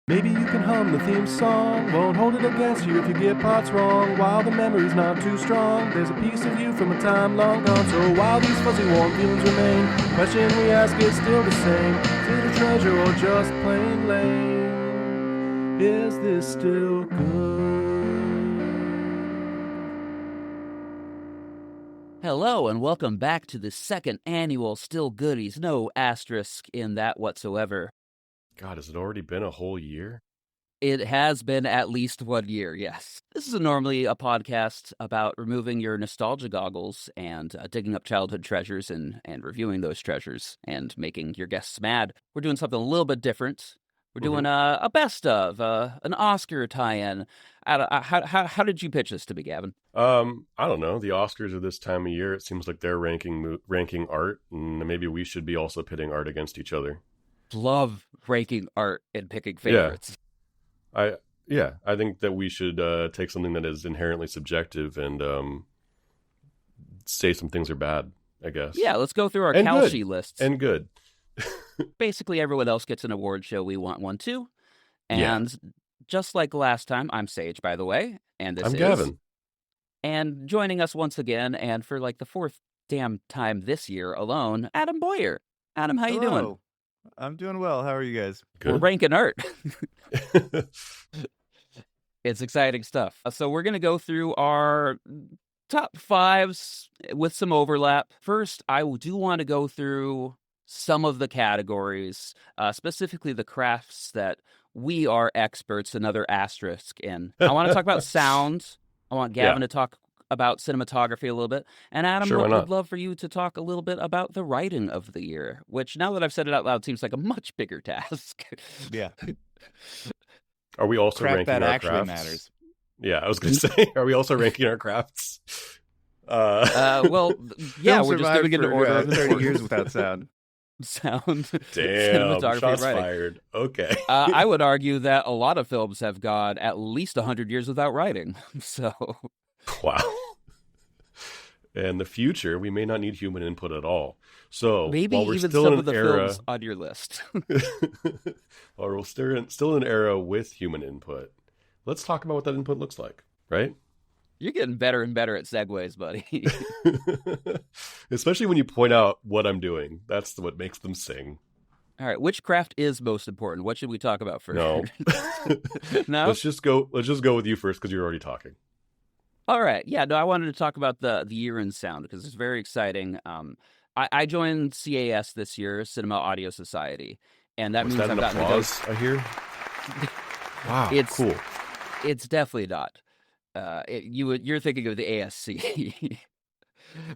Maybe you can hum the theme song, won't hold it against you if you get parts wrong. While the memory's not too strong, there's a piece of you from a time long gone. So while these fuzzy warm feelings remain, question we ask is still the same. Is it a treasure or just plain lame? Is this still good? Hello and welcome back to the second annual Still Goodies. No asterisk in that whatsoever. God, has it already been a whole year? It has been at least 1 year, yes. This is normally a podcast about removing your nostalgia goggles and digging up childhood treasures and reviewing those treasures and making your guests mad. We're doing something a little bit different. We're doing a best of, an Oscar tie-in. How did you pitch this to me, Gavin? I don't know. The Oscars are this time of year. It seems like they're ranking art, and maybe we should be also pitting art against each other. Love ranking art and picking favorites. I think that we should take something that is inherently subjective and say some things are bad, I guess. Yeah, let's go through our And Kalshi good. lists. And good. Basically, everyone else gets an award show. We want one too. And just like last time, I'm Sage, by the way. And this I'm is Gavin. And joining us once again, and for like the fourth damn time this year alone, Adam Boyer. Adam, how you doing? I'm doing well. How are you guys? We're Good. ranking art. It's exciting stuff. So we're going to go through our top fives with some overlap. First, I do want to go through some of the categories, specifically the crafts that we are experts, another asterisk in. I want to talk about sound. I want Gavin to talk about cinematography a little bit. And Adam, Sure, why I'd not? love for you to talk a little bit about the writing of the year, which now that I've said it out loud seems like a much bigger task. Yeah. Are we also Crap ranking that our actually crafts? matters. Yeah, I was going to say, are we also ranking our crafts? Well, yeah, Film we're just survived giving it an for, order of 30 importance. years without sound. Sound, Damn, cinematography, shots writing. fired. Okay. I would argue that a lot of films have gone at least 100 years without writing. So, Wow. In the future, we may not need human input at all. So maybe while we're even still some in of the an era, films on your list. while we're still in an era with human input, let's talk about what that input looks like, right? You're getting better and better at segues, buddy. Especially when you point out what I'm doing. That's what makes them sing. All right, which craft is most important? What should we talk about first? No. No? Let's just go with you first because you're already talking. All right. Yeah, no, I wanted to talk about the year in sound because it's very exciting. I joined CAS this year, Cinema Audio Society, and that Was means that I've an gotten applause, I hear? Wow, It's cool. It's definitely not. You're thinking of the ASC.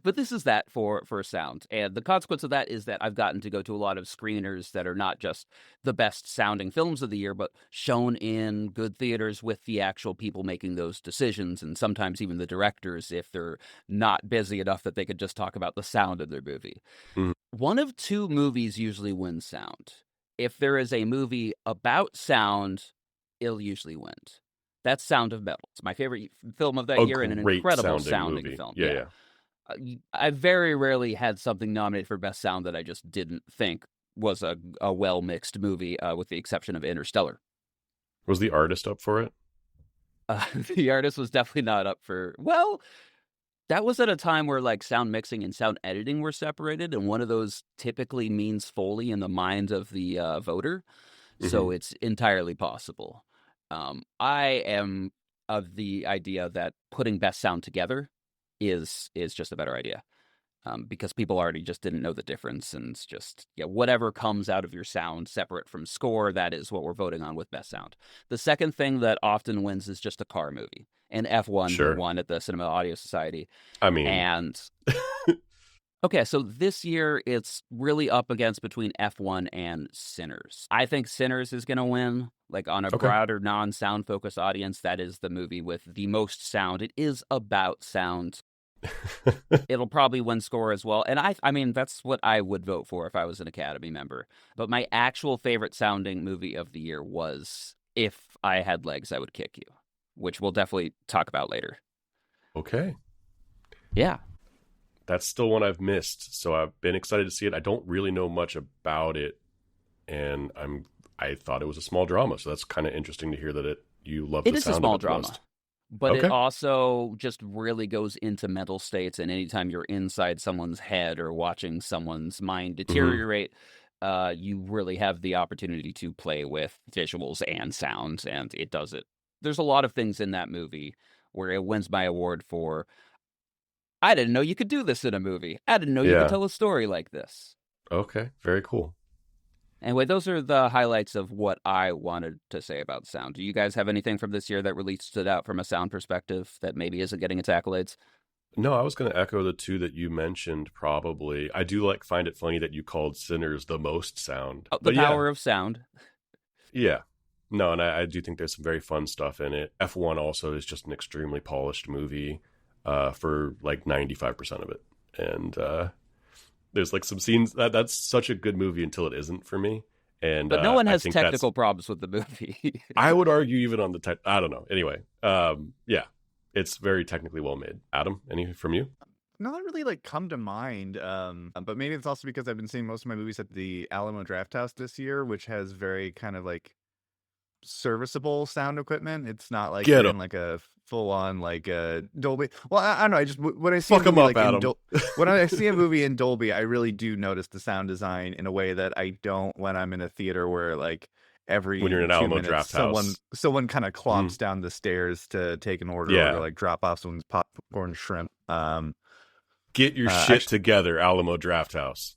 But this is that for sound. And the consequence of that is that I've gotten to go to a lot of screeners that are not just the best sounding films of the year, but shown in good theaters with the actual people making those decisions, and sometimes even the directors if they're not busy enough that they could just talk about the sound of their movie. Mhm. One of two movies usually wins sound. If there is a movie about sound, it'll usually win. That's Sound of Metal. It's my favorite film of that A year and an great incredible sounding sounding movie. film. Yeah. I very rarely had something nominated for Best Sound that I just didn't think was a well-mixed movie, with the exception of Interstellar. Was the artist up for it? The artist was definitely not up for... Well, that was at a time where like sound mixing and sound editing were separated, and one of those typically means Foley in the mind of the voter. So it's entirely possible. I am of the idea that putting Best Sound together is just a better idea, because people already just didn't know the difference, and it's just whatever comes out of your sound separate from score, that is what we're voting on with Best Sound. The second thing that often wins is just a car movie, and F1 won at the Cinema Audio Society. I mean, and okay, so this year it's really up against between F1 and Sinners. I think Sinners is going to win. Like on a broader non-sound focused audience, that is the movie with the most sound. It is about sound. It'll probably win score as well. And I mean, that's what I would vote for if I was an Academy member. But my actual favorite sounding movie of the year was If I Had Legs, I Would Kick You, which we'll definitely talk about later. Okay. Yeah. That's still one I've missed, so I've been excited to see it. I don't really know much about it, and I'm I thought it was a small drama. So that's kind of interesting to hear that you love It the is a sound small of it the drama. most. But Okay. it also just really goes into mental states, and anytime you're inside someone's head or watching someone's mind deteriorate, you really have the opportunity to play with visuals and sounds, and it does it. There's a lot of things in that movie where it wins my award for, I didn't know you could do this in a movie. I didn't know you could Yeah. tell a story like this. Okay. Very cool. Anyway, those are the highlights of what I wanted to say about sound. Do you guys have anything from this year that really stood out from a sound perspective that maybe isn't getting its accolades? No, I was going to echo the two that you mentioned. Probably, I do find it funny that you called Sinners the most sound. Oh, the But yeah, power of sound. yeah, no, and I do think there's some very fun stuff in it. F1 also is just an extremely polished movie, for like 95% of it, and there's like some scenes that's such a good movie until it isn't for me. And But no one I has think technical problems with the movie. I would argue even on the I don't know. Anyway, yeah, it's very technically well made. Adam, any from you? Not really come to mind. But maybe it's also because I've been seeing most of my movies at the Alamo Drafthouse this year, which has very kind of serviceable sound equipment. It's not like Get you're 'em. in a full on Dolby. Well, I don't know. I just when I see Fuck a 'em movie up, in Adam. when I see a movie in Dolby, I really do notice the sound design in a way that I don't when I'm in a theater where every When you're in an 2 Alamo minutes Drafthouse. someone kind of clops down the stairs to take an order Yeah. or drop off someone's popcorn shrimp. Get your shit together, Alamo Drafthouse,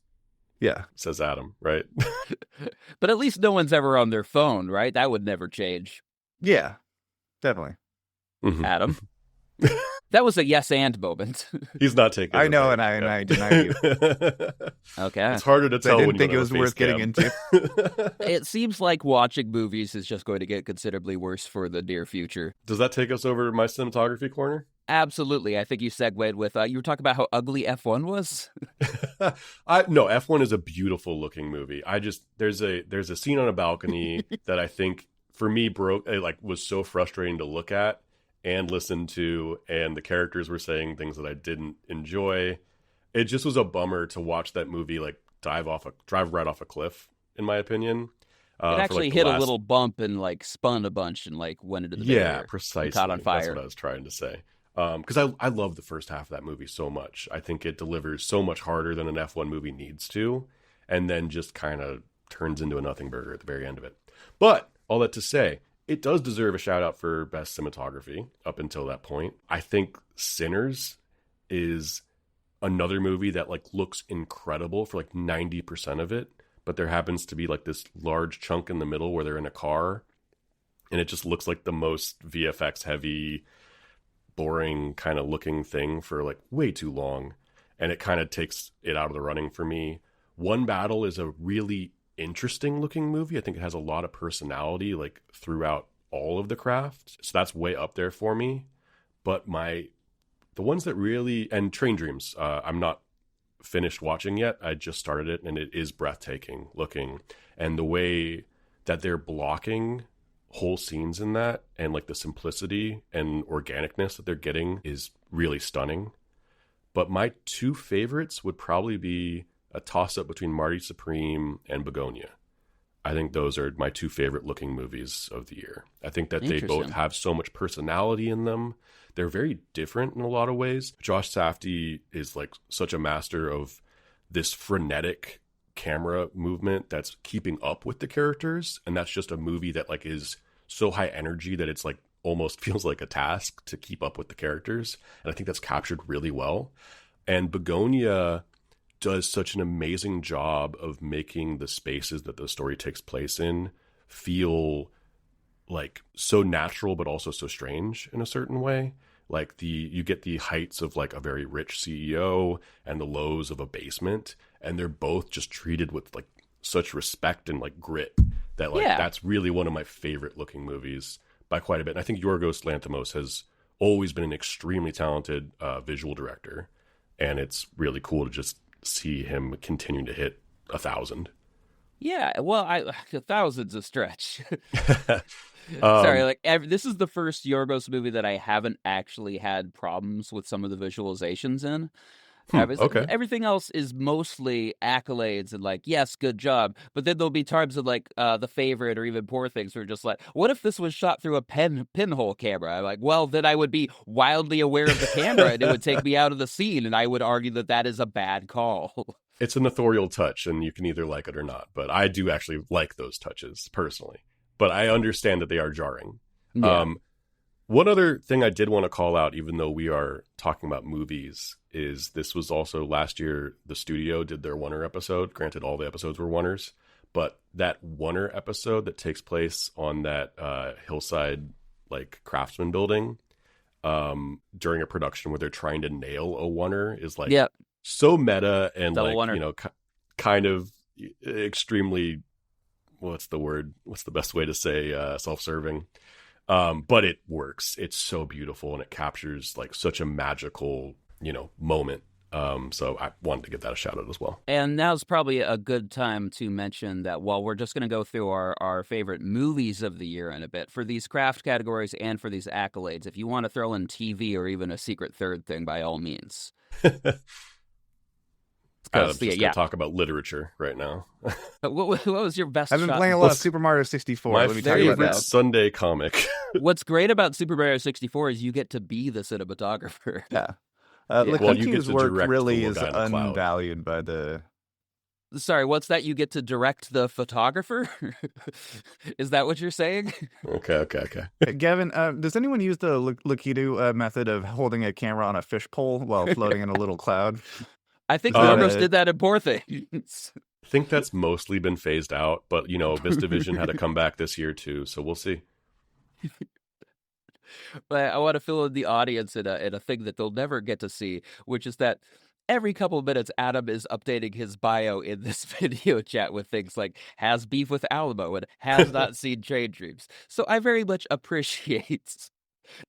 Yeah. says Adam, right? But at least no one's ever on their phone, right? That would never change. Yeah. Definitely. Mhm. Adam. That was a yes and moment. He's not taking. I the know, bait. and I deny you. Okay. It's harder to I tell didn't when you think don't it have was a worth face getting cam. into. It seems like watching movies is just going to get considerably worse for the near future. Does that take us over to my cinematography corner? Absolutely. I think you segued with, you were talking about how ugly F1 was. No, F1 is a beautiful looking movie. There's a scene on a balcony that I think for me was so frustrating to look at and listen to, and the characters were saying things that I didn't enjoy. It just was a bummer to watch that movie drive right off a cliff, in my opinion. It actually hit a little bump and spun a bunch and went into the barrier. Precisely. Caught on fire. That's what I was trying to say. Because I love the first half of that movie so much. I think it delivers so much harder than an F1 movie needs to, and then just kind of turns into a nothing burger at the very end of it. But all that to say, it does deserve a shout out for best cinematography up until that point. I think Sinners is another movie that looks incredible for 90% of it, but there happens to be this large chunk in the middle where they're in a car, and it just looks like the most VFX heavy, boring kind of looking thing for way too long, and it kind of takes it out of the running for me. One Battle is a really interesting looking movie. I think it has a lot of personality throughout all of the craft, so that's way up there for me. But the ones that really, and Train Dreams, I'm not finished watching yet. I just started it, and it is breathtaking looking, and the way that they're blocking whole scenes in that, and the simplicity and organicness that they're getting is really stunning. But my two favorites would probably be a toss-up between Marty Supreme and Begonia. I think those are my two favorite looking movies of the year. I think that they both have so much personality in them. They're very different in a lot of ways. Josh Safdie is such a master of this frenetic camera movement that's keeping up with the characters, and that's just a movie that is so high energy that it's almost feels like a task to keep up with the characters, and I think that's captured really well. And Begonia does such an amazing job of making the spaces that the story takes place in feel so natural but also so strange in a certain way. You get the heights of a very rich CEO and the lows of a basement, and they're both just treated with such respect and grit that that's really one of my favorite looking movies by quite a bit. And I think Yorgos Lanthimos has always been an extremely talented visual director, and it's really cool to just see him continuing to hit 1,000. Yeah, well, 1,000's a stretch. Sorry, this is the first Yorgos movie that I haven't actually had problems with some of the visualizations in. Okay. Everything else is mostly accolades and like, yes, good job. But then there'll be times of like The Favorite or even Poor Things where just like, what if this was shot through a pinhole camera? I'm like, well, then I would be wildly aware of the camera and it would take me out of the scene, and I would argue that that is a bad call. It's an authorial touch, and you can either like it or not. But I do actually like those touches personally. But I understand that they are jarring. Yeah. One other thing I did want to call out, even though we are talking about movies, is this was also last year the studio did their Wonder episode. Granted, all the episodes were Wonders, but that Wonder episode that takes place on that hillside like craftsman building during a production where they're trying to nail a Wonder is like Yep. so meta and Double like Wonder. you know kind of extremely, what's the word? What's the best way to say self-serving? But it works. It's so beautiful and it captures like such a magical, moment. So I wanted to give that a shout out as well. And now's probably a good time to mention that while we're just going to go through our favorite movies of the year in a bit, for these craft categories and for these accolades, if you want to throw in TV or even a secret third thing, by all means. Adam's just gonna talk about literature right now. What was your best I've been shot? playing a lot of Super Mario 64. My Let me tell you about favorite that. Sunday comic. What's great about Super Mario 64 is you get to be the cinematographer. Yeah. Well, you get Lakinti's to work direct the really little is guy in the cloud. unvalued by the... Sorry, what's that? You get to direct the photographer? Is that what you're saying? Okay. Gavin, does anyone use the Lakitu method of holding a camera on a fishpole while floating in a little cloud? I think Yorgos did that in Poor Things. I think that's mostly been phased out, but VistaVision had a comeback this year too, so we'll see. But I want to fill in the audience in a thing that they'll never get to see, which is that every couple of minutes, Adam is updating his bio in this video chat with things like has beef with Alamo and has not seen Train Dreams. So I very much appreciate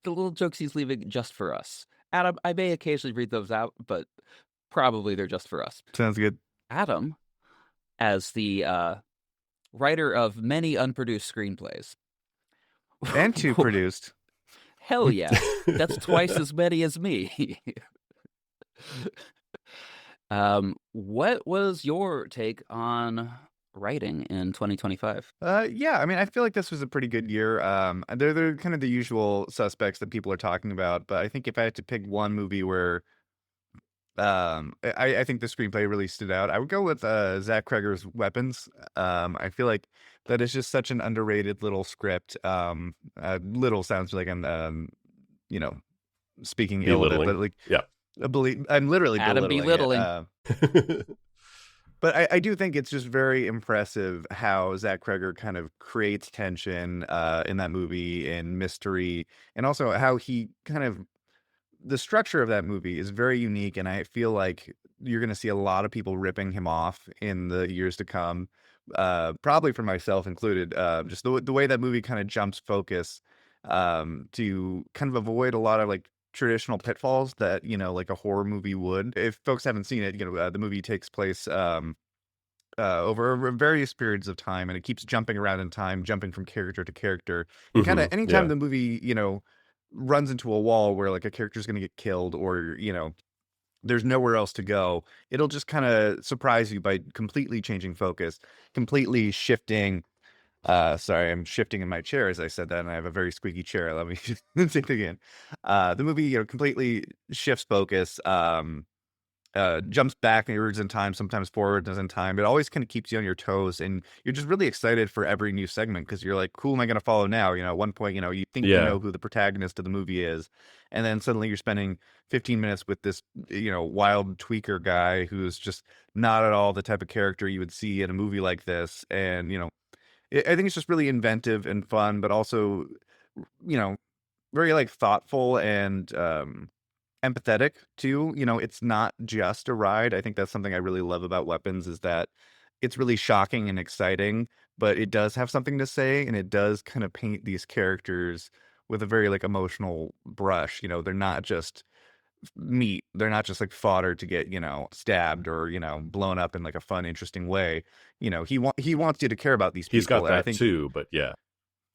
the little jokes he's leaving just for us. Adam, I may occasionally read those out, but probably they're just for us. Sounds good. Adam, as the writer of many unproduced screenplays. And two produced. Hell yeah. That's twice as many as me. What was your take on writing in 2025? Yeah, I mean, I feel like this was a pretty good year. They're kind of the usual suspects that people are talking about, but I think if I had to pick one movie where I think the screenplay really stood out, I would go with Zach Cregger's Weapons. I feel like that is just such an underrated little script. Little sounds like I'm speaking ill of it, but like yeah, I'm literally Adam belittling belittling. But I do think it's just very impressive how Zach Cregger kind of creates tension in that movie and mystery, and also how he kind of, the structure of that movie is very unique, and I feel like you're going to see a lot of people ripping him off in the years to come, probably for myself included. Just the way that movie kind of jumps focus to kind of avoid a lot of like traditional pitfalls that like a horror movie would. If folks haven't seen it, the movie takes place over various periods of time, and it keeps jumping around in time, jumping from character to character. And kind of anytime the movie runs into a wall where like a character's going to get killed, or there's nowhere else to go, it'll just kind of surprise you by completely changing focus, completely shifting. Sorry, I'm shifting in my chair as I said that, and I have a very squeaky chair. Let me say it again. The movie, completely shifts focus, jumps backwards in time, sometimes forwards in time. It always kind of keeps you on your toes, and you're just really excited for every new segment because you're like, "Who am I going to follow now?" At one point, you think you know who the protagonist of the movie is, and then suddenly you're spending 15 minutes with this, wild tweaker guy who's just not at all the type of character you would see in a movie like this, and I think it's just really inventive and fun, but also, very like thoughtful and empathetic too. It's not just a ride. I think that's something I really love about Weapons, is that it's really shocking and exciting, but it does have something to say, and it does kind of paint these characters with a very like emotional brush. They're not just meat. They're not just like fodder to get stabbed or blown up in like a fun, interesting way. He wants you to care about these people. He's got and that I think, too, but yeah.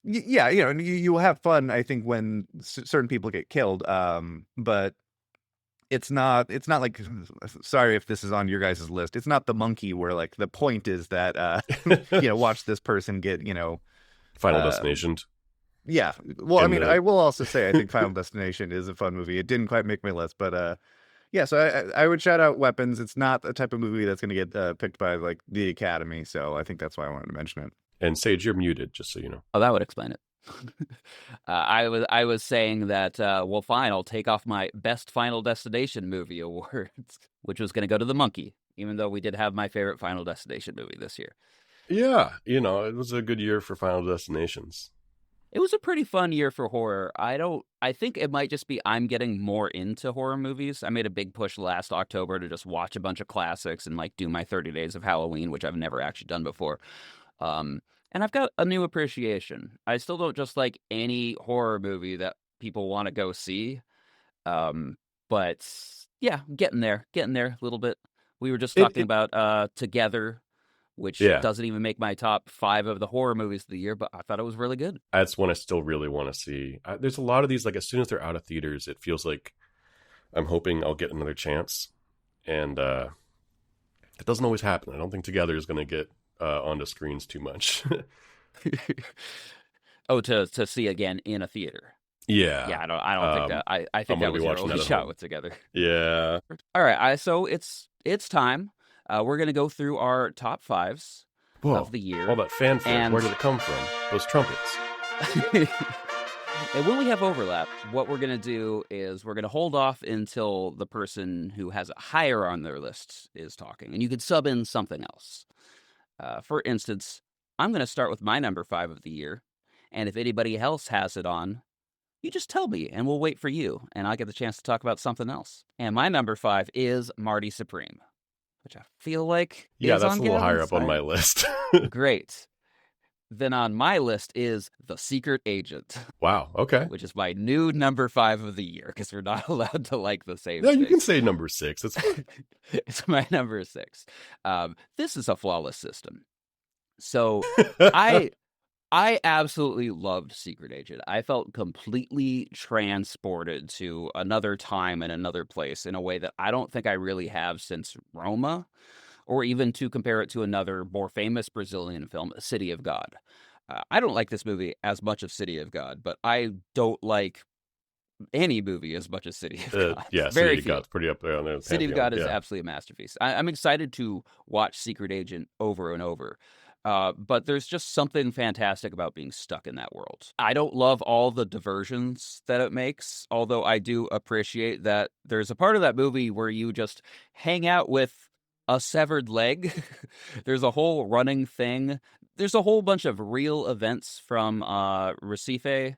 Yeah, and you will have fun, I think, when certain people get killed. But it's not like, sorry if this is on your guys' list. It's not The Monkey where like the point is that watch this person get, Final uh, Destination. yeah. Well, I In mean, the- I will also say I think Final Destination is a fun movie. It didn't quite make my list, but yeah, so I would shout out Weapons. It's not the type of movie that's going to get picked by like the Academy, so I think that's why I wanted to mention it. And Sage, you're muted, just so you know. Oh, that would explain it. I was saying that well, fine, I'll take off my best Final Destination movie awards, which was going to go to The Monkey, even though we did have my favorite Final Destination movie this year. Yeah, it was a good year for Final Destinations. It was a pretty fun year for horror. I think it might just be I'm getting more into horror movies. I made a big push last October to just watch a bunch of classics and like do my 30 days of Halloween, which I've never actually done before. And I've got a new appreciation. I still don't just like any horror movie that people want to go see. But yeah, getting there a little bit. We were just talking about Together, which doesn't even make my top 5 of the horror movies of the year, but I thought it was really good. That's one I still really want to see. There's a lot of these, like as soon as they're out of theaters, it feels like I'm hoping I'll get another chance. And it doesn't always happen. I don't think Together is going to get onto screens too much. Oh, to see again in a theater. Yeah. I don't think that. I think that was your only shot with Together. Yeah. All right. So it's time. We're gonna go through our top 5s of the year. All that fanfare. Where did it come from? Those trumpets. And when we have overlap, what we're going to do is we're going to hold off until the person who has it higher on their list is talking. And you could sub in something else. For instance, I'm going to start with my number 5 of the year. And if anybody else has it on, you just tell me and we'll wait for you. And I'll get the chance to talk about something else. And my number 5 is Marty Supreme, which I feel like that's on a little higher Gavin's up on side. my list. Great. Then on my list is The Secret Agent. Wow. Okay. Which is my new number 5 of the year, because we're not allowed to like the same Yeah, you thing. can say number 6. It's fine. It's my number 6. This is a flawless system. So I absolutely loved Secret Agent. I felt completely transported to another time and another place in a way that I don't think I really have since Roma, or even to compare it to another more famous Brazilian film, City of God. I don't like this movie as much as City of God, but I don't like any movie as much as City of God. Yeah, Very City of few. God's pretty up there on the City of pantheon, God is yeah. absolutely a masterpiece. I'm excited to watch Secret Agent over and over. But there's just something fantastic about being stuck in that world. I don't love all the diversions that it makes, although I do appreciate that there's a part of that movie where you just hang out with a severed leg. There's a whole running thing. There's a whole bunch of real events from Recife.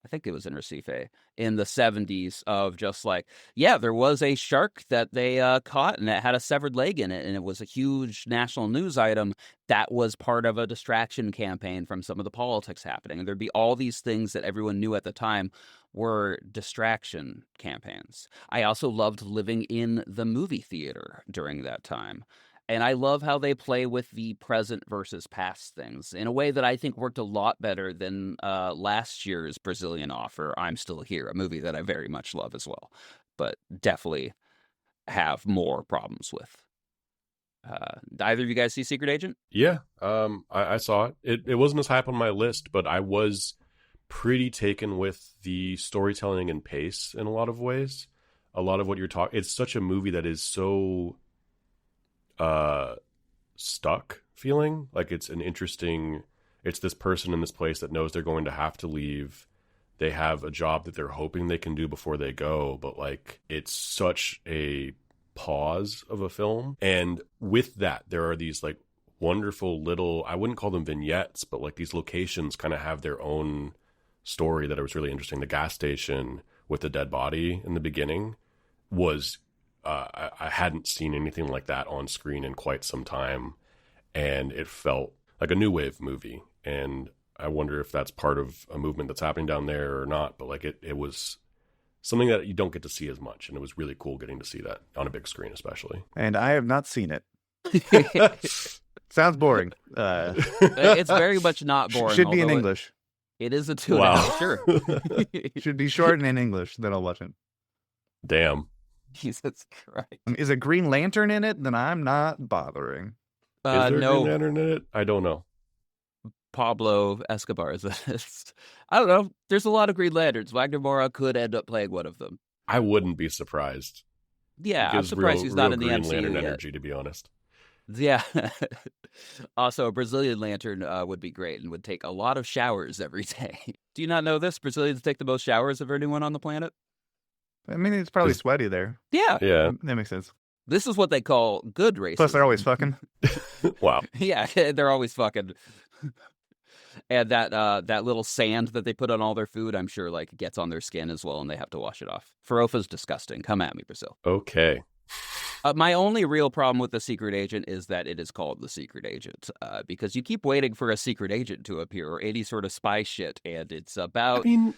I think it was in Recife in the 70s of just like, yeah, there was a shark that they caught and it had a severed leg in it. And it was a huge national news item that was part of a distraction campaign from some of the politics happening. And there'd be all these things that everyone knew at the time were distraction campaigns. I also loved living in the movie theater during that time. And I love how they play with the present versus past things in a way that I think worked a lot better than last year's Brazilian offer, I'm Still Here, a movie that I very much love as well, but definitely have more problems with. Either of you guys see Secret Agent? Yeah, I saw it. It wasn't as high up on my list, but I was pretty taken with the storytelling and pace in a lot of ways. A lot of what you're talking, it's such a movie that is so stuck feeling. Like it's this person in this place that knows they're going to have to leave. They have a job that they're hoping they can do before they go, but like it's such a pause of a film. And with that, there are these like wonderful little, I wouldn't call them vignettes, but like these locations kind of have their own story that was really interesting. The gas station with the dead body in the beginning was I hadn't seen anything like that on screen in quite some time, and it felt like a new wave movie. And I wonder if that's part of a movement that's happening down there or not, but like it was something that you don't get to see as much, and it was really cool getting to see that on a big screen especially. And I have not seen it. Sounds boring. It's very much not boring. Should be in English. It is a 2.5, Wow. sure. Should be short and in English, then I'll watch it. Damn. Jesus Christ. Is a Green Lantern in it? Then I'm not bothering. Is there a No, Green Lantern in it? I don't know. Pablo Escobar is this. I don't know. There's a lot of Green Lanterns. Wagner Moura could end up playing one of them. I wouldn't be surprised. Yeah, It I'm gives surprised he's not real in the Green MCU Lantern yet. energy, to be honest. Yeah. Also, a Brazilian Lantern would be great and would take a lot of showers every day. Do you not know this? Brazilians take the most showers of anyone on the planet. I mean, it's probably Is- sweaty there. Yeah. Yeah. That makes sense. This is what they call good racism. Plus, they're always fucking. Wow. Yeah, they're always fucking. And that little sand that they put on all their food, I'm sure, like, gets on their skin as well, and they have to wash it off. Farofa's disgusting. Come at me, Brazil. Okay. My only real problem with the secret agent is that it is called the secret agent, because you keep waiting for a secret agent to appear or any sort of spy shit, and it's about I mean,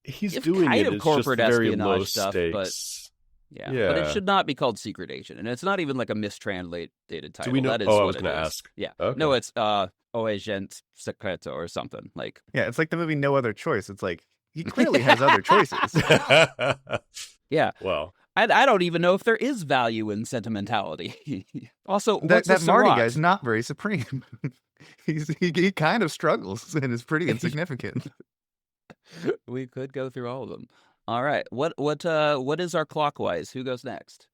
he's it's doing kind it. of It's just corporate very espionage low stuff, stakes. but but it Yeah. should not be called secret agent, and it's not even like a mistranslated title. Do we know? That is Oh, I what was it going to is. ask. Yeah, Okay. no, it's O Agente Secreto or something like. Yeah, it's like the movie No Other Choice. It's like he clearly has other choices. Yeah, Well, I don't even know if there is value in sentimentality. Also, That what's a Marty Ciroc? guy's not very supreme. He kind of struggles and is pretty insignificant. We could go through all of them. All right, what is our clockwise? Who goes next?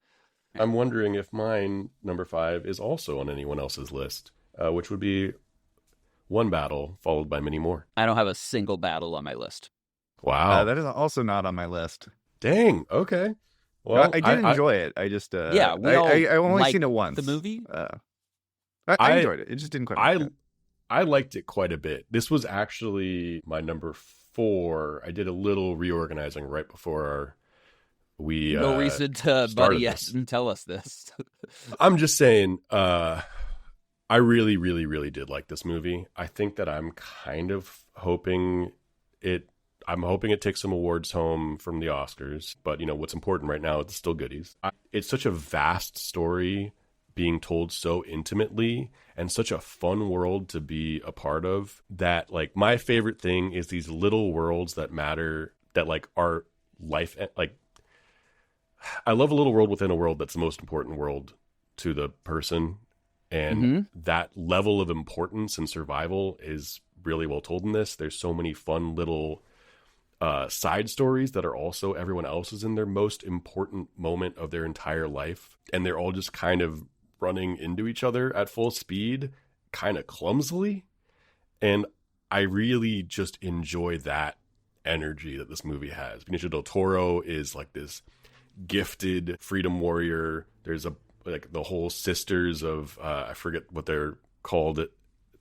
I'm wondering if mine, number 5, is also on anyone else's list, which would be one battle followed by many more. I don't have a single battle on my list. Wow. That is also not on my list. Dang. Okay. Well, I did enjoy it. I just Yeah, we I all only liked seen it once. the movie? I enjoyed it. It just didn't quite. I liked it quite a bit. This was actually my number 4. I did a little reorganizing right before we No reason to started buddy this. yes and tell us this. I'm just saying, I really, really, really did like this movie. I think that I'm kind of hoping it takes some awards home from the Oscars. But, you know, what's important right now, it's still goodies. It's such a vast story being told so intimately and such a fun world to be a part of that, like, my favorite thing is these little worlds that matter, that, like, are life, like, I love a little world within a world that's the most important world to the person. And that level of importance and survival is really well told in this. There's so many fun little side stories that are also everyone else's in their most important moment of their entire life. And they're all just kind of running into each other at full speed, kind of clumsily. And I really just enjoy that energy that this movie has. Benicio del Toro is like this gifted freedom warrior. There's the whole sisters of I forget what they're called,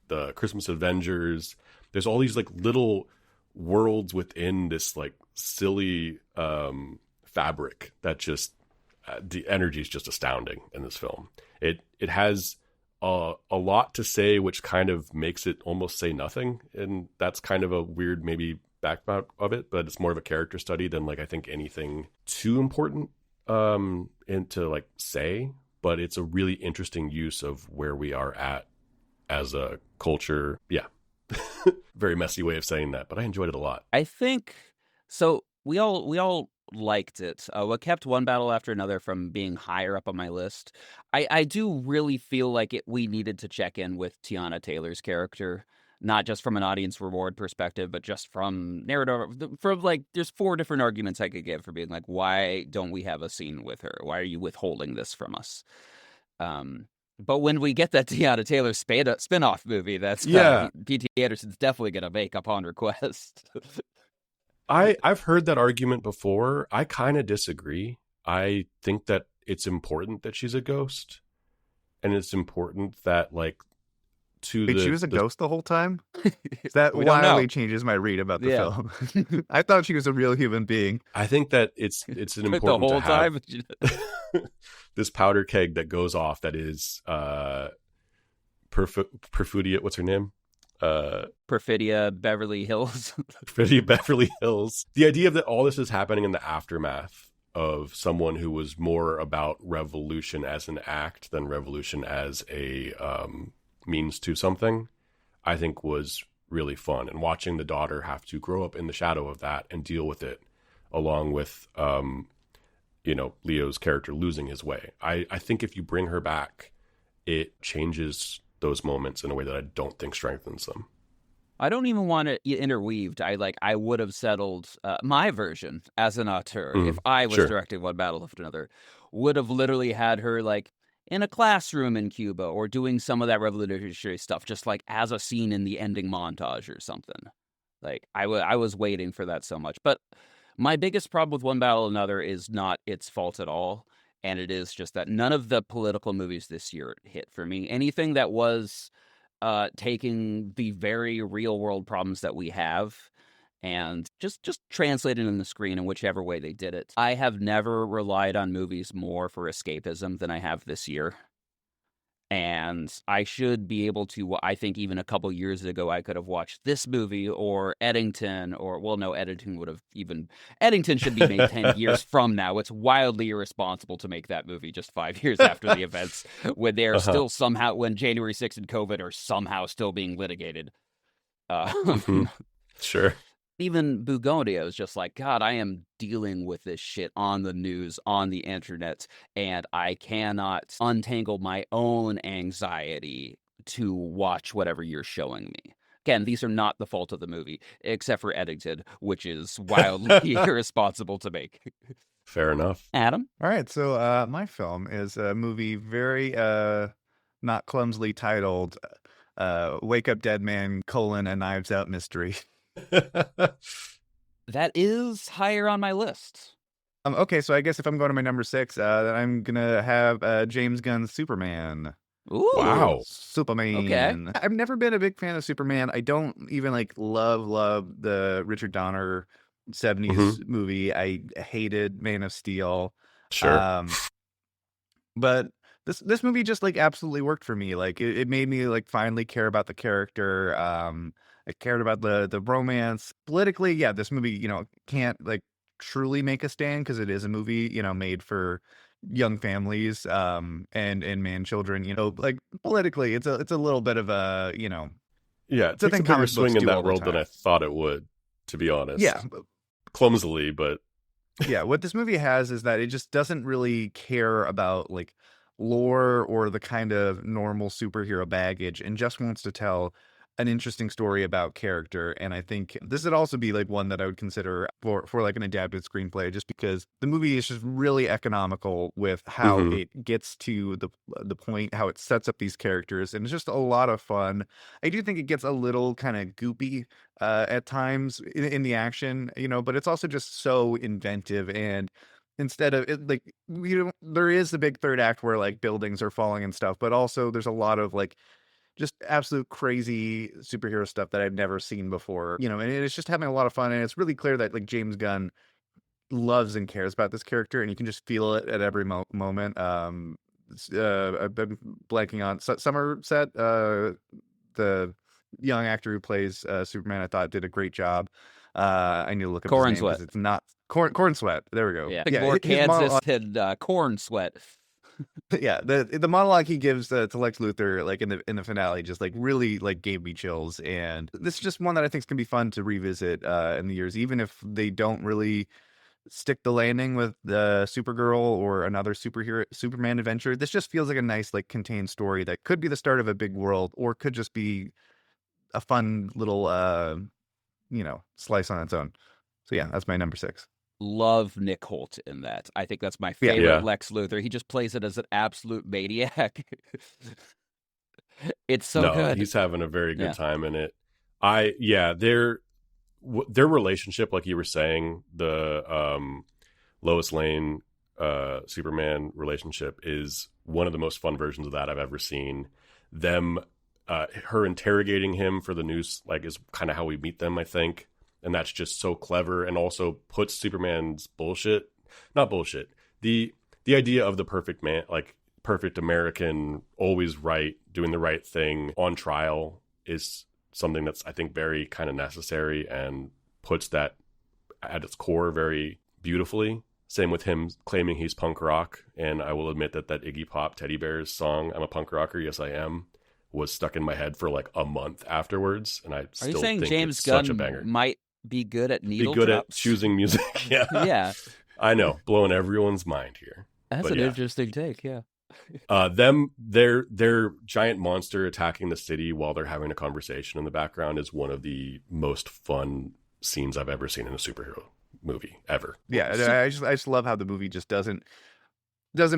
the Christmas Avengers. There's all these like little worlds within this like silly fabric that just the energy is just astounding in this film. It has a lot to say, which kind of makes it almost say nothing, and that's kind of a weird maybe background of it, but it's more of a character study than like I think anything too important and to like say. But it's a really interesting use of where we are at as a culture. Yeah. Very messy way of saying that, but I enjoyed it a lot. I think so. We all liked it. What kept one battle after another from being higher up on my list? I do really feel like we needed to check in with Tiana Taylor's character, not just from an audience reward perspective, but just from narrative. From like, there's 4 different arguments I could give for being like, why don't we have a scene with her? Why are you withholding this from us? But when we get that Tiana Taylor spin-off movie, that's P.T. Anderson's definitely going to make upon request. I've heard that argument before. I kind of disagree. I think that it's important that she's a ghost, and it's important that like Wait, she was a ghost the whole time? That We don't know. wildly changes my read about the film. I thought she was a real human being. I think that it's an the important whole to have time. this powder keg that goes off that is Perfidia. What's her name? Perfidia Beverly Hills. Perfidia Beverly Hills. The idea that all this is happening in the aftermath of someone who was more about revolution as an act than revolution as a means to something, I think was really fun. And watching the daughter have to grow up in the shadow of that and deal with it, along with Leo's character losing his way. I think if you bring her back, it changes those moments in a way that I don't think strengthens them. I don't even want it interweaved. I would have settled my version as an auteur if I was directing one battle after another. Would have literally had her in a classroom in Cuba or doing some of that revolutionary stuff, just as a scene in the ending montage or something. I was waiting for that so much. But my biggest problem with One Battle Another is not its fault at all. And it is just that none of the political movies this year hit for me. Anything that was taking the very real world problems that we have and just translating in the screen in whichever way they did it. I have never relied on movies more for escapism than I have this year. And I should be able to, I think even a couple years ago, I could have watched this movie or Eddington Eddington should be made 10 years from now. It's wildly irresponsible to make that movie just 5 years after the events when they're still somehow, when January 6th and COVID are somehow still being litigated. Sure. Even Bugonia is just God, I am dealing with this shit on the news, on the internet, and I cannot untangle my own anxiety to watch whatever you're showing me. Again, these are not the fault of the movie, except for Eddington, which is wildly irresponsible to make. Fair enough. Adam? All right, so my film is a movie very not clumsily titled Wake Up Dead Man, a Knives Out Mystery. That is higher on my list. Okay, so I guess if I'm going to my number 6, then I'm going to have James Gunn's Superman. Ooh. Wow. Superman. Okay. I've never been a big fan of Superman. I don't even love the Richard Donner 70s movie. I hated Man of Steel. Sure. But this movie just absolutely worked for me. It made me finally care about the character. I cared about the romance. Politically, yeah, this movie, can't truly make a stand because it is a movie, made for young families and man children. Politically, it's a little bit of a Yeah, it takes a bigger swing in that world than I thought it would, to be honest. Yeah, clumsily, but yeah, what this movie has is that it just doesn't really care about lore or the kind of normal superhero baggage, and just wants to tell an interesting story about character. And I think this would also be one that I would consider for an adapted screenplay, just because the movie is just really economical with how it gets to the point, how it sets up these characters, and it's just a lot of fun. I do think it gets a little kind of goopy at times in the action, but it's also just so inventive. And instead of it, there is the big third act where buildings are falling and stuff, but also there's a lot of just absolute crazy superhero stuff that I've never seen before, and it's just having a lot of fun. And it's really clear that James Gunn loves and cares about this character, and you can just feel it at every moment. I've been blanking on Somerset, the young actor who plays Superman. I thought did a great job. I need to look up his name because it's not Corn Sweat. There we go. Yeah, more Kansas than Corn Sweat. Yeah, the monologue he gives to Lex Luthor in the finale just really gave me chills. And this is just one that I think is gonna be fun to revisit in the years, even if they don't really stick the landing with the Supergirl or another Superman adventure. This just feels like a nice contained story that could be the start of a big world, or could just be a fun little slice on its own. So yeah, that's my number 6. Love Nick Holt in that. I think that's my favorite Lex Luthor. He just plays it as an absolute maniac. It's so good. He's having a very good time in it. Their relationship, like you were saying, the Lois Lane Superman relationship is one of the most fun versions of that I've ever seen. Them, her interrogating him for the news, is kind of how we meet them, I think. And that's just so clever, and also puts Superman's not bullshit, the idea of the perfect man, perfect American, always right, doing the right thing on trial, is something that's, I think, very kind of necessary, and puts that at its core very beautifully. Same with him claiming he's punk rock. And I will admit that Iggy Pop Teddy Bears song, I'm a punk rocker, yes I am, was stuck in my head for a month afterwards. And I still think James it's Gunn such a banger. Might be good at needle be good drops? at choosing music. Yeah. I know, blowing everyone's mind here. That's But an yeah. interesting take. Yeah. Their giant monster attacking the city while they're having a conversation in the background is one of the most fun scenes I've ever seen in a superhero movie ever. Yeah, I just love how the movie just doesn't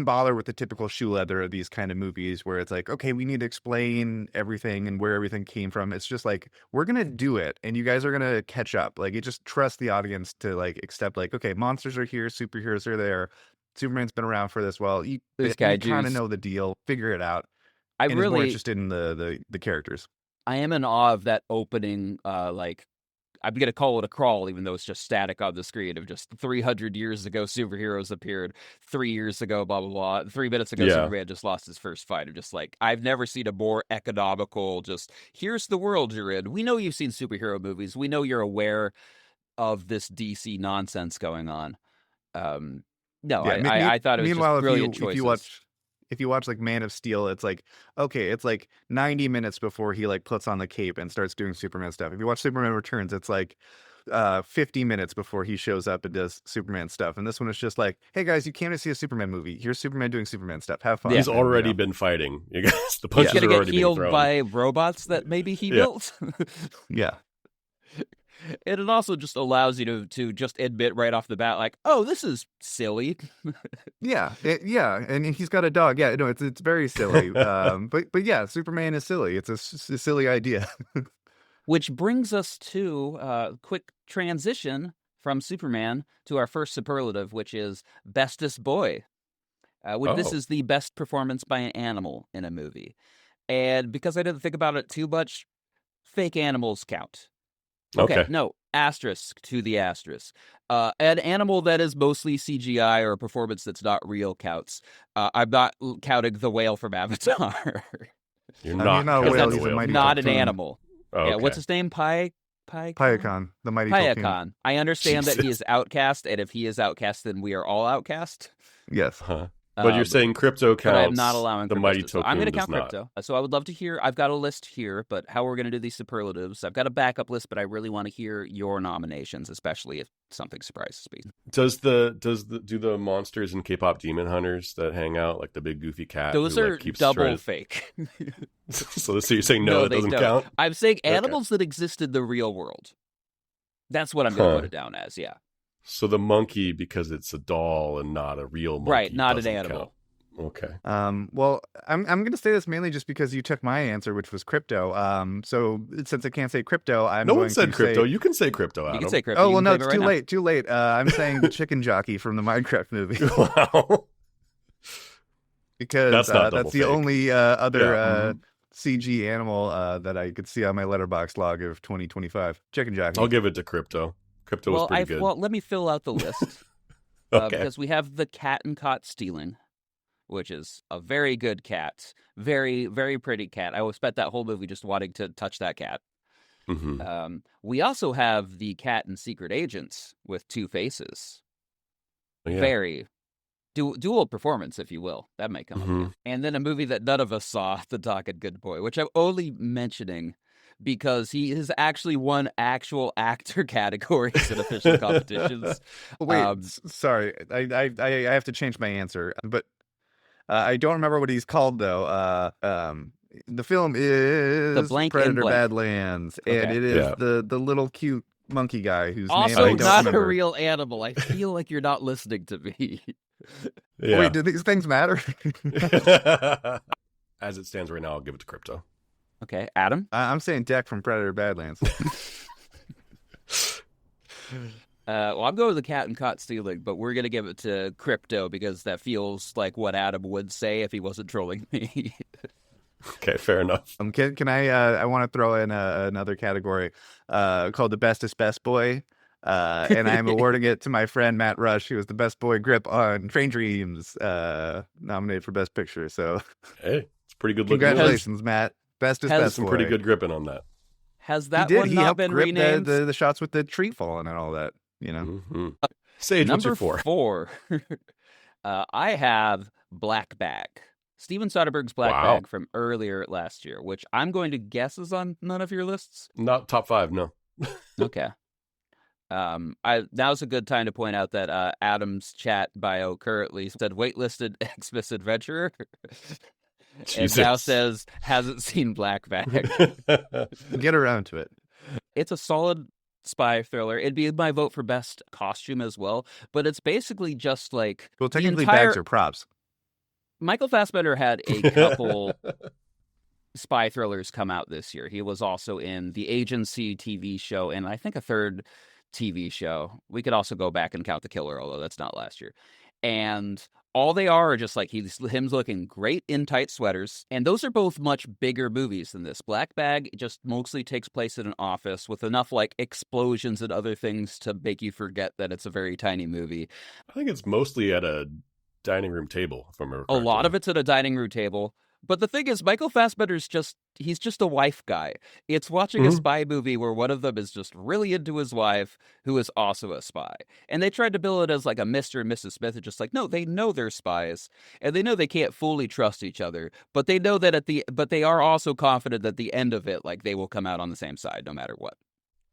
bother with the typical shoe leather of these kind of movies where it's like, okay, we need to explain everything and where everything came from. It's just like, we're gonna do it and you guys are gonna catch up. Like, it just trusts the audience to like accept, like, okay, monsters are here, superheroes are there, Superman's been around for this. Well, you This kind kaijus. of know the deal, figure it out, I and is more really, interested in the characters. I am in awe of that opening. Like, I'm gonna call it a crawl, even though it's just static on the screen of just 300 years ago, superheroes appeared. 3 years ago, blah blah blah. 3 minutes ago, Yeah. Superman just lost his first fight. I'm just like, I've never seen a more economical. Just here's the world you're in. We know you've seen superhero movies. We know you're aware of this DC nonsense going on. No, Yeah, I thought it was just meanwhile, brilliant choices. if you watch like Man of Steel, it's like, okay, it's like 90 minutes before he like puts on the cape and starts doing Superman stuff. If you watch Superman Returns, it's like 50 minutes before he shows up and does Superman stuff. And this one is just like, hey guys, you came to see a Superman movie. Here's Superman doing Superman stuff. Have fun. Yeah. He's And, already you know, been fighting. You guys, the He's punches gonna are get already being healed thrown. by robots that maybe he Yeah. built. yeah. And it also just allows you to just admit right off the bat, like, oh, this is silly. Yeah, and he's got a dog. Yeah, no, it's very silly. But yeah, Superman is silly. It's a silly idea. Which brings us to quick transition from Superman to our first superlative, which is bestest boy. This Oh. is the best performance by an animal in a movie. And because I didn't think about it too much, fake animals count. Okay, no, asterisk to the asterisk. An animal that is mostly CGI or a performance that's not real counts. I'm not counting the whale from Avatar. You're I mean, not not a Because whale, that's he's a mighty not an typhoon. animal. Okay. Yeah, what's his name? Pyakon? Pyakon, the mighty typhoon. Pyakon. I understand that he Jesus. is outcast, and if he is outcast, then we are all outcast. Yes. Huh. But you're saying crypto counts. But I am not allowing the crypto. mighty So I'm token going to does count not. crypto. So I would love to hear. I've got a list here, but how we're going to do these superlatives, I've got a backup list, but I really want to hear your nominations, especially if something surprises me. Do the monsters and K-pop demon hunters that hang out, like the big goofy cat? Those who, are like, keeps double trying to- fake. So you're saying no, it they doesn't don't. count? I'm saying Okay. animals that exist in the real world. That's what I'm going to Huh. put it down as. Yeah. So the monkey, because it's a doll and not a real monkey, Right, not an doesn't animal. count. Okay. Well, I'm going to say this mainly just because you took my answer, which was crypto. So since I can't say crypto, I'm No going one said to crypto. Say... You can say crypto, Adam. You can say crypto. Oh You well, can no, claim it's it right now. too late. I'm saying the chicken jockey from the Minecraft movie Wow. because That's not that's double the fake. only other Yeah. CG animal that I could see on my letterbox log of 2025. Chicken jockey. I'll give it to crypto. Crypto was pretty good. Well, let me fill out the list. Okay. Because we have the cat and caught stealing, which is a very good cat. Very, very pretty cat. I spent that whole movie just wanting to touch that cat. Mhm. We also have the cat and secret agents with two faces. Yeah. Very dual performance, if you will. That might come up Mhm. again. And then a movie that none of us saw, The Dogged Good Boy, which I'm only mentioning because he has actually won actual actor categories in official competitions. Wait, sorry, I have to change my answer, but I don't remember what he's called though. The film is Blank and Predator Blank. Badlands, and Okay. it is Yeah. the little cute monkey guy whose name Also, I don't not remember. a real animal. I feel like you're not listening to me. Yeah. Wait, do these things matter? As it stands right now, I'll give it to crypto. Okay, Adam? I'm saying Deck from Predator Badlands. Well, I'm going with the cat and caught stealing, but we're going to give it to crypto because that feels like what Adam would say if he wasn't trolling me. Okay, fair enough. Can I want to throw in another category called the bestest best boy, and I'm awarding it to my friend Matt Rush, who was the best boy grip on Train Dreams, nominated for best picture. So Hey, it's pretty good looking. congratulations, Matt. Bestest has best Some boy. pretty good gripping on that. Has He that did. one He not helped been grip renamed? the shots with the tree falling and all that. You know. Mm-hmm. Sage, what's Number your four? 4. I have Black Bag. Steven Soderbergh's Black Wow. Bag from earlier last year, which I'm going to guess is on none of your lists. Not top 5, no. Okay. Now's a good time to point out that Adam's chat bio currently said waitlisted Xmas adventurer, and now Jesus. says hasn't seen Black Bag. Get around to it. It's a solid spy thriller. It'd be my vote for best costume as well, but it's basically just like Well, the technically, entire bags are props. Michael Fassbender had a couple spy thrillers come out this year. He was also in the Agency TV show and I think a third TV show. We could also go back and count The Killer, although that's not last year. And all they are just like him looking great in tight sweaters. And those are both much bigger movies than this. Black Bag just mostly takes place in an office with enough like explosions and other things to make you forget that it's a very tiny movie. I think it's mostly at a dining room table, if I remember A lot correctly. of it's at a dining room table. But the thing is, Michael Fassbender's he's just a wife guy. It's watching a spy movie where one of them is just really into his wife, who is also a spy. And they tried to bill it as like a Mr. and Mrs. Smith. It's just like, no, they know they're spies. And they know they can't fully trust each other. But they know that but they are also confident that at the end of it, like they will come out on the same side no matter what.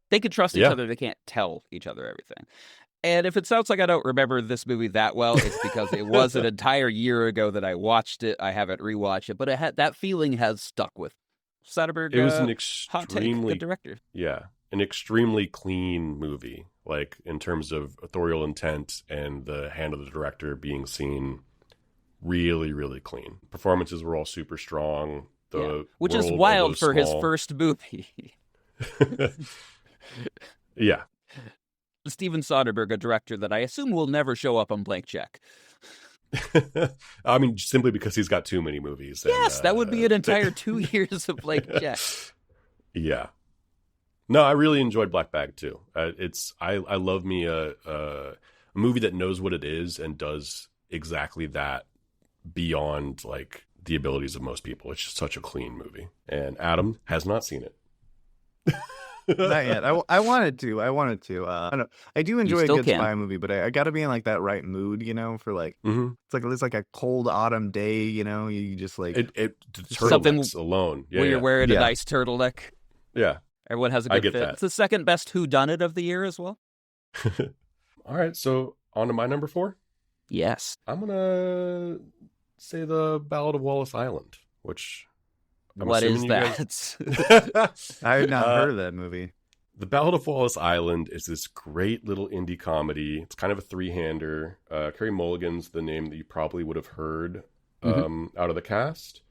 They can trust each Yeah. other. They can't tell each other everything. And if it sounds like I don't remember this movie that well, it's because it was an entire year ago that I watched it. I haven't rewatched it, but that feeling has stuck with Soderbergh. It was an hot take, extremely good director. Yeah, an extremely clean movie, like in terms of authorial intent and the hand of the director being seen really, really clean. Performances were all super strong. Which is world, wild although for his small- first movie. Yeah. Steven Soderbergh, a director that I assume will never show up on Blank Check. I mean, simply because he's got too many movies. Yes, that would be an entire 2 years of Blank Check. Yeah. No, I really enjoyed Black Bag too. I love me a movie that knows what it is and does exactly that beyond like the abilities of most people. It's just such a clean movie. And Adam has not seen it. Not yet. I wanted to. I don't know. I do enjoy a still good can. spy movie, but I got to be in like that right mood, for like it's like a cold autumn day, You just like It Something turtlenecks alone. Yeah, where you're yeah. wearing a Yeah. nice turtleneck. Yeah. Everyone has a I good get fit. that. It's the second best whodunit of the year as well. All right, so on to my number 4. Yes. I'm gonna say the Ballad of Wallace Island, which I'm What is assuming you that? guys- I had not heard of that movie. The Ballad of Wallace Island is this great little indie comedy. It's kind of a three-hander. Carey Mulligan's the name that you probably would have heard out of the cast.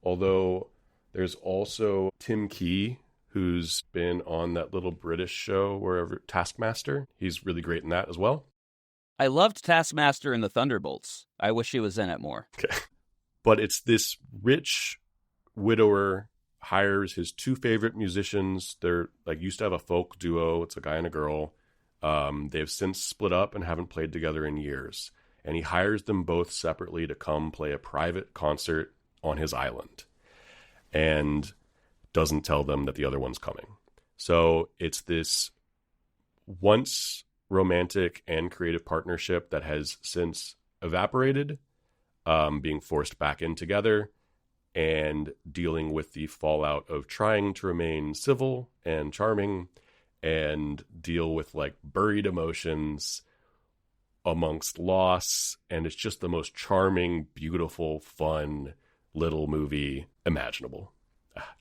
Although there's also Tim Key, who's been on that little British show, wherever Taskmaster. He's really great in that as well. I loved Taskmaster and the Thunderbolts. I wish he was in it more. Okay. But it's this rich widower hires his 2 favorite musicians. They're like used to have a folk duo. It's a guy and a girl. They've since split up and haven't played together in years. And he hires them both separately to come play a private concert on his island. And doesn't tell them that the other one's coming. So it's this once romantic and creative partnership that has since evaporated, being forced back in together and dealing with the fallout of trying to remain civil and charming and deal with like buried emotions amongst loss. And it's just the most charming, beautiful, fun little movie imaginable.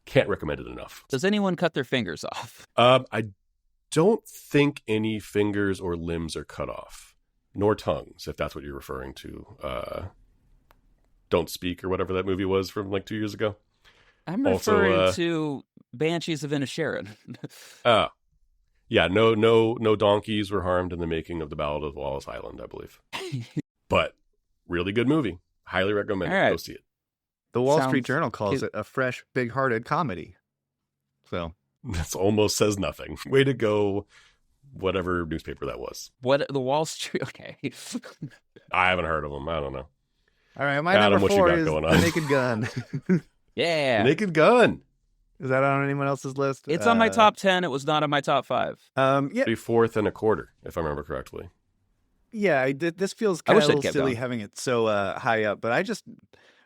Can't recommend it enough. Does anyone cut their fingers off? I don't think any fingers or limbs are cut off, nor tongues, if that's what you're referring to. Don't Speak or whatever that movie was from like 2 years ago. I'm Also, referring to Banshees of Inisherin. Yeah, no donkeys were harmed in the making of the Ballad of Wallace Island, I believe. But really good movie. Highly recommend it. All right. Go see it. The Wall Street Sounds Journal calls cute. it a fresh, big-hearted comedy. So That almost says nothing. Way to go, whatever newspaper that was. What the Wall Street? Okay. I haven't heard of them. I don't know. all right, my Adam, number what you 4 got is going The on? Naked Gun. Yeah. Naked Gun. Is that on anyone else's list? It's on my top 10. It was not on my top 5. Yeah, 4th and a quarter, if I remember correctly. yeah. This feels I kind wish of a they'd little kept silly going. having it so high up, but I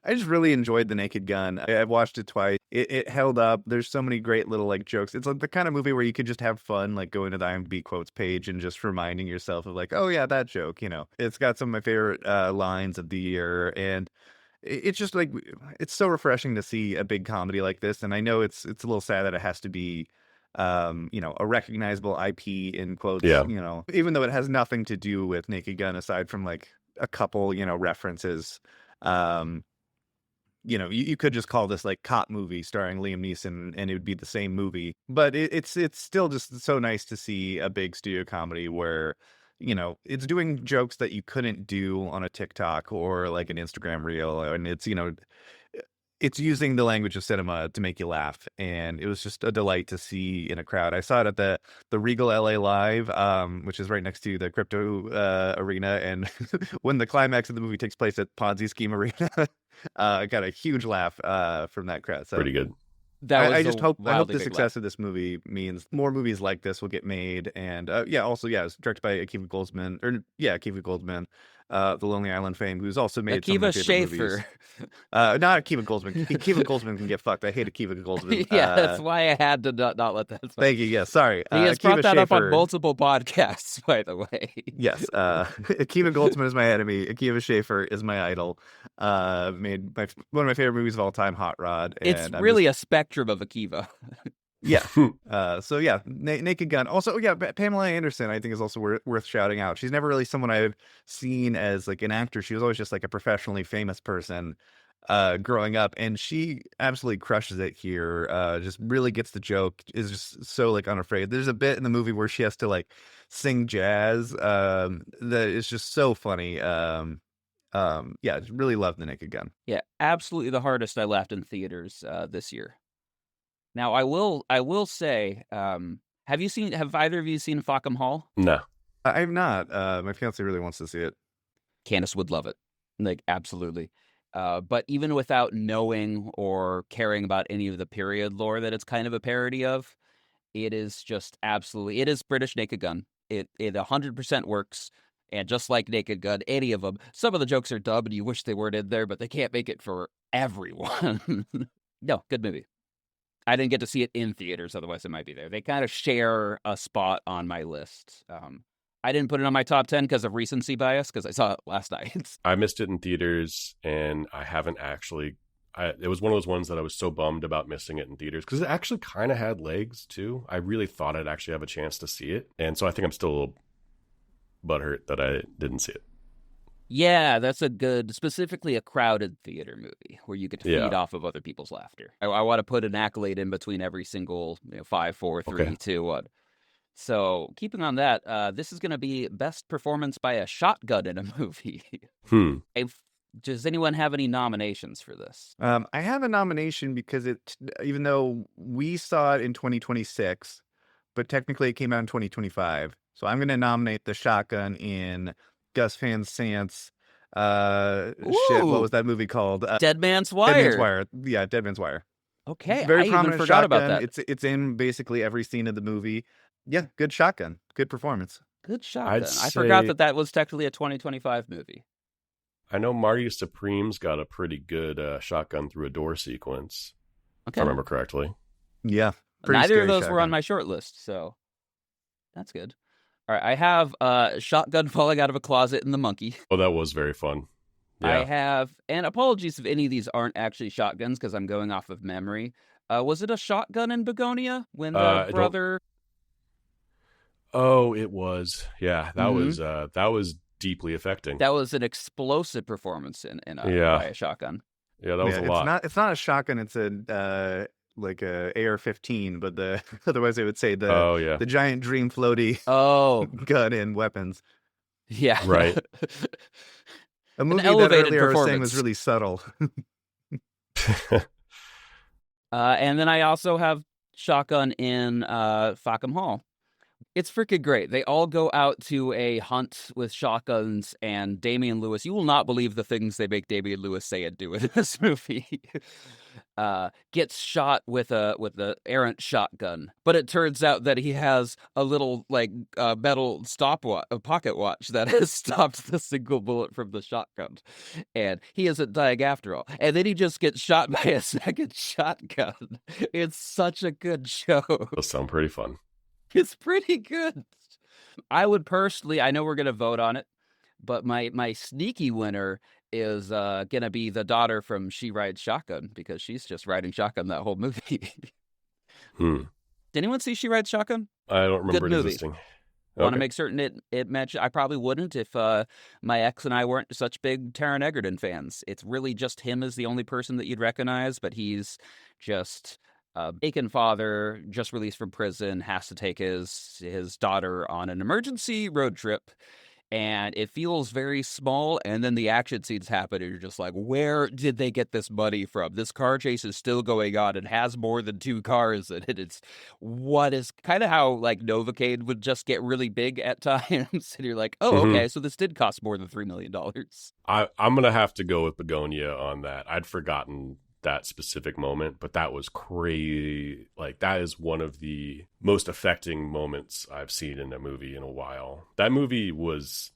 I just really enjoyed The Naked Gun. I've watched it twice. It held up. There's so many great little like jokes. It's like the kind of movie where you could just have fun, like going to the IMDb quotes page and just reminding yourself of like, oh yeah, that joke. It's got some of my favorite lines of the year, and it's just like it's so refreshing to see a big comedy like this. And I know it's a little sad that it has to be a recognizable IP in quotes, Yeah. even though it has nothing to do with Naked Gun aside from like a couple, references. You could just call this like cop movie starring Liam Neeson and it would be the same movie. But it's still just so nice to see a big studio comedy where, it's doing jokes that you couldn't do on a TikTok or like an Instagram reel. And it's using the language of cinema to make you laugh, and it was just a delight to see in a crowd. I saw it at the Regal LA Live, which is right next to the crypto arena, and when the climax of the movie takes place at Ponzi Scheme Arena, I got a huge laugh from that crowd. So Pretty good. That was I just hope wildly the big success of this movie means more movies like this will get made, and it's directed by Akiva Goldsmith, the Lonely Island fame, who's also made some of my Akiva favorite movies. Schaffer. Not Akiva Goldsmith. Akiva Goldsmith can get fucked. I hate Akiva Goldsmith. Yeah, that's why I had to not let that slide. Thank you. Yeah, sorry. He has Akiva brought that up on Schaffer- multiple podcasts, by the way. Yes, Akiva Goldsmith is my enemy. Akiva Schaffer is my idol. Made one of my favorite movies of all time, Hot Rod. And It's really a spectrum of Akiva. Naked Gun. Also, Pamela Anderson, I think, is also worth shouting out. She's never really someone I've seen as like an actor. She was always just like a professionally famous person growing up, and she absolutely crushes it here. Just really gets the joke, is just so like unafraid. There's a bit in the movie where she has to like sing jazz that is just so funny. Just really love The Naked Gun. Yeah, absolutely the hardest I laughed in theaters this year. Now, I will say, have either of you seen Falcom Hall? No. I have not. My fiance really wants to see it. Candace would love it. Like, absolutely. But even without knowing or caring about any of the period lore that it's kind of a parody of, it is just absolutely, it is British Naked Gun. It 100% works. And just like Naked Gun, any of them, some of the jokes are dumb and you wish they weren't in there, but they can't make it for everyone. No, good movie. I didn't get to see it in theaters, otherwise it might be there. They kind of share a spot on my list. I didn't put it on my top 10 because of recency bias, because I saw it last night. I missed it in theaters, and I haven't actually... it was one of those ones that I was so bummed about missing it in theaters, because it actually kind of had legs, too. I really thought I'd actually have a chance to see it, and so I think I'm still a little butthurt that I didn't see it. Yeah, that's a good, specifically a crowded theater movie where you get to feed off of other people's laughter. I want to put an accolade in between every single 5, 4, 3, 2, 1. So keeping on that, this is going to be best performance by a shotgun in a movie. Does anyone have any nominations for this? I have a nomination because even though we saw it in 2026, but technically it came out in 2025. So I'm going to nominate the shotgun in Gus Van Sant's what was that movie called? Dead Man's Wire. Dead Man's Wire. Yeah, Dead Man's Wire. Okay, Very I prominent even forgot shotgun. about that. It's in basically every scene of the movie. Yeah, good shotgun. Good performance. Good shotgun. I forgot that was technically a 2025 movie. I know Marty Supreme's got a pretty good shotgun through a door sequence, if I remember correctly. Yeah. Neither of those were on my short list, so that's good. All right, I have shotgun falling out of a closet in The Monkey. Oh, that was very fun. Yeah. I have, and apologies if any of these aren't actually shotguns because I'm going off of memory. Was it a shotgun in Begonia when the brother? Oh, it was. Yeah, that was deeply affecting. That was an explosive performance by a shotgun. Yeah, that was a lot. It's not a shotgun. It's a like a AR-15, but otherwise they would say the giant Dream floaty gun and weapons. Yeah, right. A movie that earlier I was saying was really subtle. And then I also have shotgun in Falcom Hall. It's freaking great. They all go out to a hunt with shotguns, and Damian Lewis, you will not believe the things they make Damian Lewis say and do in this movie. Gets shot with a errant shotgun, but it turns out that he has a little metal stopwatch, a pocket watch that has stopped the single bullet from the shotgun, and he isn't dying after all. And then he just gets shot by a second shotgun. It's such a good show. Those sound pretty fun. It's pretty good. I would personally, I know we're gonna vote on it, but my sneaky winner is gonna be the daughter from She Rides Shotgun, because she's just riding shotgun that whole movie. Did anyone see She Rides Shotgun? I don't remember Good it movie. existing. Want to make certain it matches. I probably wouldn't if my ex and I weren't such big Taron Egerton fans. It's really just him as the only person that you'd recognize, but he's just Aiken father, just released from prison, has to take his daughter on an emergency road trip, and it feels very small, and then the action scenes happen, and you're just like, where did they get this money from? This car chase is still going on and has more than 2 cars in it. It's what is kind of how Novocaine would just get really big at times, and you're like, oh, okay, so this did cost more than $3 million. I'm gonna have to go with Begonia on that. I'd forgotten that specific moment, but that was crazy. That is one of the most affecting moments I've seen in a movie in a while. That movie was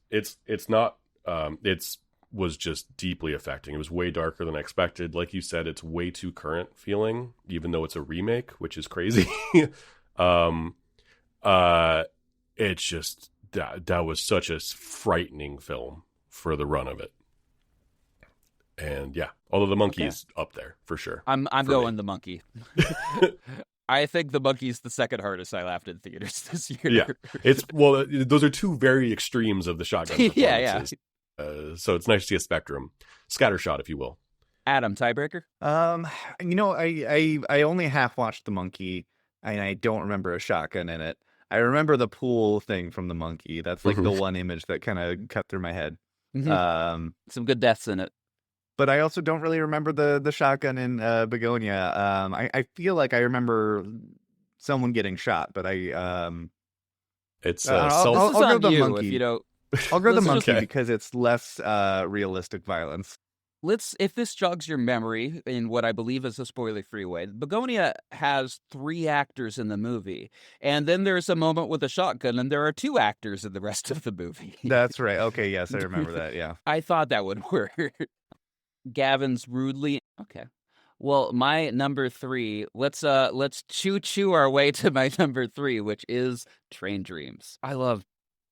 was just deeply affecting. It was way darker than I expected. Like you said, it's way too current feeling, even though it's a remake, which is crazy. It's just that was such a frightening film for the run of it. And yeah, although the monkey is up there for sure. I'm going the monkey. I think the monkey's the second hardest I laughed in theaters this year. Yeah, those are two very extremes of the shotgun performances. Yeah. So it's nice to see a spectrum, scattershot, if you will. Adam, tiebreaker. I only half watched the monkey, and I don't remember a shotgun in it. I remember the pool thing from the monkey. That's the one image that kind of cut through my head. Some good deaths in it. But I also don't really remember the shotgun in Begonia. I feel like I remember someone getting shot, but it's I'll go the monkey. If you don't, I'll go the monkey because it's less realistic violence. If this jogs your memory in what I believe is a spoiler-free way, Begonia has 3 actors in the movie, and then there's a moment with a shotgun, and there are 2 actors in the rest of the movie. That's right. Okay, yes, I remember that. Yeah, I thought that would work. Gavin's rudely okay. Well, my number 3. Let's choo our way to my number 3, which is Train Dreams. I love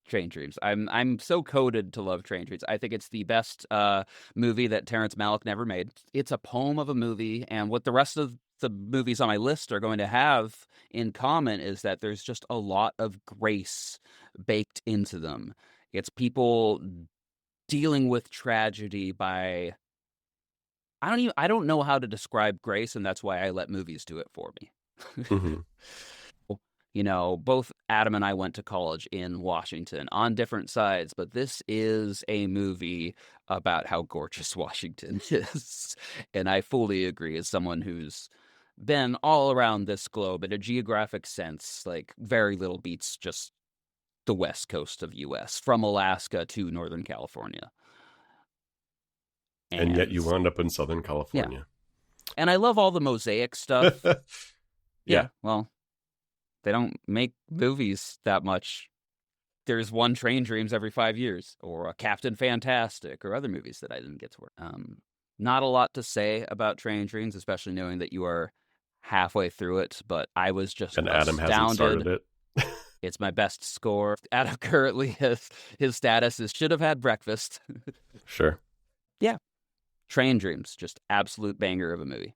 Train Dreams. I'm so coded to love Train Dreams. I think it's the best movie that Terrence Malick never made. It's a poem of a movie, and what the rest of the movies on my list are going to have in common is that there's just a lot of grace baked into them. It's people dealing with tragedy by I don't know how to describe grace, and that's why I let movies do it for me. Both Adam and I went to college in Washington on different sides, but this is a movie about how gorgeous Washington is. And I fully agree, as someone who's been all around this globe in a geographic sense, very little beats just the west coast of U.S., from Alaska to Northern California. And yet you wound up in Southern California. Yeah. And I love all the mosaic stuff. Yeah. Well, they don't make movies that much. There's one Train Dreams every 5 years, or a Captain Fantastic, or other movies that I didn't get to work. Not a lot to say about Train Dreams, especially knowing that you are halfway through it, but I was just Adam astounded. hasn't started it. It's my best score. Adam currently his status is should have had breakfast. Sure. Yeah. Train Dreams, just absolute banger of a movie.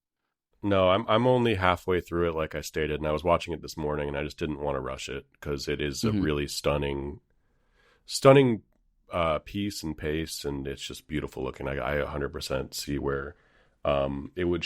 No, I'm only halfway through it, like I stated, and I was watching it this morning, and I just didn't want to rush it because it is a really stunning piece and pace, and it's just beautiful looking. I 100% see where it would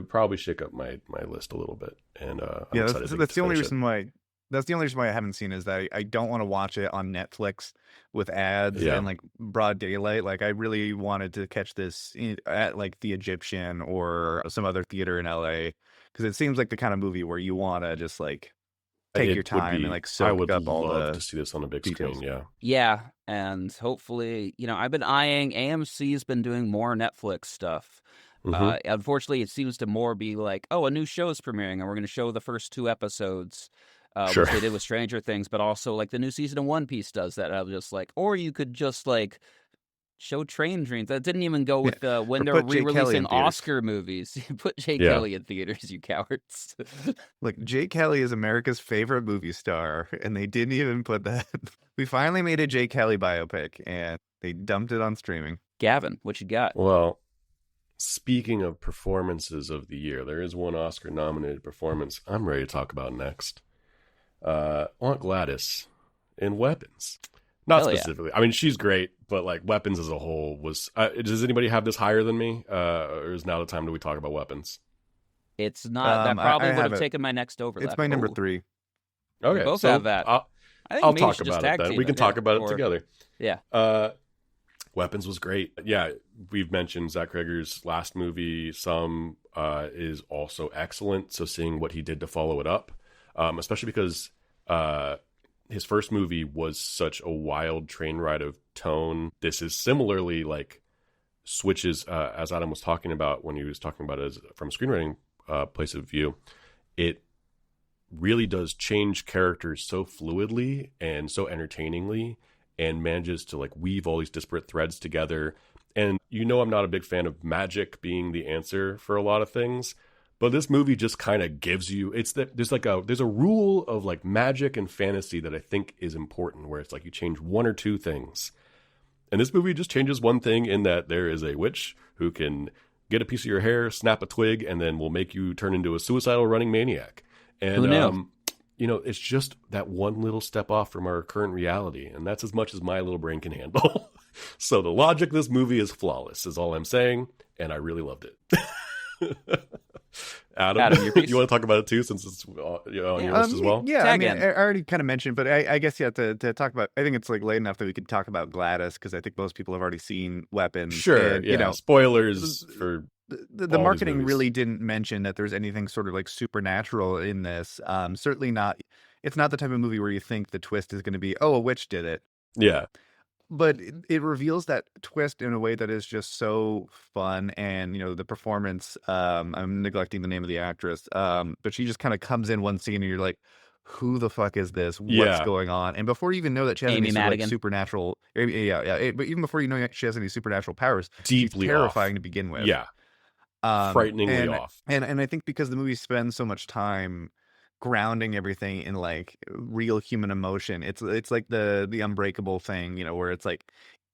probably shake up my list a little bit, and that's the only reason why. That's the only reason why I haven't seen it, is that I don't want to watch it on Netflix with ads and broad daylight. I really wanted to catch this at the Egyptian or some other theater in LA, because it seems like the kind of movie where you want to just take It your would time and be. like I soak would up all love the to see this on a big details. screen. Yeah. Yeah, and hopefully, I've been eyeing AMC's been doing more Netflix stuff. Hmm. Unfortunately, it seems to more be like, oh, a new show is premiering, and we're going to show the first 2 episodes, Sure. which they did with Stranger Things, but also like the new season of One Piece does that. I was just like, or you could just like show Train Dreams. That didn't even go with when Or they're put Jay Kelly re-releasing in theaters. Oscar movies. Put Jay Yeah. Kelly in theaters, you cowards. Like, Jay Kelly is America's favorite movie star, and they didn't even put that. We finally made a Jay Kelly biopic, and they dumped it on streaming. Gavin, what you got? Well, speaking of performances of the year, there is one Oscar-nominated performance I'm ready to talk about next. Aunt Gladys in Weapons. Not Hell yeah. specifically. I mean, she's great, but like Weapons as a whole was. Does anybody have this higher than me? Or is now the time that we talk about Weapons? It's not. That I probably would have have it. taken my next overlap. It's my number Ooh, 3. Okay, we both so have that. I think I'll maybe we talk should just about it tag then. team We can it, talk yeah, about it or- together. Yeah. Weapons was great. Yeah, we've mentioned Zach Cregger's last movie. Some is also excellent. So seeing what he did to follow it up, especially because his first movie was such a wild train ride of tone. This is similarly like switches, as Adam was talking about when he was talking about it as, from a screenwriting place of view. It really does change characters so fluidly and so entertainingly, and manages to like weave all these disparate threads together. And I'm not a big fan of magic being the answer for a lot of things, but this movie just kind of gives you, there's a rule of like magic and fantasy that I think is important, where it's like you change one or two things. And this movie just changes one thing, in that there is a witch who can get a piece of your hair, snap a twig, and then will make you turn into a suicidal running maniac. And Who knew? It's just that one little step off from our current reality, and that's as much as my little brain can handle. So the logic of this movie is flawless, is all I'm saying, and I really loved it. Adam, your piece. you want to talk about it too, since it's on your list as well? Yeah, Tag I mean, in. I already kind of mentioned, but I guess to talk about, I think it's like late enough that we could talk about Gladys, because I think most people have already seen Weapons. Sure, and, yeah. Spoilers for the all these marketing movies. really didn't mention that there's anything sort of like supernatural in this. Certainly not. It's not the type of movie where you think the twist is going to be, oh, a witch did it. Yeah. But it reveals that twist in a way that is just so fun. And, the performance, I'm neglecting the name of the actress, but she just kind of comes in one scene and you're like, who the fuck is this? What's Yeah. going on? And before you even know that she has Amy any sort of, like, Madigan. supernatural, yeah. But even before you know she has any supernatural powers, Deeply she's terrifying off. to begin with. Yeah. Frighteningly and, off. And I think because the movie spends so much time grounding everything in like real human emotion, it's like the Unbreakable thing, where it's like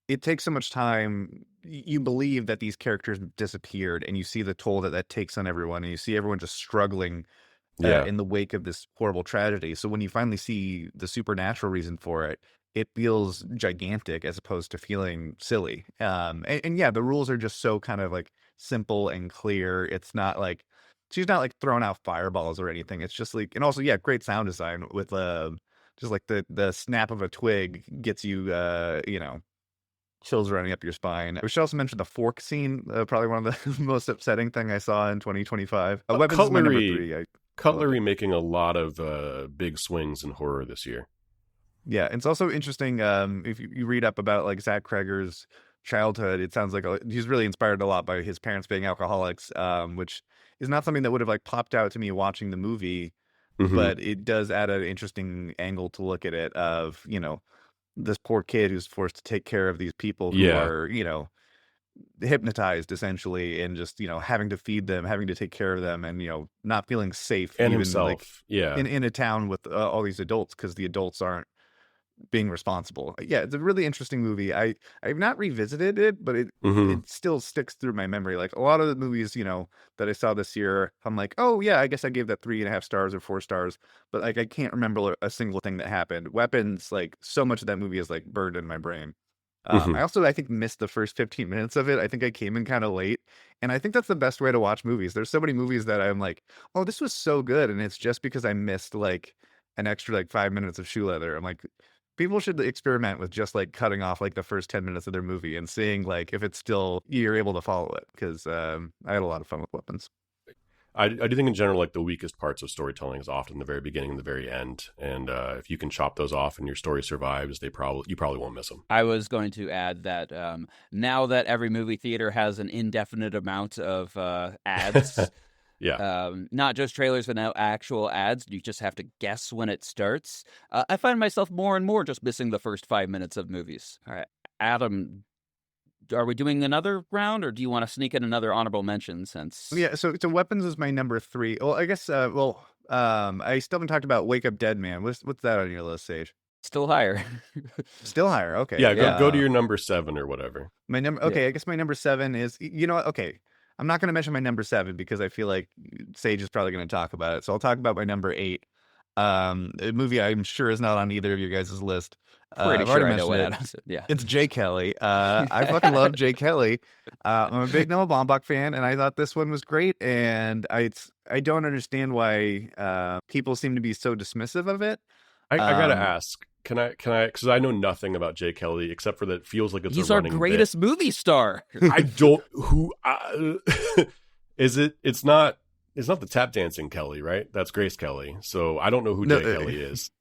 it takes so much time. You believe that these characters disappeared, and you see the toll that takes on everyone, and you see everyone just struggling Yeah. in the wake of this horrible tragedy. So when you finally see the supernatural reason for it, it feels gigantic as opposed to feeling silly. And yeah, the rules are just so kind of like simple and clear. It's not like she's not like throwing out fireballs or anything. It's just like, and also, yeah, great sound design with just like the snap of a twig gets you chills running up your spine. We should also mention the fork scene, probably one of the most upsetting thing I saw in 2025. Weapons is my number Cutlery. 3. Cutlery making a lot of big swings in horror this year. Yeah, it's also interesting. If you read up about like Zach Cregger's childhood, it sounds like he's really inspired a lot by his parents being alcoholics, which is not something that would have like popped out to me watching the movie, Mhm. but it does add an interesting angle to look at it. Of this poor kid who's forced to take care of these people who Yeah. are hypnotized essentially, and just having to feed them, having to take care of them, and not feeling safe And even himself. like Yeah. in a town with all these adults, because the adults aren't being responsible. Yeah, it's a really interesting movie. I've not revisited it, but Mhm. it still sticks through my memory. Like a lot of the movies, that I saw this year, I'm like, oh yeah, I guess I gave that 3.5 stars or 4 stars, but like I can't remember a single thing that happened. Weapons, like so much of that movie is like burned in my brain. Mhm. I think missed the first 15 minutes of it. I think I came in kind of late, and I think that's the best way to watch movies. There's so many movies that I'm like, oh, this was so good, and it's just because I missed like an extra like 5 minutes of shoe leather. I'm like, people should experiment with just like cutting off like the first 10 minutes of their movie and seeing like if it's still you're able to follow it, because I had a lot of fun with Weapons. I do think in general, like the weakest parts of storytelling is often the very beginning and the very end. And if you can chop those off and your story survives, you probably won't miss them. I was going to add that now that every movie theater has an indefinite amount of ads, Yeah. not just trailers, but now actual ads, you just have to guess when it starts. I find myself more and more just missing the first 5 minutes of movies. All right, Adam, are we doing another round, or do you want to sneak in another honorable mention since... Yeah, so Weapons is my number 3. Well, I guess I still haven't talked about Wake Up Dead Man. What's that on your list, Sage? Still higher. Still higher. Okay. Yeah, go to your number 7 or whatever. My number. Okay, I guess my number 7 is. You know what? Okay, I'm not going to mention my number 7 because I feel like Sage is probably going to talk about it. So I'll talk about my number 8. A movie I'm sure is not on either of you guys' list. Pretty I've already sure I know what mentioned it. Adam said. Yeah. It's Jay Kelly. I fucking love Jay Kelly. I'm a big Noah Baumbach fan, and I thought this one was great. And I don't understand why people seem to be so dismissive of it. I gotta ask, can I? Because I know nothing about Jay Kelly except for that it feels like it's He's a our running greatest movie star. bit. I don't. Is it? It's not. It's not the tap dancing Kelly, right? That's Grace Kelly. So I don't know who Jay Kelly is.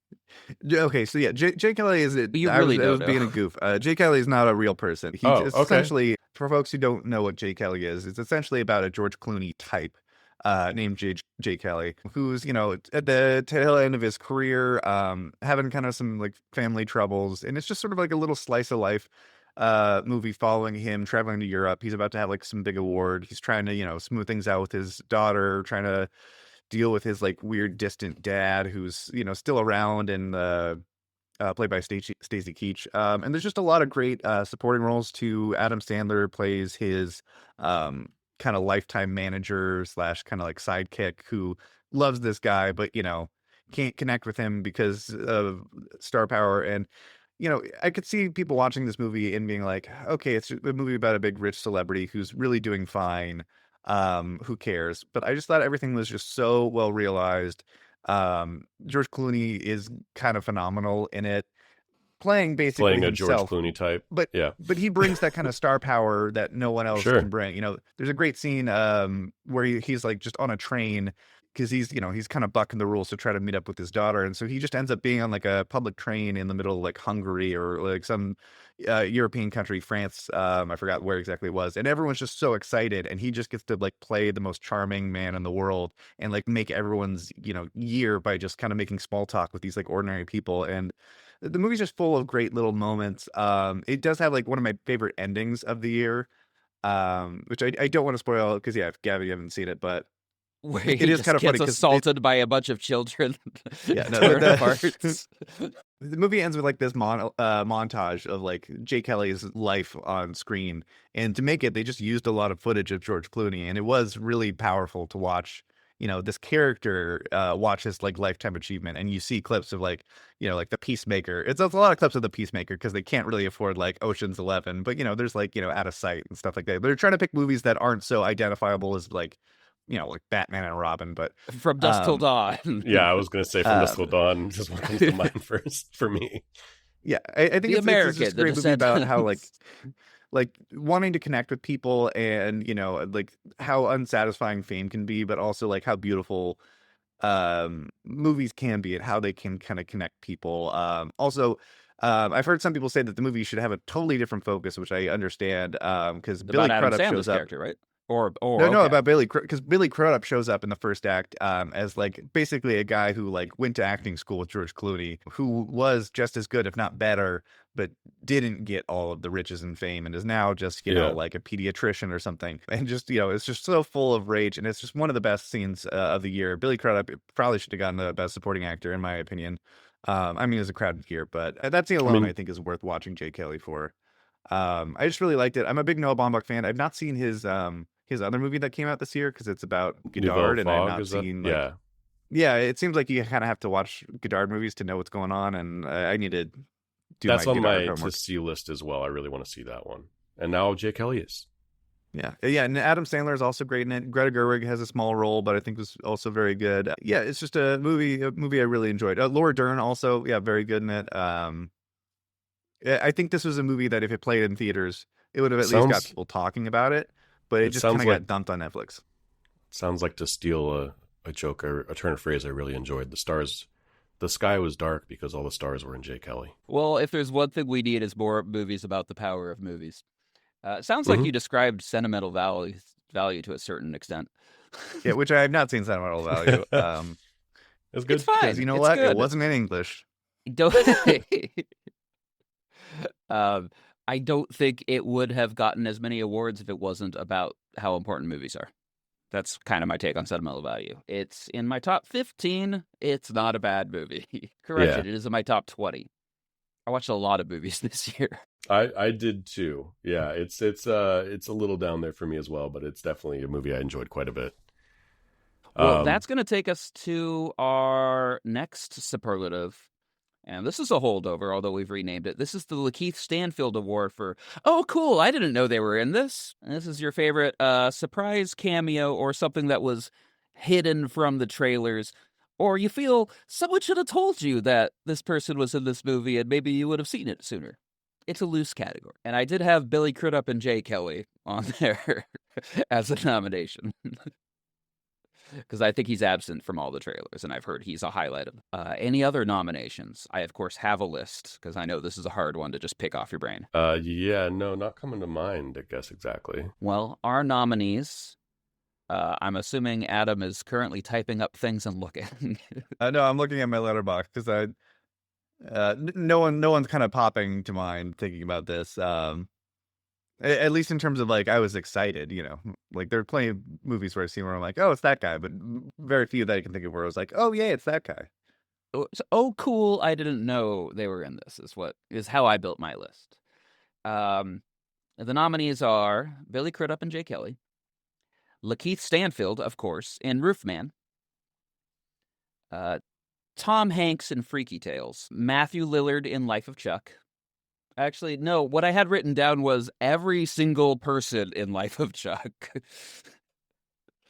Okay, so yeah, Jay Kelly is it. You I really was don't being a goof. Jay Kelly is not a real person. He Oh, it's okay. essentially, for folks who don't know what Jay Kelly is, it's essentially about a George Clooney type named Jay Kelly, who's at the tail end of his career, having kind of some like family troubles, and it's just sort of like a little slice of life movie following him traveling to Europe. He's about to have like some big award. He's trying to smooth things out with his daughter, trying to deal with his like weird distant dad who's still around and played by Stacey Keach. And there's just a lot of great supporting roles too. Adam Sandler plays his kind of lifetime manager / kind of like sidekick who loves this guy but can't connect with him because of star power. And I could see people watching this movie and being like, okay, it's a movie about a big rich celebrity who's really doing fine. Who cares? But I just thought everything was just so well realized. George Clooney is kind of phenomenal in it, playing basically Playing a himself, George Clooney type. but Yeah. he brings that kind of star power that no one else Sure. can bring. There's a great scene where he's like just on a train because he's kind of bucking the rules to try to meet up with his daughter, and so he just ends up being on like a public train in the middle of like Hungary or like some European country, France. I forgot where exactly it was, and everyone's just so excited, and he just gets to like play the most charming man in the world and like make everyone's year by just kind of making small talk with these like ordinary people. And the movie's just full of great little moments. It does have like one of my favorite endings of the year, which I don't want to spoil because Gavin, you haven't seen it, but Where it he is just kind of funny gets because assaulted by a bunch of children. Yeah, no, torn the- apart. the movie ends with like this montage of like Jay Kelly's life on screen, and to make it, they just used a lot of footage of George Clooney, and it was really powerful to watch. This character watch his like lifetime achievement, and you see clips of like like the Peacemaker. It's a lot of clips of the Peacemaker because they can't really afford like Ocean's 11, but there's like Out of Sight and stuff like that. They're trying to pick movies that aren't so identifiable as like like Batman and Robin, but From Dusk Till Dawn. Yeah, I was gonna say From Dusk Till Dawn. Just what comes to mind first for me. yeah, I think The it's American, just a the great movie about how Descendants. like wanting to connect with people and like how unsatisfying fame can be, but also like how beautiful movies can be and how they can kind of connect people. Also, I've heard some people say that the movie should have a totally different focus, which I understand because Billy About Adam Crudup Sandler's shows up. character, right? Or No, okay. about because Billy Crudup shows up in the first act as like basically a guy who like went to acting school with George Clooney, who was just as good, if not better, but didn't get all of the riches and fame, and is now just Yeah. like a pediatrician or something, and just it's just so full of rage, and it's just one of the best scenes of the year. Billy Crudup probably should have gotten the best supporting actor, in my opinion. I mean, it was a crowded year, but that scene alone, I think, is worth watching Jay Kelly for. I just really liked it. I'm a big Noah Baumbach fan. I've not seen his other movie that came out this year because it's about Godard, and I've Fog, not is that- seen. yeah. It seems like you kind of have to watch Godard movies to know what's going on, and I need to do That's my on Godard my homework. to see list as well. I really want to see that one. And now Jay Kelly is. Yeah, and Adam Sandler is also great in it. Greta Gerwig has a small role, but I think was also very good. Yeah, it's just a movie I really enjoyed. Laura Dern also, very good in it. I think this was a movie that if it played in theaters, it would have at least got Sounds- people talking about it, but it it just kind sounds of like- got dumped on Netflix. sounds like, to steal a joke or a turn of phrase I really enjoyed. The sky was dark because all the stars were in J. Kelly. Well, if there's one thing we need is more movies about the power of movies. It sounds like Mhm. you described sentimental value to a certain extent. Yeah, which I have not seen Sentimental Value. It's good. It's fine. Because you know It's what? It good. wasn't in English. Don't. I don't think it would have gotten as many awards if it wasn't about how important movies are. That's kind of my take on sentimental value. It's in my top 15. It's not a bad movie. Correction, it is in my top 20. I watched a lot of movies this year. I did too. Yeah, it's a little down there for me as well, but it's definitely a movie I enjoyed quite a bit. Well, that's going to take us to our next superlative. And this is a holdover, although we've renamed it. This is the Lakeith Stanfield Award for, oh, cool, I didn't know they were in this. And this is your favorite surprise cameo or something that was hidden from the trailers. Or you feel someone should have told you that this person was in this movie and maybe you would have seen it sooner. It's a loose category. And I did have Billy Crudup and Jay Kelly on there as a nomination. Because I think he's absent from all the trailers, and I've heard he's a highlight of any other nominations. I, of course, have a list, because I know this is a hard one to just pick off your brain. Yeah, no, not coming to mind, I guess, exactly. Well, our nominees, I'm assuming Adam is currently typing up things and looking. No, I'm looking at my letterbox because no one's kind of popping to mind thinking about this. At least in terms of like, I was excited, like there are plenty of movies where I've seen where I'm like, oh, it's that guy, but very few that I can think of where I was like, oh yeah, it's that guy. Oh, cool! I didn't know they were in this. Is how I built my list. The nominees are Billy Crudup and Jay Kelly, Lakeith Stanfield, of course, in Roofman, Tom Hanks in Freaky Tales, Matthew Lillard in Life of Chuck. Actually, no, what I had written down was every single person in Life of Chuck.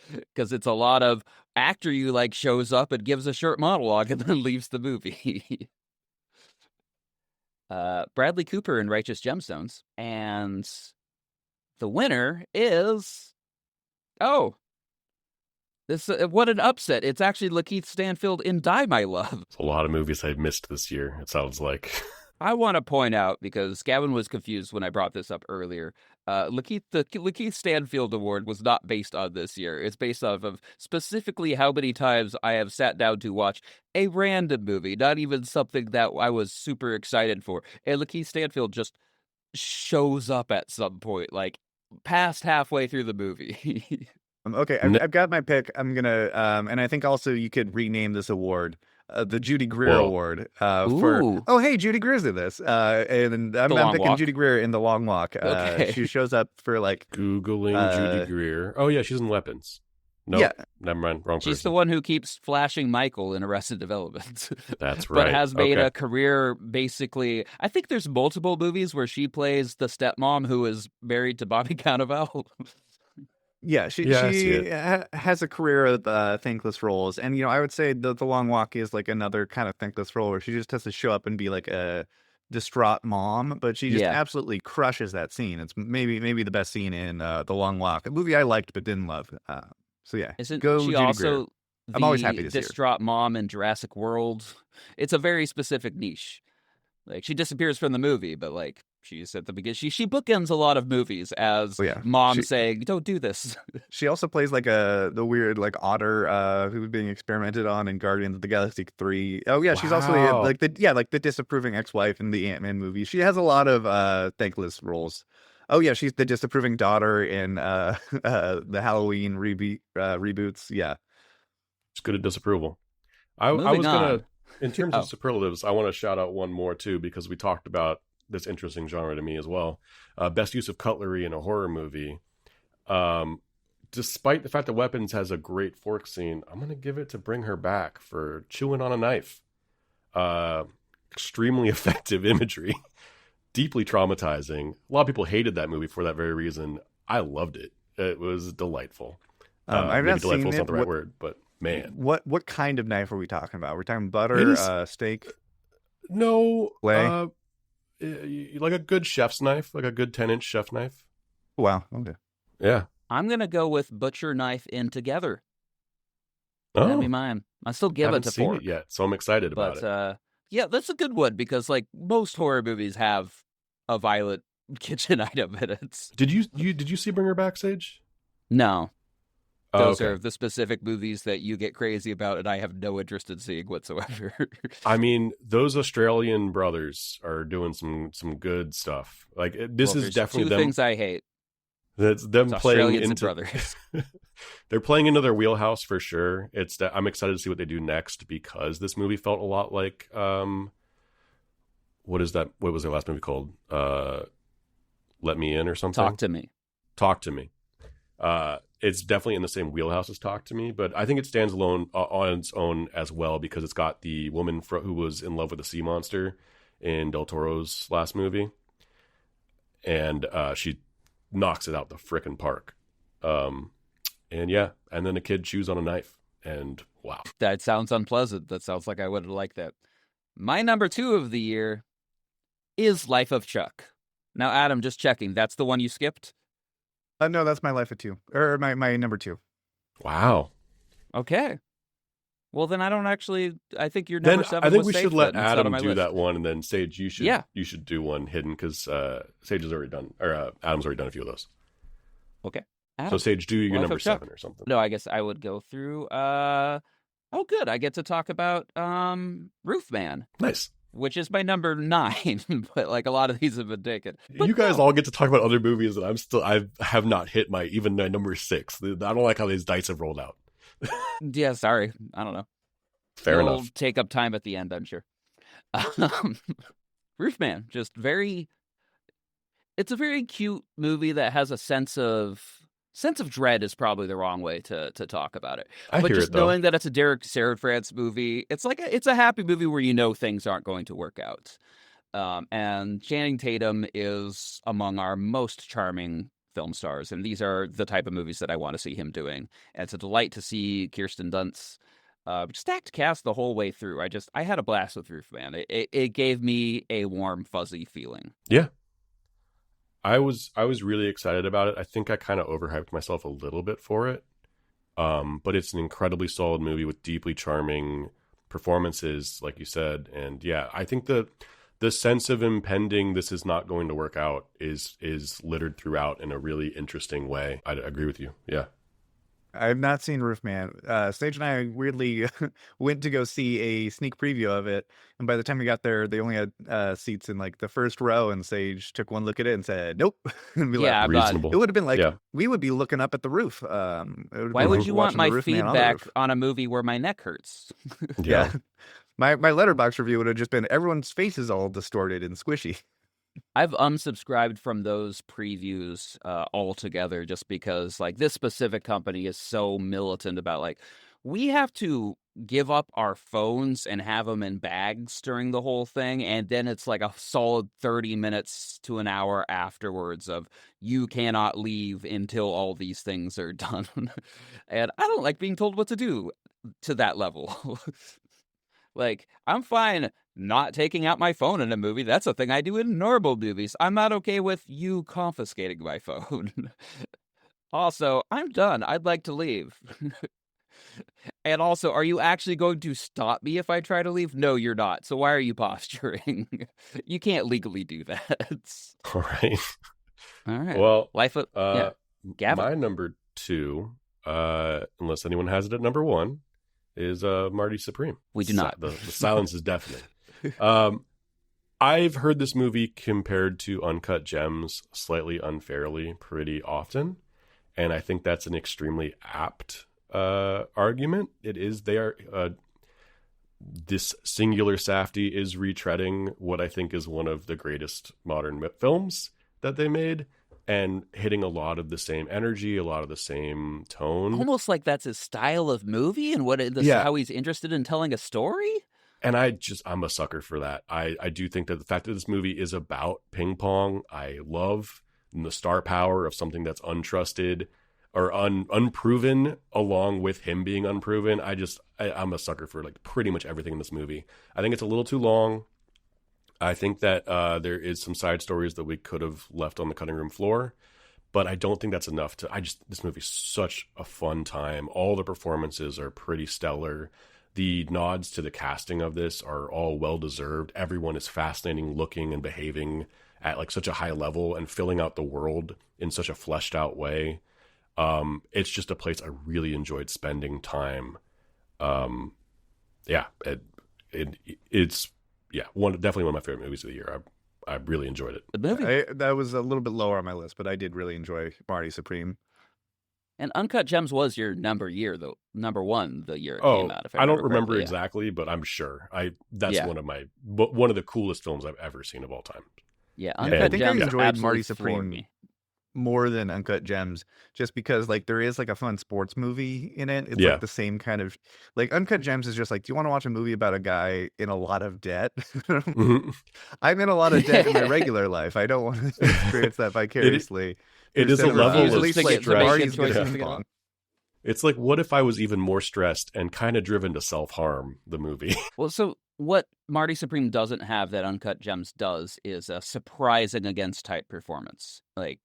Because it's a lot of actor you like shows up and gives a short monologue and then leaves the movie. Bradley Cooper in Righteous Gemstones. And the winner is... Oh! What an upset. It's actually Lakeith Stanfield in Die, My Love. It's a lot of movies I've missed this year, it sounds like. I want to point out, because Gavin was confused when I brought this up earlier, the Lakeith Stanfield Award was not based on this year. It's based off of specifically how many times I have sat down to watch a random movie, not even something that I was super excited for. And Lakeith Stanfield just shows up at some point, like past halfway through the movie. Okay, I've got my pick. I'm gonna, and I think also you could rename this award the Judy Greer Whoa. Award for. Oh, hey, Judy Greer's in this, and I'm Long picking Walk. Judy Greer in The Long Walk. Okay. She shows up for like. Googling Judy Greer. Oh, yeah, she's in Weapons. No, Yeah. never mind. Wrong person. She's the one who keeps flashing Michael in Arrested Development. That's right. But has made Okay. a career, basically. I think there's multiple movies where she plays the stepmom who is married to Bobby Cannavale. Yeah, she Yeah, I see it. has a career of thankless roles, and I would say the Long Walk is like another kind of thankless role where she just has to show up and be like a distraught mom, but she just Yeah. absolutely crushes that scene. It's maybe the best scene in The Long Walk, a movie I liked but didn't love. So yeah, Isn't go she Judy also I'm always the happy to see her. distraught mom in Jurassic World? It's a very specific niche. Like, she disappears from the movie, but like she's at the beginning. She bookends a lot of movies as Oh, yeah. mom She- saying, "Don't do this." She also plays like the weird like otter who's being experimented on in Guardians of the Galaxy 3. Oh yeah, she's also Wow. like the disapproving ex-wife in the Ant-Man movie. She has a lot of thankless roles. Oh yeah, she's the disapproving daughter in the Halloween reboots. Yeah. It's good at disapproval. I Moving was on. gonna, in terms Oh. of superlatives, I want to shout out one more too because we talked about this interesting genre to me as well. Best use of cutlery in a horror movie. Despite the fact that Weapons has a great fork scene, I'm gonna give it to Bring Her Back for chewing on a knife. Extremely effective imagery, deeply traumatizing. A lot of people hated that movie for that very reason. I loved it. It was delightful. I've Maybe not seen delightful is it. not the right word, but man. What kind of knife are we talking about? We're talking It butter, is- steak. No, Lay? like a good chef's knife, like a good 10-inch chef knife. Wow. Okay. Yeah, I'm going to go with Butcher Knife In Together. That'd be Oh, mine. I still give haven't it to seen Fork. it yet, so I'm excited about But it. yeah, that's a good one because like most horror movies have a violent kitchen item in it. Did you see Bring Her Back, Sage? No, Oh, those okay. are the specific movies that you get crazy about, and I have no interest in seeing whatsoever. I mean, those Australian brothers are doing some good stuff. Like this Well, is there's definitely two them. things I hate. That's them It's playing Australians and into brothers. they're playing into their wheelhouse for sure. I'm excited to see what they do next because this movie felt a lot like what is that? What was their last movie called? Let Me In or something. Talk to me. Talk to Me. It's definitely in the same wheelhouse as Talk to Me, but I think it stands alone on its own as well because it's got the woman who was in love with the sea monster in Del Toro's last movie, and she knocks it out the frickin' park. And yeah, and then a kid chews on a knife, and wow. That sounds unpleasant. That sounds like I would like that. My number 2 of the year is Life of Chuck. Now, Adam, just checking. That's the one you skipped? No, that's my life at 2, or my number 2. Wow. Okay. Well, then I think your Then number 7 I think was we safe should let then. It's not on Adam my do list. that one, and then Sage, you should Yeah. do one hidden because Sage has already done, or Adam's already done a few of those. Okay. So Adam. Sage, do your Life number of Chuck. 7 or something. No, I guess I would go through oh good. I get to talk about Roofman, Nice. which is my number 9, but like a lot of these have been taken. But You guys no. all get to talk about other movies that I have not hit my number 6. I don't like how these dice have rolled out. Yeah, sorry. I don't know. Fair It'll enough. take up time at the end, I'm sure. Roofman, it's a very cute movie that has a sense of dread is probably the wrong way to talk about it. I But hear just it though. knowing that it's a Derek Sarafrance movie, it's like it's a happy movie where you know things aren't going to work out. And Channing Tatum is among our most charming film stars, and these are the type of movies that I want to see him doing. And it's a delight to see Kirsten Dunst. Stacked cast the whole way through. I had a blast with Roofman. It gave me a warm, fuzzy feeling. Yeah. I was really excited about it. I think I kind of overhyped myself a little bit for it. But it's an incredibly solid movie with deeply charming performances, like you said. And yeah, I think the sense of impending this is not going to work out is littered throughout in a really interesting way. I agree with you. Yeah. I have not seen Roofman. Sage and I weirdly went to go see a sneak preview of it, and by the time we got there, they only had seats in like the first row, and Sage took one look at it and said, "Nope," and we Yeah, left. I'm not. Reasonable. It would have been like Yeah. we would be looking up at the roof. It would have Why been would like you want watching the my Roofman on the feedback roof. on a movie where my neck hurts? Yeah. My letterbox review would have just been everyone's face is all distorted and squishy. I've unsubscribed from those previews altogether just because like this specific company is so militant about like we have to give up our phones and have them in bags during the whole thing, and then it's like a solid 30 minutes to an hour afterwards of you cannot leave until all these things are done. And I don't like being told what to do to that level. Like, I'm fine not taking out my phone in a movie. That's a thing I do in normal movies. I'm not okay with you confiscating my phone. Also, I'm done. I'd like to leave. And also, are you actually going to stop me if I try to leave? No, you're not. So why are you posturing? You can't legally do that. All right. All right. Well, Life of yeah. Gavin. my number 2, unless anyone has it at number 1, is Marty Supreme. We do not. The silence is deafening. I've heard this movie compared to Uncut Gems slightly unfairly pretty often, and I think that's an extremely apt argument. It is. They are. This singular Safdie is retreading what I think is one of the greatest modern films that they made, and hitting a lot of the same energy, a lot of the same tone. Almost like that's his style of movie and how he's interested in telling a story. And I'm a sucker for that. I do think that the fact that this movie is about ping pong, I love the star power of something that's untrusted or unproven, along with him being unproven. I'm a sucker for like pretty much everything in this movie. I think it's a little too long. I think that there is some side stories that we could have left on the cutting room floor, but I don't think that's enough this movie's such a fun time. All the performances are pretty stellar. The nods to the casting of this are all well deserved. Everyone is fascinating looking and behaving at like such a high level and filling out the world in such a fleshed out way. It's just a place I really enjoyed spending time. Yeah, it's definitely one of my favorite movies of the year. I really enjoyed it. The movie That was a little bit lower on my list, but I did really enjoy Marty Supreme. and Uncut Gems was your number one the year it Oh, came out. If I don't remember correctly, yeah. exactly, but I'm sure. That's Yeah. one of the coolest films I've ever seen of all time. Yeah, I Uncut think I Gems enjoyed absolutely Marty floored Supreme me. more than Uncut Gems, just because like there is like a fun sports movie in it. It's Yeah. like the same kind of like Uncut Gems is just like, do you want to watch a movie about a guy in a lot of debt? Mhm. I'm in a lot of debt in my regular life. I don't want to experience that vicariously. It is a Instead level at of least to like get- to make Marty's good good choices at to get ping on. pong. It's like, what if I was even more stressed and kind of driven to self-harm, the movie? Well, so what Marty Supreme doesn't have that Uncut Gems does is a surprising against type performance. Like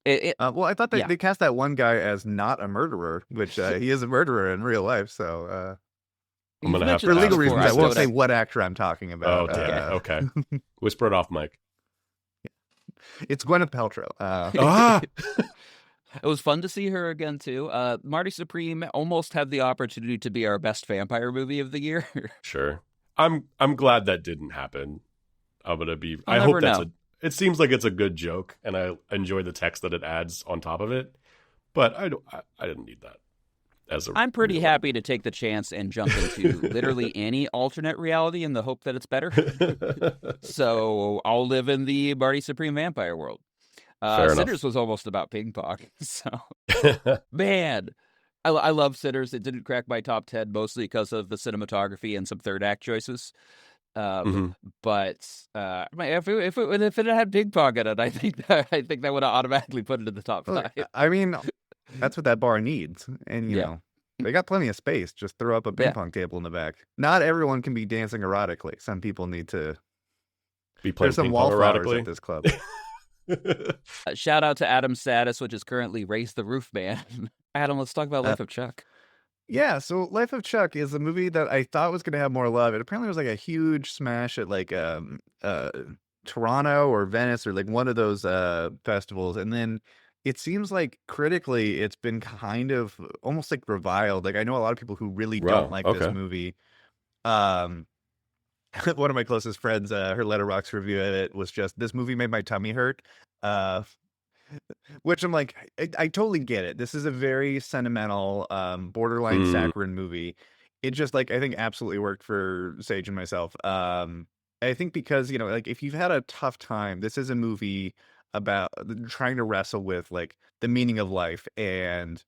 it Well, I thought Yeah. they cast that one guy as not a murderer, which he is a murderer in real life. So I'm gonna you've have to for mentioned ask legal this reasons, before, I won't showed say up- what actor I'm talking Oh, about. damn it. Okay. Whisper it off, Mike. It's Gwyneth Paltrow. Ah! It was fun to see her again too. Marty Supreme almost had the opportunity to be our best vampire movie of the year. Sure. I'm glad that didn't happen. I'm gonna be. I never hope that's know. It seems like it's a good joke, and I enjoy the text that it adds on top of it. But I didn't need that. I'm pretty real happy to take the chance and jump into literally any alternate reality in the hope that it's better. one. So I'll live in the Marty Supreme vampire world. Fair enough. Sinners was almost about ping pong. So man, I love Sinners. It didn't crack my top 10 mostly because of the cinematography and some third act choices. Mhm. But if it had ping pong in it, I think that would have automatically put it in the top Well, 5. I mean, that's what that bar needs, and you Yeah. know they got plenty of space. Just throw up a ping Yeah. pong table in the back. Not everyone can be dancing erotically. Some people need to. Be playing There's some ping pong wallflowers erotically. at this club. Shout out to Adam's status, which is currently Raise the Roof Man. Adam, let's talk about Life of Chuck. Yeah, so Life of Chuck is a movie that I thought was going to have more love. It apparently was like a huge smash at like Toronto or Venice or like one of those festivals, and then it seems like critically it's been kind of almost like reviled. Like I know a lot of people who really Wow, don't like this okay. movie. One of my closest friends, her Letterboxd review of it was just, "This movie made my tummy hurt," which I'm like, I totally get it. This is a very sentimental, borderline Mm. saccharine movie. It just like I think absolutely worked for Sage and myself. I think because like if you've had a tough time, this is a movie about trying to wrestle with like the meaning of life and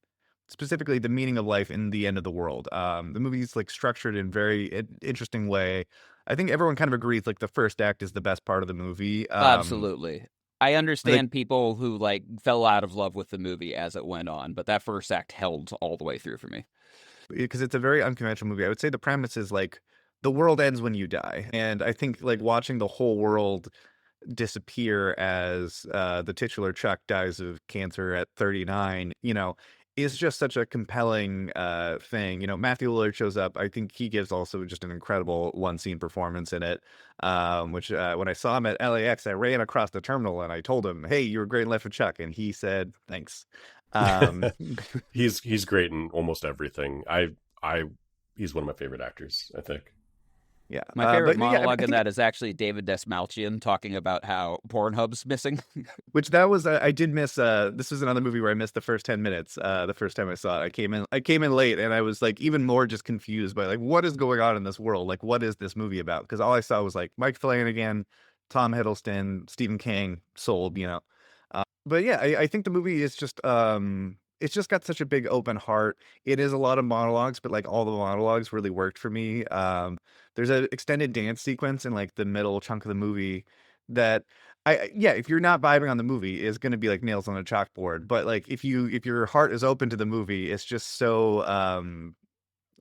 specifically the meaning of life in the end of the world. The movie's like structured in very interesting way. I think everyone kind of agrees like the first act is the best part of the movie. Absolutely. I understand people who like fell out of love with the movie as it went on, but that first act held all the way through for me. Because it's a very unconventional movie. I would say the premise is like the world ends when you die. And I think like watching the whole world disappear as the titular Chuck dies of cancer at 39, is just such a compelling thing. Matthew Lillard shows up. I think he gives also just an incredible one scene performance in it. Which when I saw him at LAX, I ran across the terminal and I told him, "Hey, you were great in Life of Chuck," and he said, "Thanks." He's great in almost everything. He's one of my favorite actors, I think. Yeah, My favorite but, yeah, I monologue in think- that is actually David Desmalchian talking about how Pornhub's missing. Which that was I did miss. This was another movie where I missed the first 10 minutes. The first time I saw it, I came in late, and I was like even more just confused by like what is going on in this world. Like what is this movie about? Because all I saw was like Mike Flanagan, Tom Hiddleston, Stephen King, sold. But yeah, I think the movie is just it's just got such a big open heart. It is a lot of monologues, but like all the monologues really worked for me. There's an extended dance sequence in like the middle chunk of the movie that if you're not vibing on the movie, is going to be like nails on a chalkboard. But like if your heart is open to the movie, it's just so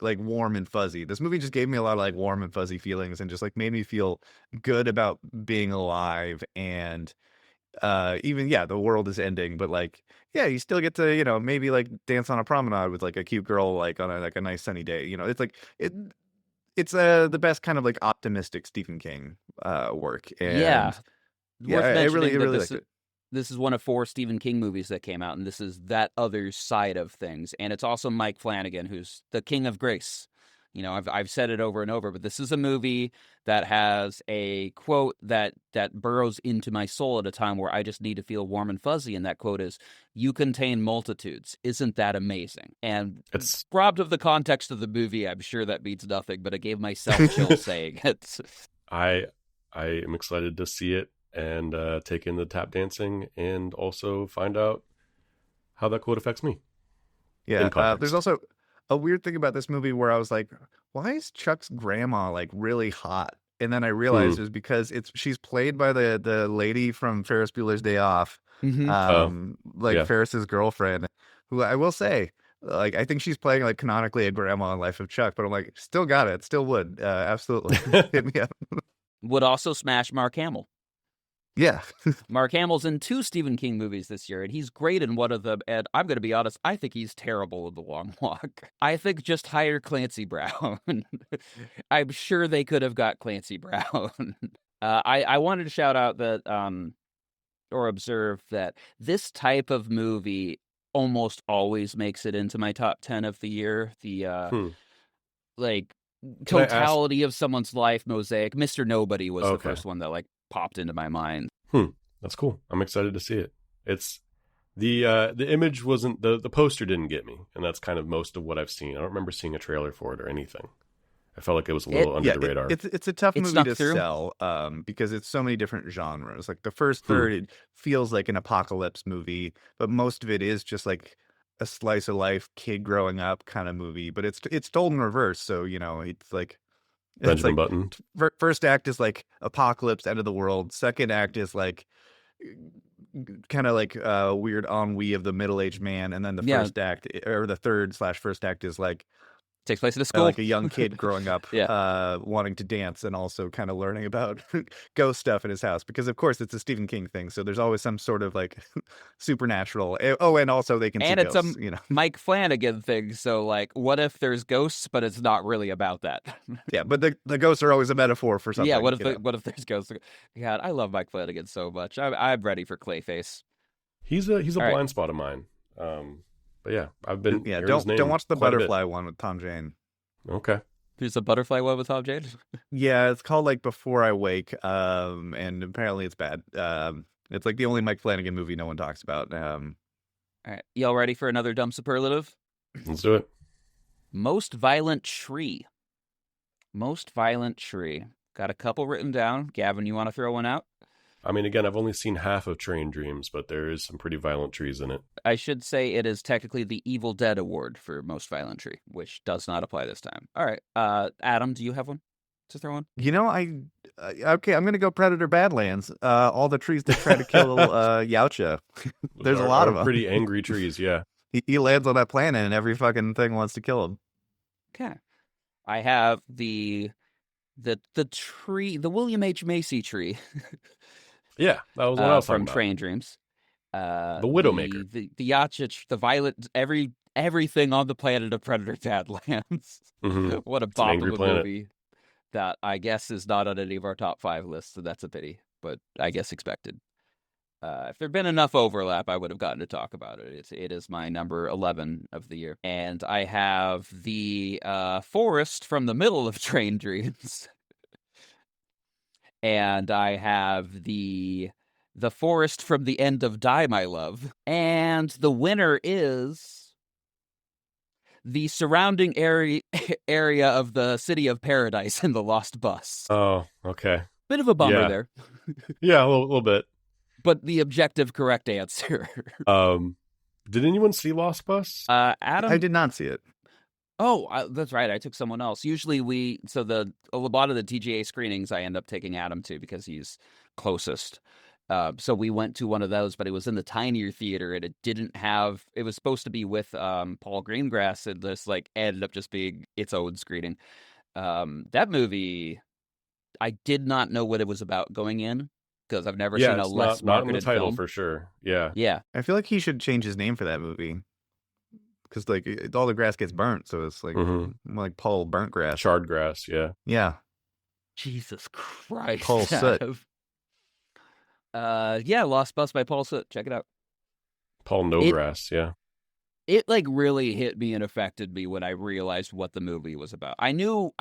like warm and fuzzy. This movie just gave me a lot of like warm and fuzzy feelings and just like made me feel good about being alive. And even the world is ending, but like you still get to maybe like dance on a promenade with like a cute girl like on a nice sunny day. It's like it's the best kind of like optimistic Stephen King work, Yeah, and worth I mentioning that really liked it. this is one of 4 Stephen King movies that came out, and this is that other side of things. And it's also Mike Flanagan, who's the king of grace. I've said it over and over, but this is a movie that has a quote that burrows into my soul at a time where I just need to feel warm and fuzzy. And that quote is, "You contain multitudes. Isn't that amazing?" And It's robbed of the context of the movie, I'm sure that means nothing, but it gave myself chills saying it. I am excited to see it and take in the tap dancing and also find out how that quote affects me. Yeah, In context. there's also a weird thing about this movie where I was like, why is Chuck's grandma like really hot? And then I realized it was because she's played by the lady from Ferris Bueller's Day Off, yeah. Ferris's girlfriend, who I will say, like, I think she's playing like canonically a grandma in Life of Chuck, but I'm like, still got it, still would, absolutely hit me up. Would also smash Mark Hamill. Yeah, Mark Hamill's in 2 Stephen King movies this year, and he's great in one of them. And I'm going to be honest, I think he's terrible in The Long Walk. I think just hire Clancy Brown. I'm sure they could have got Clancy Brown. I wanted to shout out that, or observe that this type of movie almost always makes it into my top 10 of the year. The like Can I ask- totality of someone's life mosaic. Mr. Nobody was the Okay. first one that like popped into my mind. That's cool. I'm excited to see it. It's the image wasn't the poster didn't get me, and that's kind of most of what I've seen. I don't remember seeing a trailer for it or anything. I felt like it was a little under the radar. It's a tough It movie snuck to through. sell, because it's so many different genres. Like the first third, it feels like an apocalypse movie, but most of it is just like a slice of life kid growing up kind of movie. But it's told in reverse, so it's like Benjamin Button. first act is like apocalypse, end of the world. Second act is like kind of like weird ennui of the middle-aged man, and then the first act or the third/first act is like Takes place at a school. like a young kid growing up, Yeah. wanting to dance and also kind of learning about ghost stuff in his house, because of course it's a Stephen King thing, so there's always some sort of like supernatural. Oh, and also they can see And it's ghosts, a Mike Flanagan thing. So like, what if there's ghosts, but it's not really about that? Yeah, but the ghosts are always a metaphor for something. Yeah. What if there's ghosts? God, I love Mike Flanagan so much. I'm ready for Clayface. He's a All right. blind spot of mine. But yeah, I've been hearing his name don't watch the quite a bit. butterfly one with Tom Jane. Okay. There's a butterfly one with Tom Jane. Yeah, it's called like Before I Wake, and apparently it's bad. It's like the only Mike Flanagan movie no one talks about. All right, y'all ready for another dumb superlative? Let's do it. Most violent tree. Most violent tree. Got a couple written down. Gavin, you want to throw one out? I mean, again, I've only seen half of Train Dreams, but there is some pretty violent trees in it. I should say it is technically the Evil Dead Award for most violent tree, which does not apply this time. All right, Adam, do you have one to throw in? Okay, I'm gonna go Predator Badlands. All the trees that try to kill Yautja. There's a lot of them. Pretty angry trees, yeah. He lands on that planet and every fucking thing wants to kill him. Okay, I have the tree, the William H. Macy tree. Yeah, that was what I was talking from about. Train Dreams. The Widowmaker. The Yautja, the violent, everything on the planet of Predator Badlands. What a bop of a movie that I guess is not on any of our top 5 lists, so that's a pity, but I guess expected. If there'd been enough overlap, I would have gotten to talk about it. It is my number 11 of the year. And I have the forest from the middle of Train Dreams. And I have the forest from the end of Die, My Love. And the winner is the surrounding area of the city of Paradise in The Lost Bus. Oh, okay. Bit of a bummer there. Yeah, a little bit. But the objective correct answer. Did anyone see Lost Bus? Adam? I did not see it. Oh, that's right. I took someone else. Usually a lot of the TGA screenings I end up taking Adam to because he's closest. So we went to one of those, but it was in the tinier theater and it was supposed to be with Paul Greengrass, and this like ended up just being its own screening. That movie, I did not know what it was about going in. because I've never Yeah, seen a it's less not in the marketed title film. for sure. Yeah. Yeah. I feel like he should change his name for that movie because like all the grass gets burnt, so it's like hmm more like Paul Burnt Grass. Charred grass. Yeah. Yeah, Jesus Christ. Paul Soot. Yeah, Lost Bus by Paul Soot. Check it out. Paul No It- Grass. Yeah. It like really hit me and affected me when I realized what the movie was about. I knew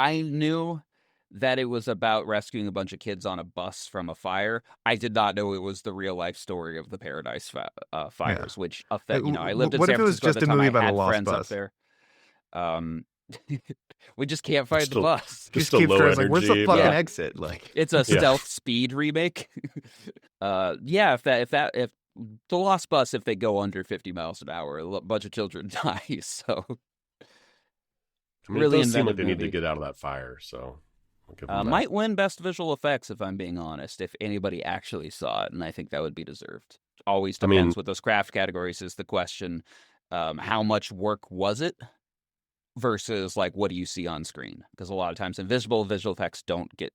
that it was about rescuing a bunch of kids on a bus from a fire. I did not know it was the real life story of the Paradise fires, which affect. I lived in What San if it was Francisco at just the a time. movie I about a had lost friends up bus? there. We just can't find the bus. Just Just a keep low trying, like, where's the energy, fucking Yeah. exit? Like, It's a stealth speed remake. Yeah, if the Lost Bus, if they go under 50 miles an hour, a bunch of children die. So I mean, really it does seem like inventive they need to movie. get out of that fire. So I'll give them that. Might win best visual effects if I'm being honest. If anybody actually saw it, and I think that would be deserved. Always I mean- depends with those craft categories. Is the question, how much work was it? Versus like what do you see on screen? Because a lot of times invisible visual effects don't get.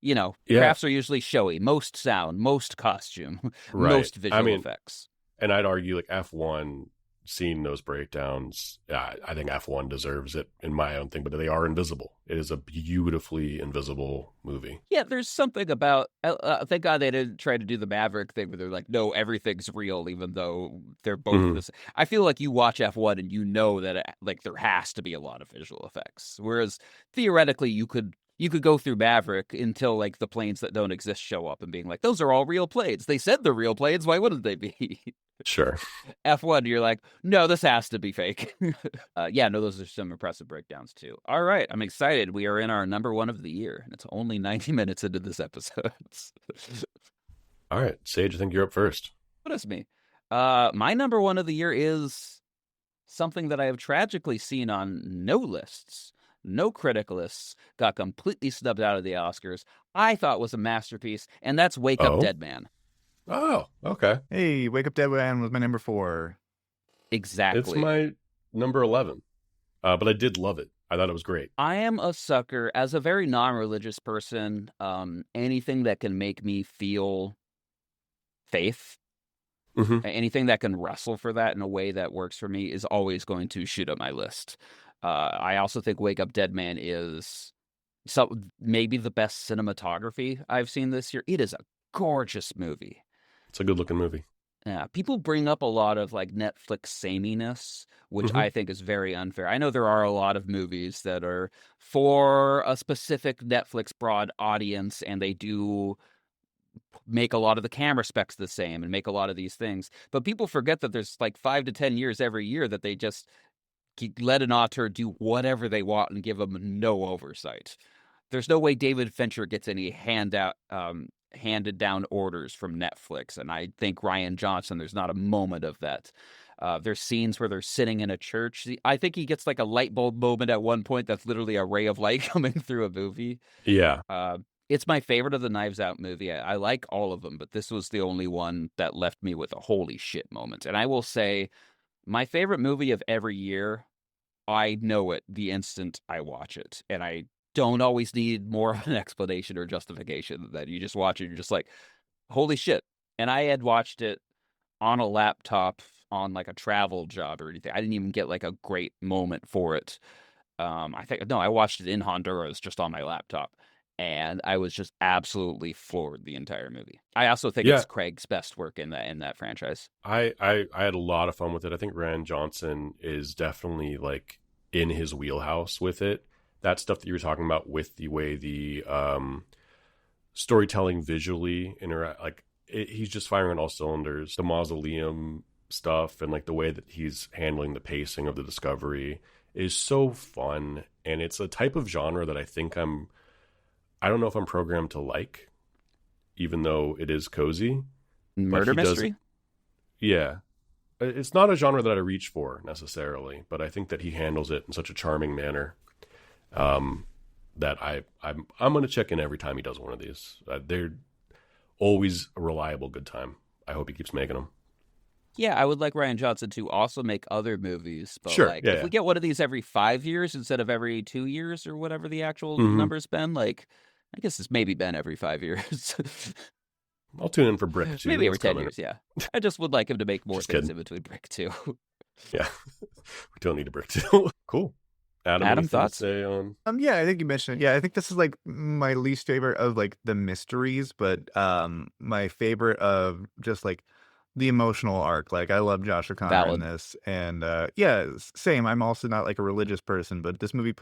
Yeah. Crafts are usually showy. Most sound, most costume, Right. most visual I mean, effects. And I'd argue like F1, seeing those breakdowns, I think F1 deserves it in my own thing, but they are invisible. It is a beautifully invisible movie. Yeah, there's something about. Thank God they didn't try to do the Maverick thing where they're like, no, everything's real, even though they're both Mhm. the same. I feel like you watch F1 and you know that like there has to be a lot of visual effects. Whereas theoretically, you could go through Maverick until like the planes that don't exist show up and being like, those are all real planes. They said they're real planes. Why wouldn't they be? Sure. F1, you're like, no, this has to be fake. Yeah, no, those are some impressive breakdowns too. All right, I'm excited. We are in our number one of the year, and it's only 90 minutes into this episode. All right, Sage, I think you're up first. What is me? My number one of the year is something that I have tragically seen on no lists, no critic lists, got completely snubbed out of the Oscars. I thought was a masterpiece, and that's Wake Up Oh? Dead Man. Oh, okay. hey, Wake Up Dead Man was my number 4. Exactly. It's my number 11, but I did love it. I thought it was great. I am a sucker as a very non-religious person. Anything that can make me feel faith, Mhm. anything that can wrestle for that in a way that works for me is always going to shoot up my list. I also think Wake Up Dead Man is maybe the best cinematography I've seen this year. It is a gorgeous movie. It's a good looking movie. Yeah, people bring up a lot of like Netflix sameness, which Mhm. I think is very unfair. I know there are a lot of movies that are for a specific Netflix broad audience, and they do make a lot of the camera specs the same and make a lot of these things. But people forget that there's like 5 to 10 years every year that they just let an author do whatever they want and give them no oversight. There's no way David Fincher gets any handed down orders from Netflix. And I think Rian Johnson, there's not a moment of that. There's scenes where they're sitting in a church. I think he gets like a light bulb moment at one point that's literally a ray of light coming through a movie. Yeah. It's my favorite of the Knives Out movie. I like all of them, but this was the only one that left me with a holy shit moment. And I will say, my favorite movie of every year, I know it the instant I watch it. And I don't always need more of an explanation or justification than that. You just watch it, you're just like, holy shit. And I had watched it on a laptop on like a travel job or anything. I didn't even get like a great moment for it. I watched it in Honduras just on my laptop. And I was just absolutely floored the entire movie. I also think it's Craig's best work in that franchise. I had a lot of fun with it. I think Rian Johnson is definitely like in his wheelhouse with it. That stuff that you were talking about with the way the storytelling visually he's just firing on all cylinders. The mausoleum stuff and like the way that he's handling the pacing of the discovery is so fun. And it's a type of genre that I think I don't know if I'm programmed to like, even though it is cozy. Murder mystery? Yeah. It's not a genre that I reach for necessarily, but I think that he handles it in such a charming manner that I'm going to check in every time he does one of these. They're always a reliable good time. I hope he keeps making them. Yeah, I would like Rian Johnson to also make other movies. But Sure, like, yeah, if yeah. we get one of these every 5 years instead of every 2 years or whatever the actual Mhm. number's been, like, I guess it's maybe been every 5 years. I'll tune in for Brick 2. Maybe every It's 10 coming. years, yeah. I just would like him to make more Just things kidding. in between Brick 2. Yeah, we don't need a Brick 2. Cool. Adam, Adam, anything to thoughts? say on? Yeah, I think you mentioned it. Yeah, I think this is like my least favorite of like the mysteries, but my favorite of just like the emotional arc. Like I love Josh O'Connor in Valid. this, and yeah, same. I'm also not like a religious person, but this movie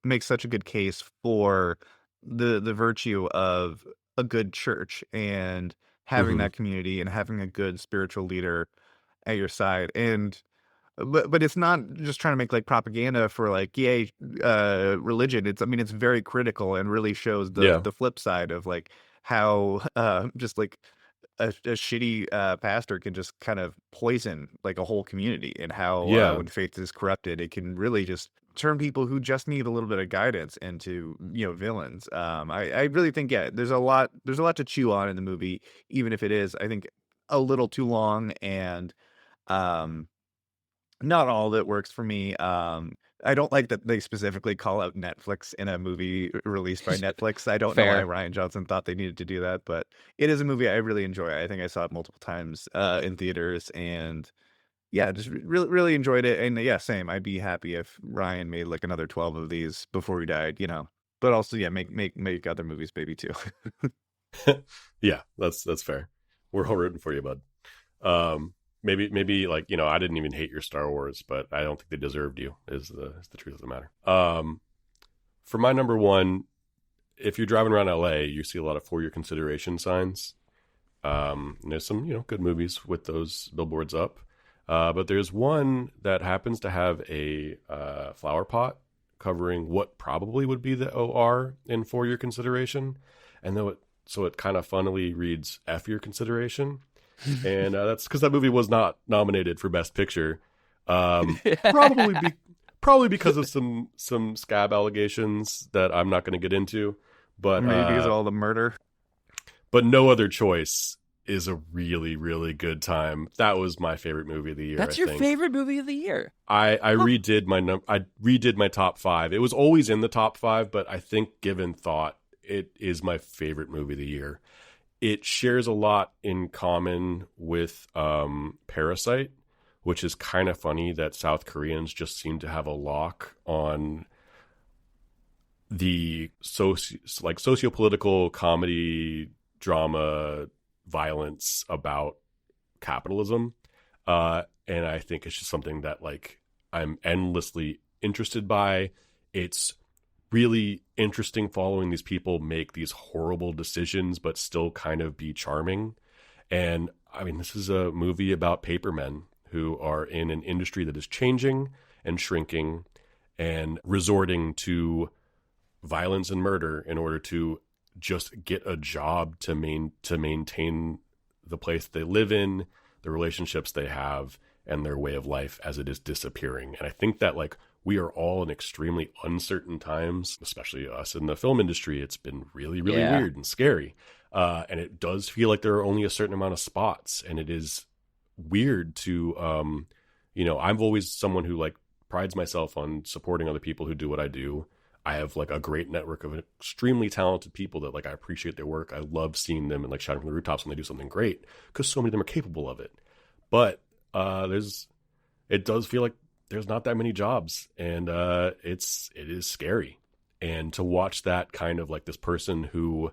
makes such a good case for the virtue of a good church and having Mhm. that community and having a good spiritual leader at your side. And but it's not just trying to make like propaganda for like yay religion. It's, I mean, it's very critical and really shows Yeah. the flip side of like how just like a shitty pastor can just kind of poison like a whole community, and how Yeah. when faith is corrupted, it can really just turn people who just need a little bit of guidance into, you know, villains. I really think, yeah, there's a lot to chew on in the movie, even if it is, I think, a little too long, and um not all of it works for me. I don't like that they specifically call out Netflix in a movie released by Netflix. I don't know why Fair. Ryan Johnson thought they needed to do that, but it is a movie I really enjoy. I think I saw it multiple times in theaters, and yeah, just really enjoyed it. And yeah, same. I'd be happy if Ryan made like another 12 of these before he died, you know. But also, yeah, make other movies, maybe too. Yeah, that's fair. We're all rooting for you, bud. Maybe like, you know, I didn't even hate your Star Wars, but I don't think they deserved you. Is the truth of the matter. For my number one, if you're driving around LA, you see a lot of for your consideration signs. And there's some, you know, good movies with those billboards up. But there's one that happens to have a flower pot covering what probably would be the OR in for your consideration, and so it kind of funnily reads F your consideration. And that's because that movie was not nominated for Best Picture, probably because of some scab allegations that I'm not going to get into, but Maybe because of all the murder. but No Other Choice is a really, really good time. That was my favorite movie of the year. That's I your think. favorite movie of the year. I redid my top 5. It was always in the top 5, but I think given thought, it is my favorite movie of the year. It shares a lot in common with Parasite, which is kind of funny that South Koreans just seem to have a lock on the sociopolitical comedy, drama, violence about capitalism. And I think it's just something that like I'm endlessly interested by. It's really interesting following these people make these horrible decisions but still kind of be charming. And I mean, this is a movie about papermen who are in an industry that is changing and shrinking and resorting to violence and murder in order to just get a job to maintain the place they live in, the relationships they have, and their way of life as it is disappearing. And I think that like we are all in extremely uncertain times, especially us in the film industry. It's been really, really weird and scary. And it does feel like there are only a certain amount of spots, and it is weird to, you know, I'm always someone who like prides myself on supporting other people who do what I do. I have like a great network of extremely talented people that like I appreciate their work. I love seeing them and like shouting from the rooftops when they do something great because so many of them are capable of it. But it does feel like there's not that many jobs, and it is scary. And to watch that kind of like this person who,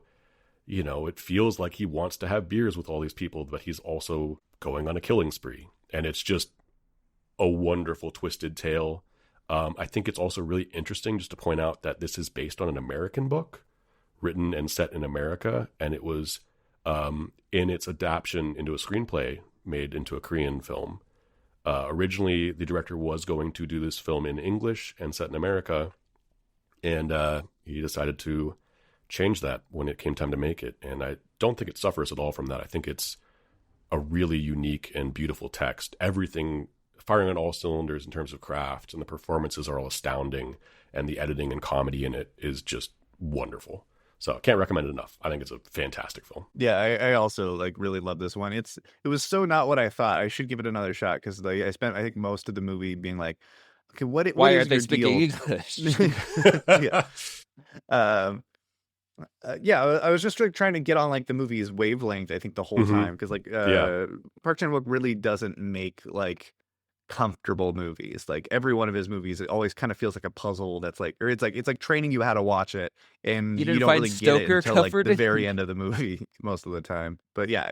you know, it feels like he wants to have beers with all these people, but he's also going on a killing spree, and it's just a wonderful twisted tale. I think it's also really interesting just to point out that this is based on an American book written and set in America. And it was in its adaptation into a screenplay made into a Korean film. Originally, the director was going to do this film in English and set in America. And he decided to change that when it came time to make it. And I don't think it suffers at all from that. I think it's a really unique and beautiful text. Everything firing on all cylinders in terms of craft, and the performances are all astounding, and the editing and comedy in it is just wonderful. So I can't recommend it enough. I think it's a fantastic film. Yeah, I also like really love this one. It was so not what I thought. I should give it another shot because like, I spent, I think, most of the movie being like, okay, Why what are is they your speaking deal? English? Yeah. Yeah, I was just like trying to get on like the movie's wavelength, I think, the whole Hmm. time, because like Yeah. Park Chan-wook really doesn't make like comfortable movies. Like every one of his movies, it always kind of feels like a puzzle that's like, or it's like training you how to watch it, and You you didn't don't find really get it Stoker until like the comforting? very end of the movie most of the time. But yeah,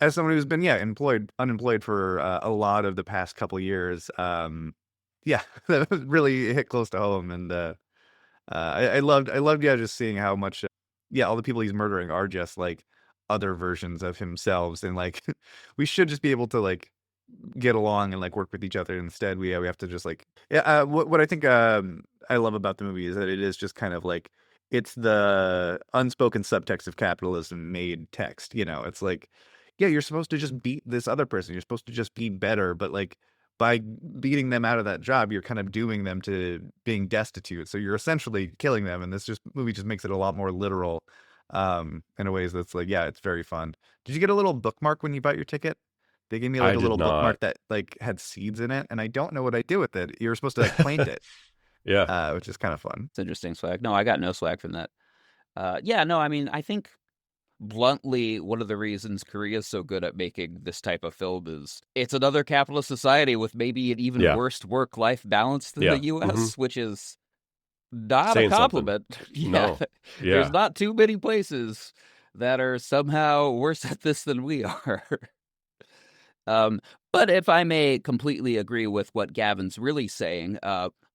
as someone who's been unemployed for a lot of the past couple years, yeah, that really hit close to home, and I loved, yeah, just seeing how much, yeah, all the people he's murdering are just like other versions of himself, and like we should just be able to like get along and like work with each other. Instead, we have to just like, yeah. What I think I love about the movie is that it is just kind of like it's the unspoken subtext of capitalism made text. It's like, yeah, you're supposed to just beat this other person. You're supposed to just be better, but like by beating them out of that job, you're kind of dooming them to being destitute. So you're essentially killing them, and this just movie just makes it a lot more literal, in a ways that's like, yeah, it's very fun. Did you get a little bookmark when you bought your ticket? They gave me like I a did little bookmark not. that like had seeds in it, and I don't know what I do with it. You were supposed to like plant it, Yeah. which is kind of fun. It's interesting swag. No, I got no swag from that. Yeah, no, I mean, I think bluntly, one of the reasons Korea is so good at making this type of film is it's another capitalist society with maybe an even Yeah. worse work-life balance than the Yeah. hmm US, which is not a Saying something. compliment. Yeah, No. there's Yeah. not too many places that are somehow worse at this than we are. Um, but if I may completely agree with what Gavin's really saying,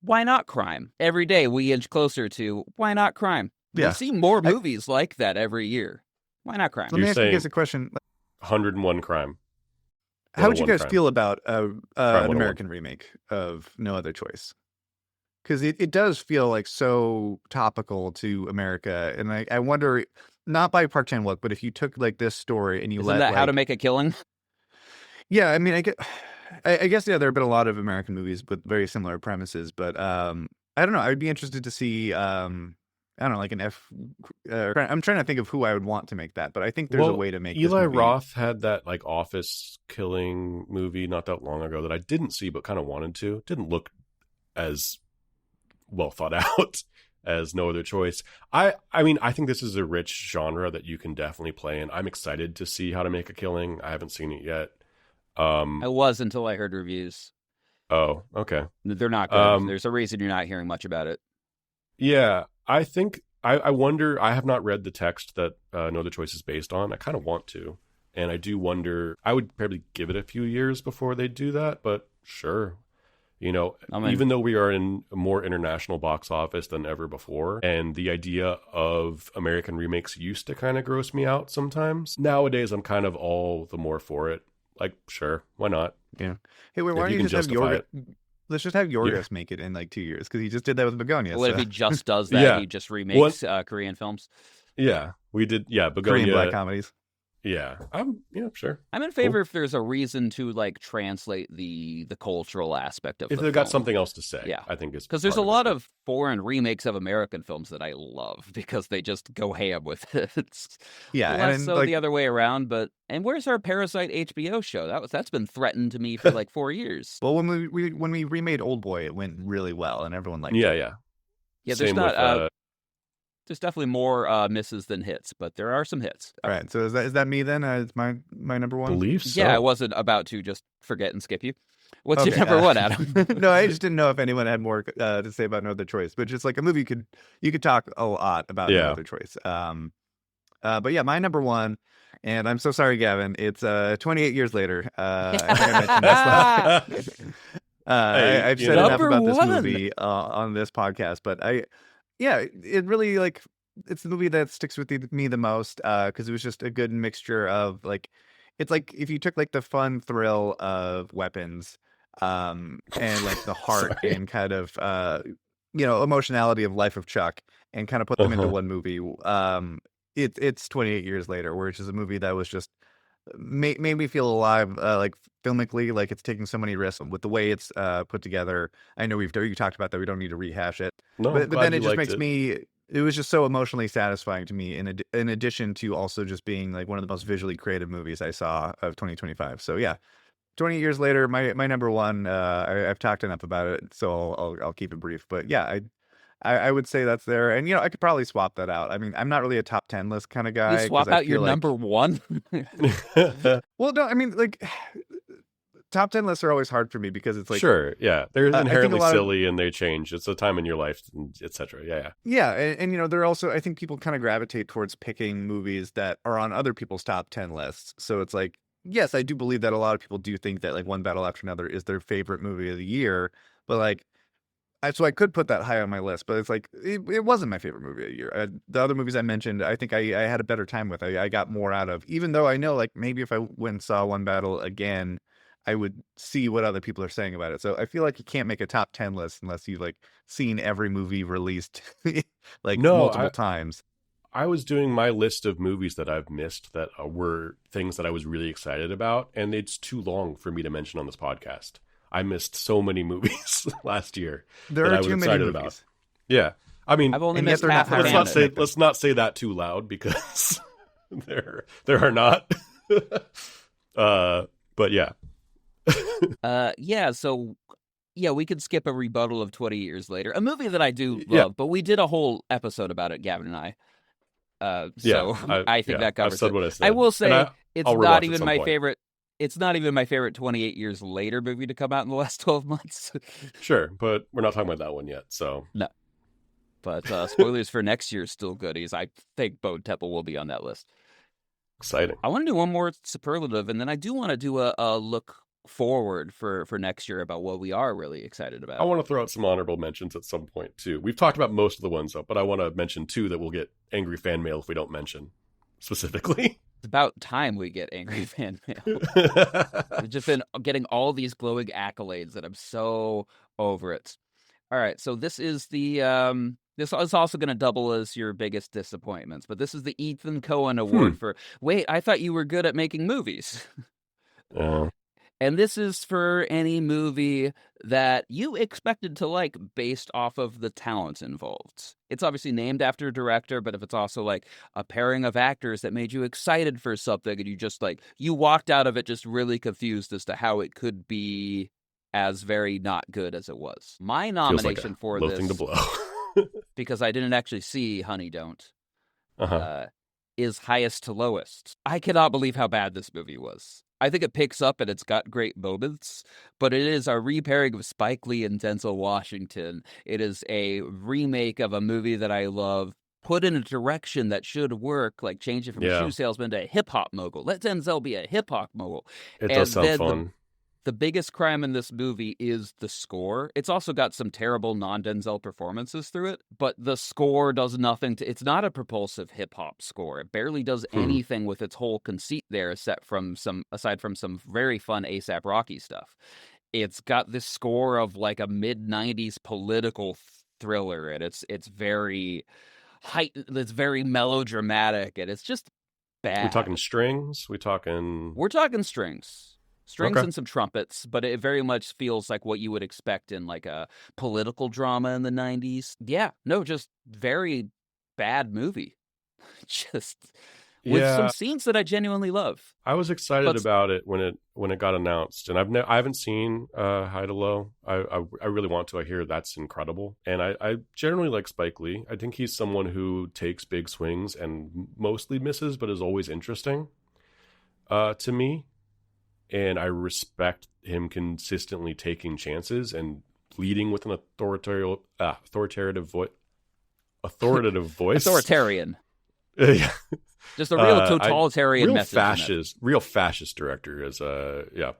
why not crime? Every day we inch closer to why not crime? We Yeah. see more I, movies like that every year. Why not crime? let You're me ask you guys saying a question. 101 crime. How would you 101 guys crime. feel about Crime an 101. American remake of No Other Choice? Because it does feel like so topical to America, and I wonder, not by Park Chan Wook, but if you took like this story and you Isn't let that How to like, Make a Killing? yeah, I mean, I guess, yeah, there have been a lot of American movies with very similar premises, but I don't know. I'd be interested to see, I don't know, like an I'm trying to think of who I would want to make that, but I think there's a Well, way to make this Eli movie. Roth had that like office killing movie not that long ago that I didn't see but kind of wanted to. Didn't look as well thought out as No Other Choice. I mean, I think this is a rich genre that you can definitely play in. I'm excited to see How to Make a Killing. I haven't seen it yet. I was until I heard reviews. Oh, okay. They're not good. There's a reason you're not hearing much about it. Yeah, I think I wonder. I have not read the text that No Other Choice is based on. I kind of want to, and I do wonder. I would probably give it a few years before they do that, but sure. I mean, Even though we are in a more international box office than ever before, and the idea of American remakes used to kind of gross me out sometimes, nowadays I'm kind of all the more for it. Like, sure, why not? Yeah. Hey, wait, why If don't you you can just have justify Yorgos? it. Let's just have Yorgos make it in like 2 years, because he just did that with Begonia. what if So he just does that? Yeah. He just remakes Korean films. Yeah, we did. Yeah, Korean black Begonia. comedies. Yeah, sure. I'm in favor if there's a reason to like translate the cultural aspect of If the they've got film. something else to say, Yeah. I think is Because there's a part lot it. of foreign remakes of American films that I love because they just go ham with it. It's Yeah, less and so like, the other way around. But where's our Parasite HBO show? That's been threatened to me for like 4 years. well, when we remade Old Boy, it went really well, and everyone liked Yeah, it. yeah. Yeah, there's Same not. with There's definitely more misses than hits, but there are some hits. All right, so is that me then? It's my number one. belief. So. Yeah, I wasn't about to just forget and skip you. What's your Okay, number one, Adam? No, I just didn't know if anyone had more to say about No Other Choice, but just like a movie you could talk a lot about No Yeah. Other Choice. But yeah, my number one, and I'm so sorry, Gavin. It's 28 years later. I think I mentioned this. Hey, I've you said know. enough about this Number one. movie on this podcast, but it really like it's the movie that sticks with me the most, because it was just a good mixture of like, it's like if you took like the fun thrill of Weapons, and like the heart Sorry. and kind of emotionality of Life of Chuck, and kind of put them into Uh-huh. one movie. It's 28 years later, which is a movie that was just made me feel alive, like filmically, like it's taking so many risks with the way it's put together. I know you talked about that. We don't need to rehash it, No, I'm but glad then you it just liked makes it. me. It was just so emotionally satisfying to me. In addition to also just being like one of the most visually creative movies I saw of 2025. So yeah, 20 years later, my number one. I've talked enough about it, so I'll keep it brief. But yeah, I would say that's there. And, I could probably swap that out. I mean, I'm not really a top 10 list kind of You guy because swap I out your feel like, number one. well, no, I mean, like, top 10 lists are always hard for me because it's like, Sure, yeah, they're I think a inherently lot of, silly and they change. It's a time in your life, etc. Yeah, yeah. yeah. And they're also, I think people kind of gravitate towards picking movies that are on other people's top 10 lists. So it's like, yes, I do believe that a lot of people do think that like One Battle After Another is their favorite movie of the year. But like, so I could put that high on my list, but it's like it wasn't my favorite movie of the year. The other movies I mentioned, I think I had a better time with. I got more out of, even though I know like maybe if I went and saw One Battle again, I would see what other people are saying about it. So I feel like you can't make a top 10 list unless you've like seen every movie released like No, multiple times. I was doing my list of movies that I've missed that were things that I was really excited about, and it's too long for me to mention on this podcast. I missed so many movies last year There that are I was too many excited movies. about. Yeah, I mean, I've only And yet missed they're not half of higher than it. let's not say that too loud because there are not. But yeah. Yeah, so yeah, we could skip a rebuttal of 20 years later. A movie that I do Yeah. love, but we did a whole episode about it, Gavin and I. So Yeah, I think that I've covers said it. what I said. I will And say it's I'll not rewatch at even some my point. favorite. It's not even my favorite 28 years later movie to come out in the last 12 months. Sure, but we're not talking about that one yet. So No. But spoilers for next year's still goodies. I think Bone Temple will be on that list. exciting. I want to do one more superlative, and then I do want to do a look forward for next year about what we are really excited about. I want to throw out some honorable mentions at some point too. We've talked about most of the ones though, but I want to mention two that we'll get angry fan mail if we don't mention specifically. It's about time we get angry fan mail. We've just been getting all these glowing accolades that I'm so over it. All right, so this is the this is also going to double as your biggest disappointments, but this is the Ethan Coen Award for wait, I thought you were good at making movies. And this is for any movie that you expected to like based off of the talent involved. It's obviously named after a director, but if it's also like a pairing of actors that made you excited for something and you just like, you walked out of it just really confused as to how it could be as very not good as it was. My Feels nomination like a for low this, thing to blow. because I didn't actually see Honey Don't, Uh-huh. is Highest to Lowest. I cannot believe how bad this movie was. I think it picks up and it's got great moments, but it is a repairing of Spike Lee and Denzel Washington. It is a remake of a movie that I love, put in a direction that should work, like change it from a Yeah. shoe salesman to a hip-hop mogul. Let Denzel be a hip-hop mogul. It And does sound then fun. The biggest crime in this movie is the score. It's also got some terrible non-Denzel performances through it, but the score does nothing to... It's not a propulsive hip-hop score. It barely does anything with its whole conceit there, aside from some very fun A$AP Rocky stuff. It's got this score of like a mid-90s political thriller, and it's very heightened, it's very melodramatic, and it's just bad. We talking strings? We're talking strings. Strings Okay. and some trumpets, but it very much feels like what you would expect in like a political drama in the 90s. Yeah, no, just very bad movie. Just with some scenes that I genuinely love. I was excited But- about it when it got announced, and I haven't seen High to Low. I really want to. I hear that's incredible, and I generally like Spike Lee. I think he's someone who takes big swings and mostly misses, but is always interesting to me. And I respect him consistently taking chances and leading with an authoritative voice. Authoritarian. Yeah. Just a real totalitarian real message. Real fascist director is yeah.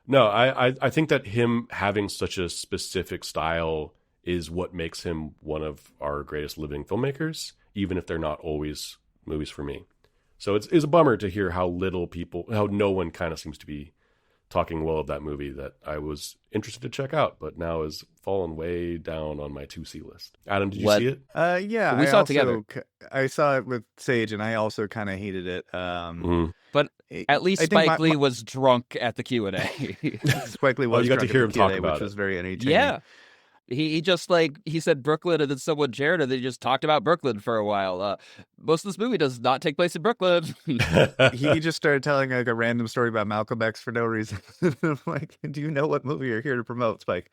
No, I think that him having such a specific style is what makes him one of our greatest living filmmakers, even if they're not always movies for me. So it's a bummer to hear how no one kind of seems to be talking well of that movie that I was interested to check out, but now has fallen way down on my 2C list. Adam, did you see it? Yeah, We saw it together. I saw it with Sage, and I also kind of hated it. But at least I think Spike Lee was drunk at the Q&A. Spike Lee was you got to drunk hear at him the talk Q&A, about which it. was very entertaining. Yeah. He just he said Brooklyn, and then someone shared it. They just talked about Brooklyn for a while. Most of this movie does not take place in Brooklyn. He just started telling like a random story about Malcolm X for no reason. I'm like, do you know what movie you're here to promote, Spike?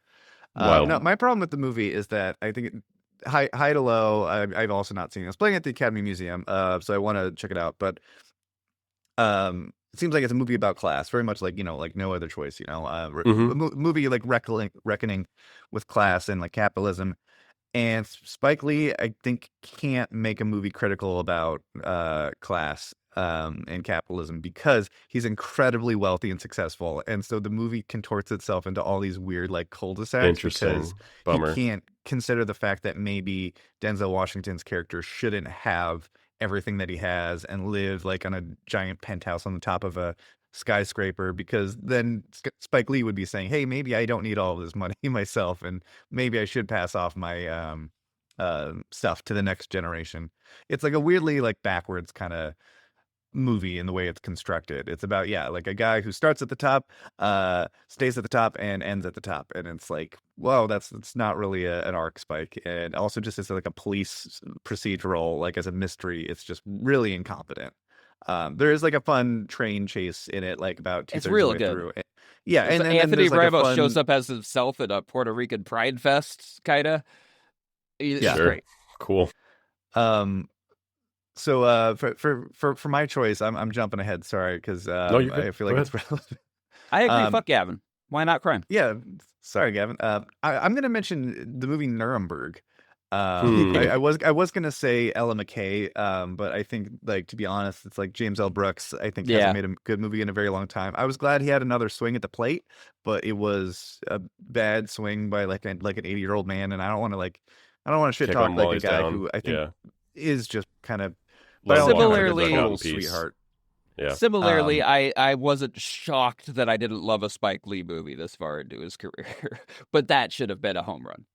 Wild. No, my problem with the movie is that I think High to Low. I've also not seen it. It's playing at the Academy Museum, so I want to check it out. But it seems like it's a movie about class, very much like like No Other Choice. Hmm. Movie like reckoning with class and like capitalism. And Spike Lee, I think, can't make a movie critical about class and capitalism because he's incredibly wealthy and successful. And so the movie contorts itself into all these weird like cul-de-sacs because Interesting. he Bummer. can't consider the fact that maybe Denzel Washington's character shouldn't have everything that he has and live like on a giant penthouse on the top of a skyscraper, because then Spike Lee would be saying, hey, maybe I don't need all of this money myself, and maybe I should pass off my stuff to the next generation. It's like a weirdly like backwards kind of movie in the way it's constructed. It's about, yeah, like a guy who starts at the top, stays at the top, and ends at the top. And it's like, whoa, that's not really an arc, Spike. And also just as like a police procedural, like as a mystery, it's just really incompetent. There is like a fun train chase in it, like about It's 2/3 of the real way good. through. Yeah, and So then Anthony there's like a Bravo shows fun, up as himself at a Puerto Rican Pride Fest, kinda. It's yeah. Sure. great. Cool. Um, so for my choice, I'm jumping ahead. Sorry, because No, you're good. I feel Go like ahead. it's relevant. I agree. Um, Fuck Gavin. Why not crime? Yeah, sorry, Gavin. I'm gonna mention the movie Nuremberg. Hmm. I was gonna say Ella McKay, but I think, like, to be honest, it's like James L. Brooks. I think Yeah. hasn't made a good movie in a very long time. I was glad he had another swing at the plate, but it was a bad swing by like an 80-year-old man, and I don't want to shit Kick talk him like while a he's guy down. who I think Yeah. is just kind of Let him walk out, Similarly- get a dug out total in peace. sweetheart. Yeah. Similarly, I wasn't shocked that I didn't love a Spike Lee movie this far into his career, but that should have been a home run.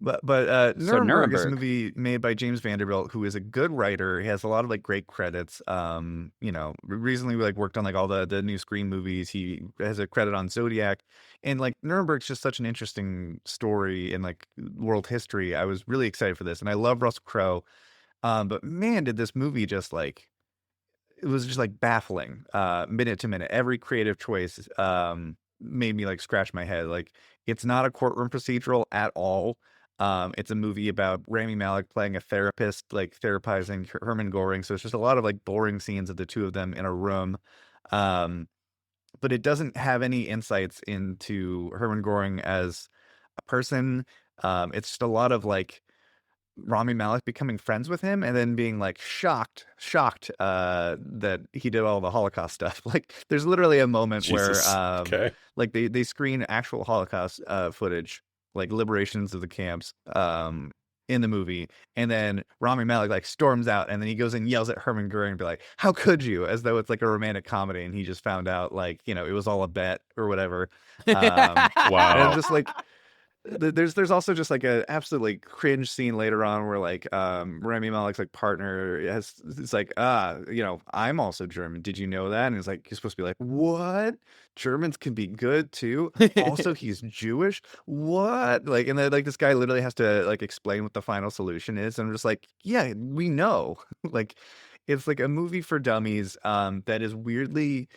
But So Nuremberg is a Nuremberg. movie made by James Vanderbilt, who is a good writer. He has a lot of like great credits. Recently we like worked on like all the new Scream movies. He has a credit on Zodiac, and like Nuremberg's just such an interesting story in like world history. I was really excited for this, and I love Russell Crowe. But man, did this movie just like, it was just like baffling, minute to minute. Every creative choice made me like scratch my head. Like, it's not a courtroom procedural at all. It's a movie about Rami Malek playing a therapist, like therapizing Herman Goring. So it's just a lot of like boring scenes of the two of them in a room. But it doesn't have any insights into Herman Goring as a person. It's just a lot of like Rami Malek becoming friends with him and then being like shocked that he did all the Holocaust stuff. Like, there's literally a moment Jesus. where Okay. like they screen actual Holocaust footage, like liberations of the camps in the movie, and then Rami Malek like storms out, and then he goes and yells at Herman Goring and be like, how could you, as though it's like a romantic comedy, and he just found out like, it was all a bet or whatever. And Wow. I'm just like, there's also just like a absolutely cringe scene later on where like Rami Malek's like partner it's like, I'm also German, did you know that? And it's like, you're supposed to be like, what, Germans can be good too, also he's Jewish, what? Like, and then like this guy literally has to like explain what the final solution is, and I'm just like, yeah, we know. Like, it's like a movie for dummies that is weirdly,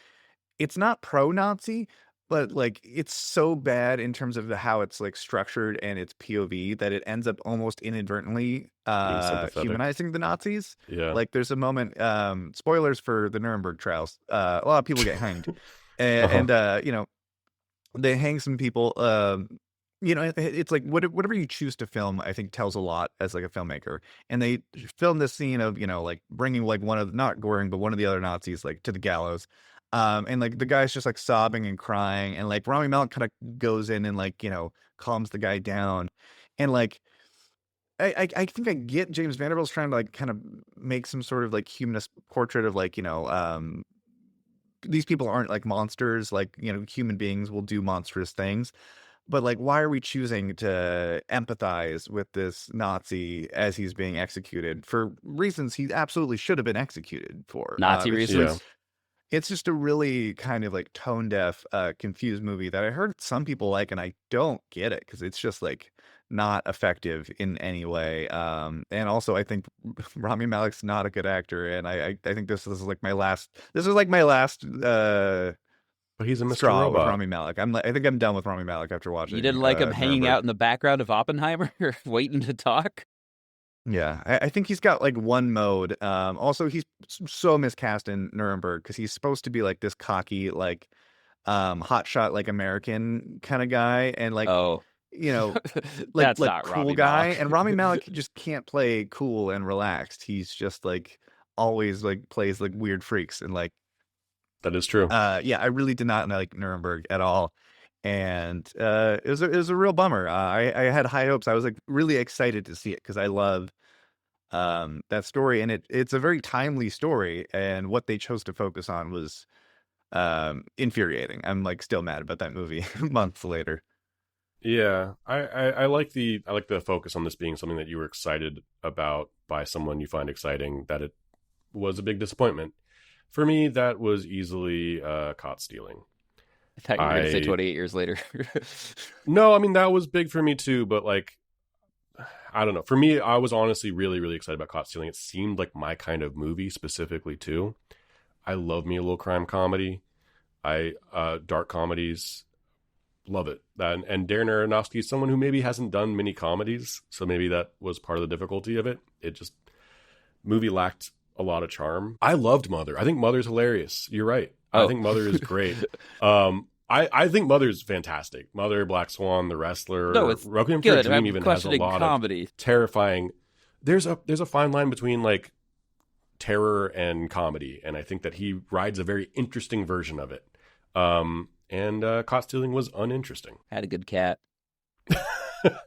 it's not pro-Nazi, but like it's so bad in terms of how it's like structured and its POV that it ends up almost inadvertently sympathetic. humanizing the Nazis. Yeah. Like, there's a moment, spoilers for the Nuremberg trials, a lot of people get hanged, and they hang some people. It's like whatever you choose to film, I think tells a lot as like a filmmaker. And they filmed this scene of like bringing like one of, not Goring, but one of the other Nazis like to the gallows. And like the guy's just like sobbing and crying, and like Rami Malek kind of goes in and like calms the guy down, and like I think I get James Vanderbilt's trying to like kind of make some sort of like humanist portrait of like these people aren't like monsters, like human beings will do monstrous things, but like, why are we choosing to empathize with this Nazi as he's being executed for reasons he absolutely should have been executed for? Nazi It's reasons. just- It's just a really kind of like tone deaf, confused movie that I heard some people like, and I don't get it because it's just like not effective in any way. And also I think Rami Malek's not a good actor, and I think this is like my last. This is like my last But he's a Mr. straw with Robot. Rami Malek. I think I'm done with Rami Malek after watching. You didn't like him hanging Nuremberg. out in the background of Oppenheimer, waiting to talk? Yeah, I think he's got like one mode. Also, he's so miscast in Nuremberg because he's supposed to be like this cocky, like hotshot, like American kind of guy, and like Oh, you know, that's like not cool Rami guy. Malek. And Rami Malek just can't play cool and relaxed. He's just like always like plays like weird freaks and like That is true. yeah, I really did not like Nuremberg at all. And it was a real bummer. I had high hopes. I was like really excited to see it because I love that story, and it's a very timely story, and what they chose to focus on was infuriating. I'm like still mad about that movie months later. Yeah, I like the focus on this being something that you were excited about by someone you find exciting. That it was a big disappointment for me. That was easily caught stealing. I thought you were going to say 28 years later. No, I mean that was big for me too, but like I don't know. For me, I was honestly really, really excited about Caught Stealing. It seemed like my kind of movie specifically too. I love me a little crime comedy. Dark comedies, love it. And Darren Aronofsky is someone who maybe hasn't done many comedies, so maybe that was part of the difficulty of it. It just movie lacked a lot of charm. I loved Mother. I think Mother's hilarious. You're right. I think Mother is great. I think Mother's fantastic. Mother, Black Swan, The Wrestler, No, it's Requiem for a good. Dream I'm even has a questioning lot comedy. of terrifying. There's a fine line between like terror and comedy, and I think that he rides a very interesting version of it. And Caught Stealing was uninteresting. Had a good cat.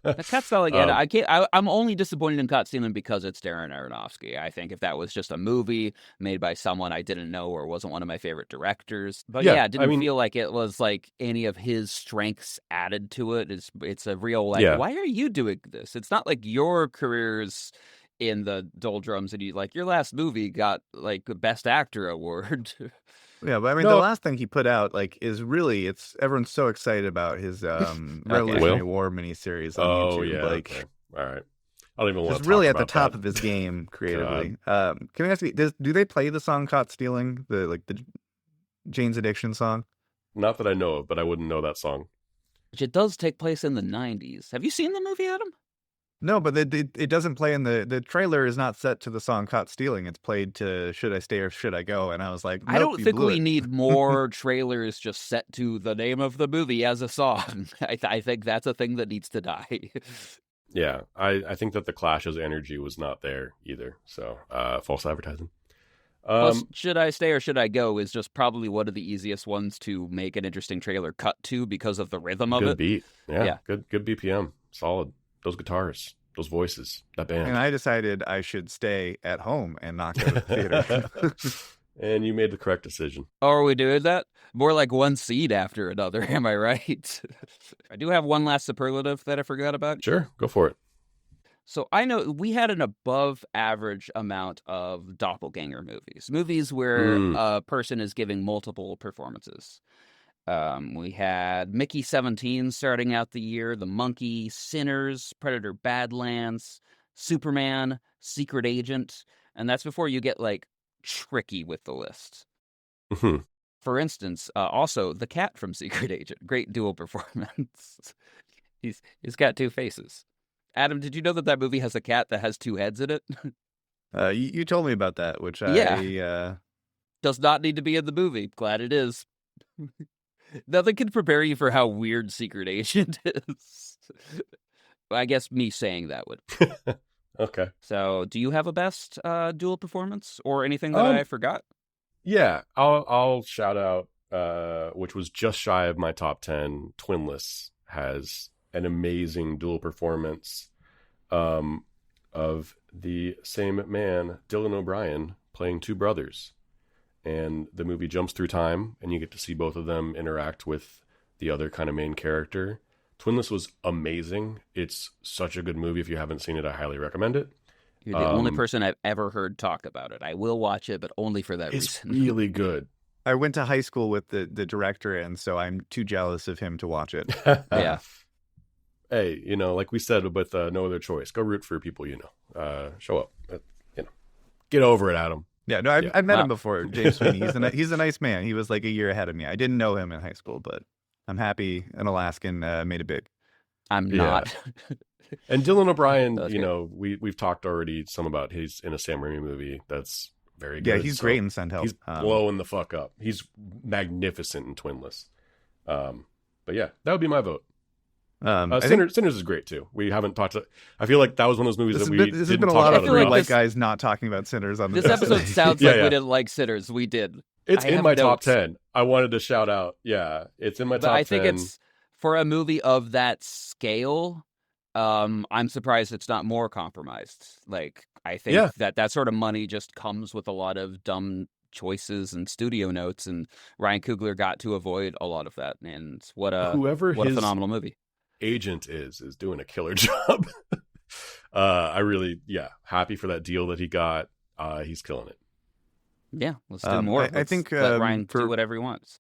That cat's not like it. I'm only disappointed in Caught Stealing because it's Darren Aronofsky. I think if that was just a movie made by someone I didn't know or wasn't one of my favorite directors, but yeah, it didn't feel like it was like any of his strengths added to it. It's a real like, why are you doing this? It's not like your career's in the doldrums and you like your last movie got like the Best Actor award. Yeah, but I mean, the last thing he put out, like, is really, everyone's so excited about his Revolutionary War miniseries on YouTube. Yeah, like, okay. All right. I don't even want to just really talk at the about top that. of his game creatively. Can I ask you, do they play the song "Caught Stealing," the Jane's Addiction song? Not that I know of, but I wouldn't know that song. Which it does take place in the 90s. Have you seen the movie, Adam? No, but it doesn't play in the trailer is not set to the song "Caught Stealing." It's played to "Should I Stay or Should I Go?" And I was like, nope, I don't think we it. need more trailers just set to the name of the movie as a song. I think that's a thing that needs to die. Yeah, I think that the Clash's energy was not there either. So false advertising. Plus, Should I Stay or Should I Go is just probably one of the easiest ones to make an interesting trailer cut to because of the rhythm of good it. Beat. Yeah. Good BPM. Solid. Those guitars, those voices, that band. And I decided I should stay at home and not go to the theater. And you made the correct decision. Oh, are we doing that? More like one seed after another, am I right? I do have one last superlative that I forgot about. Sure, go for it. So I know we had an above average amount of doppelganger movies where a person is giving multiple performances. We had Mickey 17 starting out the year, The Monkey, Sinners, Predator Badlands, Superman, Secret Agent, and that's before you get like tricky with the list. Mm-hmm. For instance, also The Cat from Secret Agent, great dual performance. He's got two faces. Adam, did you know that movie has a cat that has two heads in it? You told me about that, which does not need to be in the movie. Glad it is. Nothing can prepare you for how weird Secret Agent is. I guess me saying that would. Okay. So, do you have a best dual performance or anything that I forgot? Yeah, I'll shout out, which was just shy of my top 10. Twinless has an amazing dual performance of the same man, Dylan O'Brien, playing two brothers. And the movie jumps through time, and you get to see both of them interact with the other kind of main character. Twinless was amazing. It's such a good movie. If you haven't seen it, I highly recommend it. You're the only person I've ever heard talk about it. I will watch it, but only for that reason. It's really good. I went to high school with the director, and so I'm too jealous of him to watch it. Yeah. Hey, like we said with No Other Choice, go root for people show up. Get over it, Adam. Yeah, no, I've met him before, James Sweeney. He's a nice man. He was like a year ahead of me. I didn't know him in high school, but I'm happy an Alaskan made it big. I'm not. And Dylan O'Brien, That's you great. know, we've talked already some about he's in a Sam Raimi movie that's very good. Yeah, he's great in Send He's Help. blowing the fuck up. He's magnificent in Twinless. But yeah, that would be my vote. I think Sinners is great too. We haven't talked. I feel like that was one of those movies this that has we been, this has didn't been a talk lot about of feel like three white this- guys not talking about Sinners on This this episode sounds Yeah, like yeah. we didn't like Sinners. We did. It's I in have my top notes. 10. I wanted to shout out. Yeah, it's in my But top I think 10. it's for a movie of that scale. I'm surprised it's not more compromised. Like, I think Yeah. that sort of money just comes with a lot of dumb choices and studio notes, and Ryan Coogler got to avoid a lot of that. And what a Whoever what a his phenomenal movie. agent is doing a killer job. I really, happy for that deal that he got. He's killing it. Yeah, let's do more. I think let Ryan for do whatever he wants.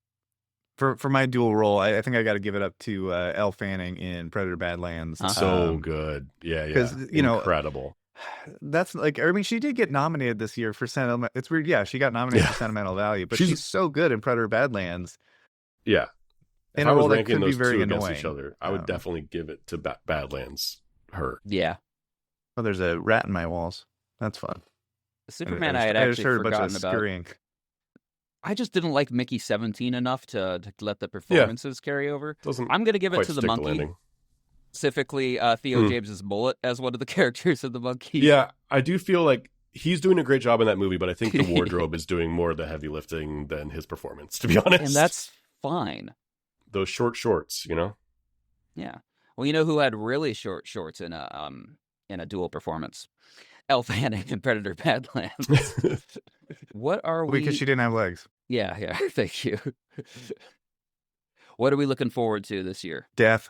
for my dual role, I think I got to give it up to Elle Fanning in Predator Badlands. So good. Yeah. 'cause, you know, incredible. That's like, I mean, she did get nominated this year for sentimental. It's weird, yeah. She got nominated for Sentimental Value, but she's so good in Predator Badlands. Yeah. In If a I was role that ranking could be those very two annoying. against each other, I would definitely give it to Badlands. Her. Yeah. Oh, there's a rat in my walls. That's fun. Superman, I had just actually heard a bunch forgotten of about. scurrying. I just didn't like Mickey 17 enough to let the performances carry over. Doesn't I'm going to give it quite to the stick monkey, landing. specifically Theo James's mullet as one of the characters of the monkey. Yeah, I do feel like he's doing a great job in that movie, but I think the wardrobe is doing more of the heavy lifting than his performance, to be honest. And that's fine. Those short shorts, you know? Yeah. Well, you know who had really short shorts in a dual performance? Elle Fanning in Predator Badlands. What are we? Because she didn't have legs. Yeah. Thank you. What are we looking forward to this year? Death.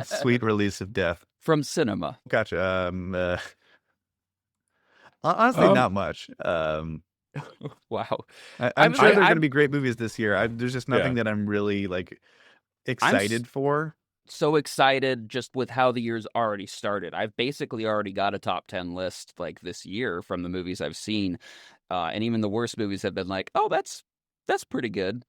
Sweet release of Death. From cinema. Gotcha. Honestly, not much. Wow. I'm sure there are going to I'm be great movies this year. There's just nothing that I'm really like excited for. so excited just with how the year's already started. I've basically already got a top 10 list like this year from the movies I've seen. And even the worst movies have been like, oh, that's pretty good.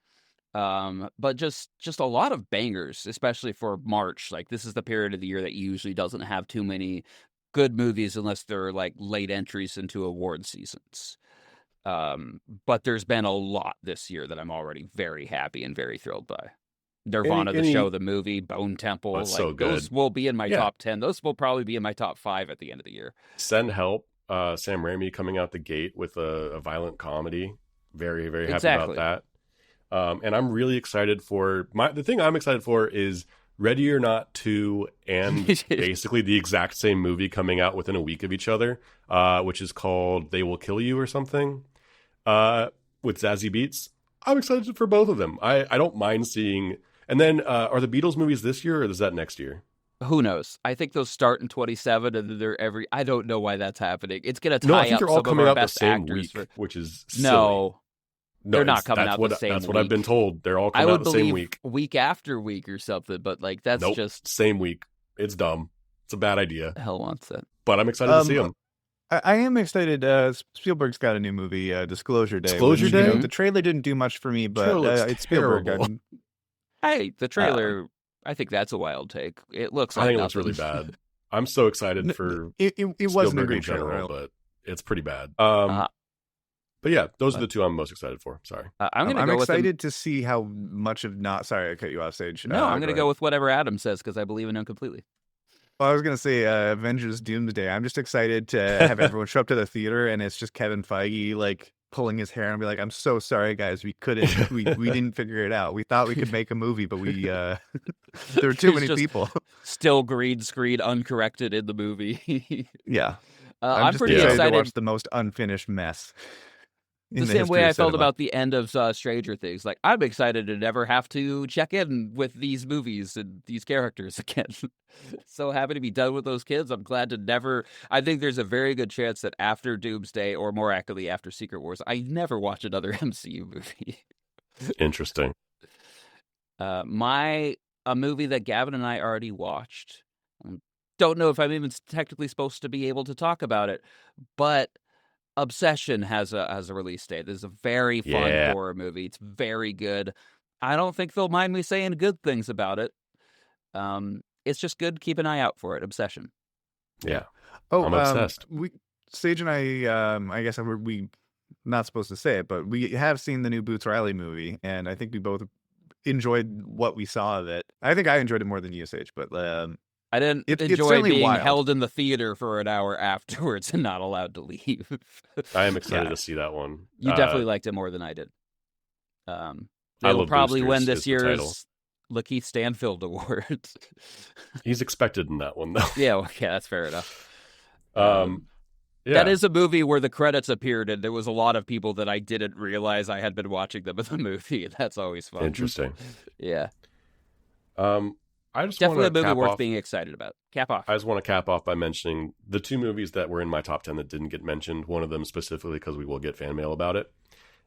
But just a lot of bangers, especially for March. Like, this is the period of the year that usually doesn't have too many good movies unless they're like late entries into award seasons. But there's been a lot this year that I'm already very happy and very thrilled by. Nirvana, the show, the movie, Bone Temple. That's so good. Those will be in my top 10. Those will probably be in my top 5 at the end of the year. Send Help, Sam Raimi coming out the gate with a violent comedy. Very, very happy about that. And I'm really excited for the thing I'm excited for is Ready or Not 2 and basically the exact same movie coming out within a week of each other, which is called They Will Kill You or something, with Zazie Beetz. I'm excited for both of them. I don't mind seeing. And then are the Beatles movies this year or is that next year? Who knows? I think those start in 27 and they're I don't know why that's happening. It's going to No, tie I think up they're all some of coming our out the best same actors. week, which is silly. No, they're not coming that's out what, the same That's what week. I've been told. They're all I coming would out the same believe week. after week or something, but like that's Nope, just same week. It's dumb. It's a bad idea. hell wants it. But I'm excited to see them. I am excited. Spielberg's got a new movie, Disclosure Day. Disclosure which, Day? You know, the trailer didn't do much for me, but it's Spielberg. terrible. Hey, the trailer. I think that's a wild take. It looks like I think it looks nothing. really bad. I'm so excited for It wasn't a Spielberg great in general, trailer. but it's pretty bad. Uh, But yeah, those are the two I'm most excited for. Sorry. I'm going to I'm go with excited to see how much of not. Sorry, I cut you off, Sage. No, I'm going to ahead. go with whatever Adam says because I believe in him completely. Well, I was gonna say Avengers Doomsday. I'm just excited to have everyone show up to the theater and it's just Kevin Feige like pulling his hair and be like, "I'm so sorry, guys. We couldn't. we didn't figure it out. We thought we could make a movie, but we there were too There's many just people." Still green screen uncorrected in the movie. Yeah, I'm just pretty excited excited. to watch the most unfinished mess. The same way I felt about the end of Stranger Things. Like, I'm excited to never have to check in with these movies and these characters again. So happy to be done with those kids. I'm glad to never. I think there's a very good chance that after Doomsday, or more accurately after Secret Wars, I never watch another MCU movie. Interesting. A movie that Gavin and I already watched. Don't know if I'm even technically supposed to be able to talk about it, but Obsession has a release date. This is a very fun horror movie. It's very good. I don't think they'll mind me saying good things about it. it's just good. Keep an eye out for it. Obsession. Yeah. Oh, I'm obsessed. Sage and I guess we not supposed to say it, but we have seen the new Boots Riley movie, and I think we both enjoyed what we saw of it. I think I enjoyed it more than you, Sage, but I didn't it's enjoy certainly being wild. held in the theater for an hour afterwards and not allowed to leave. I am excited Yeah. to see that one. You definitely liked it more than I did. I It'll Love probably Boosters win is this the title. year's Lakeith Stanfield Award. He's expected in that one, though. Yeah, well, yeah, that's fair enough. Yeah. That is a movie where the credits appeared, and there was a lot of people that I didn't realize I had been watching them in the movie. That's always fun. Interesting. Yeah, I just definitely a want to movie cap worth off. being excited about. Cap off. I just want to cap off by mentioning the 2 movies that were in my top 10 that didn't get mentioned. One of them specifically because we will get fan mail about it.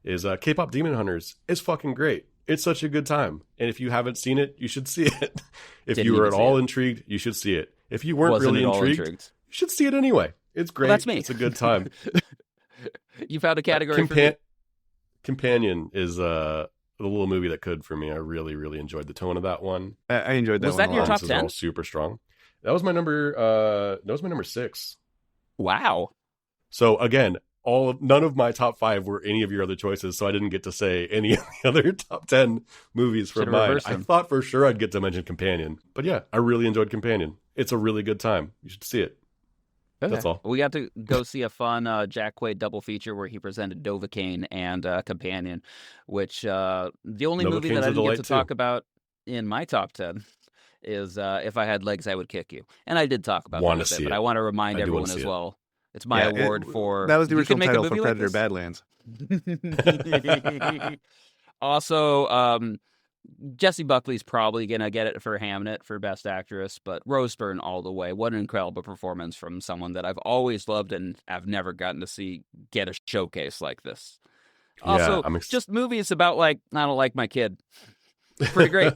Is K-pop Demon Hunters. It's fucking great. It's such a good time. And if you haven't seen it, you should see it. If Didn't you were even at see all it. intrigued, you should see it. If you weren't Wasn't really at all intrigued, intrigued. you should see it anyway. It's great. that's me. It's a good time. You found a category for me. Companion is the little movie that could for me. I really, really enjoyed the tone of that one. I enjoyed that Was one that a your lot. top Performances 10? are all super strong. That was my number 6. Wow. So again, none of my top 5 were any of your other choices, so I didn't get to say any of the other top 10 movies from Should've mine. reversed I them. thought for sure I'd get to mention Companion, but yeah, I really enjoyed Companion. It's a really good time. You should see it. That's all. We got to go see a fun Jack Quaid double feature where he presented Novocaine and Companion, which the only movie that Novocaine's I a didn't get delight, to too. talk about in my top 10 is If I Had Legs, I Would Kick You. And I did talk about Wanna that a see bit, but it. I want to remind I do wanna everyone see as it. well. It's my Yeah, award for... That was the You can original make a title for movie like Predator this? Badlands. Also, Jessie Buckley's probably going to get it for Hamnet for Best Actress, but Rose Byrne all the way. What an incredible performance from someone that I've always loved and I've never gotten to see get a showcase like this. Also, I'm just movies about, like, I don't like my kid. Pretty great.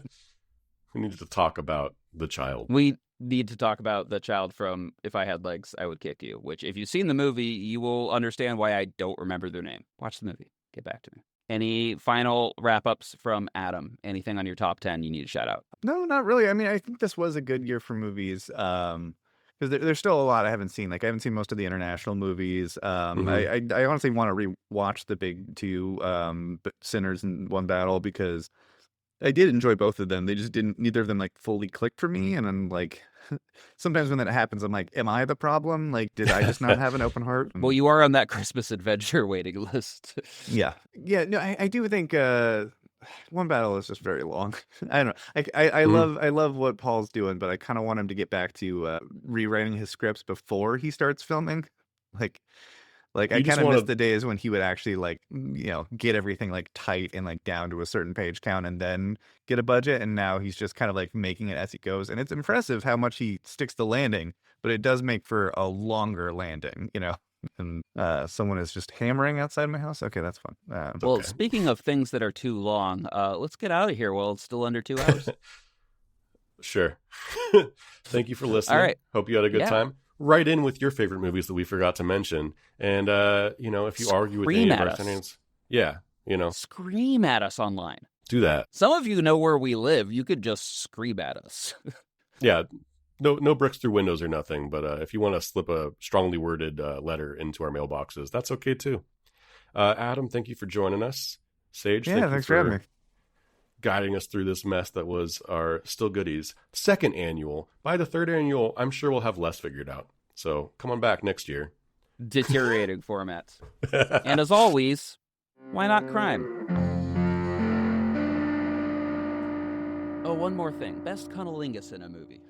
We need to talk about the child. We need to talk about the child from If I Had Legs, I Would Kick You, which if you've seen the movie, you will understand why I don't remember their name. Watch the movie. Get back to me. Any final wrap-ups from Adam? Anything on your top 10 you need to shout out? No, not really. I mean, I think this was a good year for movies. Because there's still a lot I haven't seen. Like, I haven't seen most of the international movies. I honestly want to rewatch the big 2, Sinners and One Battle, because I did enjoy both of them. They just didn't, neither of them like fully clicked for me. And I'm like, sometimes when that happens, I'm like, am I the problem? Like, did I just not have an open heart? Well, you are on that Christmas adventure waiting list. Yeah. No, I do think One Battle is just very long. I don't know. I love what Paul's doing, but I kind of want him to get back to rewriting his scripts before he starts filming. Like I You just kind of miss wanna- the days when he would actually get everything like tight and like down to a certain page count and then get a budget. And now he's just kind of like making it as he goes. And it's impressive how much he sticks the landing, but it does make for a longer landing, And someone is just hammering outside my house. Okay, that's fun. Well, okay. speaking of things that are too long, let's get out of here while it's still under 2 hours. Sure. Thank you for listening. All right. Hope you had a good Yeah. time. Write in with your favorite movies that we forgot to mention. And, if you argue with Scream any of at our us. opinions, yeah, Scream at us online. do that. Some of you know where we live. You could just scream at us. Yeah. No bricks through windows or nothing. But if you want to slip a strongly worded letter into our mailboxes, that's okay too. Adam, thank you for joining us. Sage, yeah, thank you thanks for having me. guiding us through this mess that was our Still Goodies second annual. By the third annual, I'm sure we'll have less figured out. So come on back next year. Deteriorating formats. And as always, why not crime? Oh, one more thing. Best cunnilingus in a movie.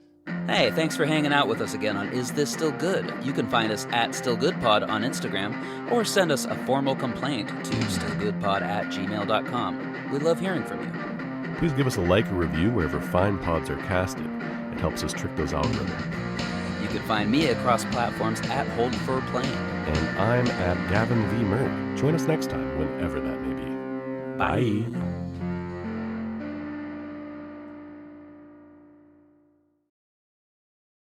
Hey, thanks for hanging out with us again on Is This Still Good? You can find us at StillGoodPod on Instagram or send us a formal complaint to stillgoodpod@gmail.com. We love hearing from you. Please give us a like or review wherever fine pods are casted. It helps us trick those algorithms. You can find me across platforms at Hold for Playing. And I'm at Gavin V. Merck. Join us next time, whenever that may be. Bye.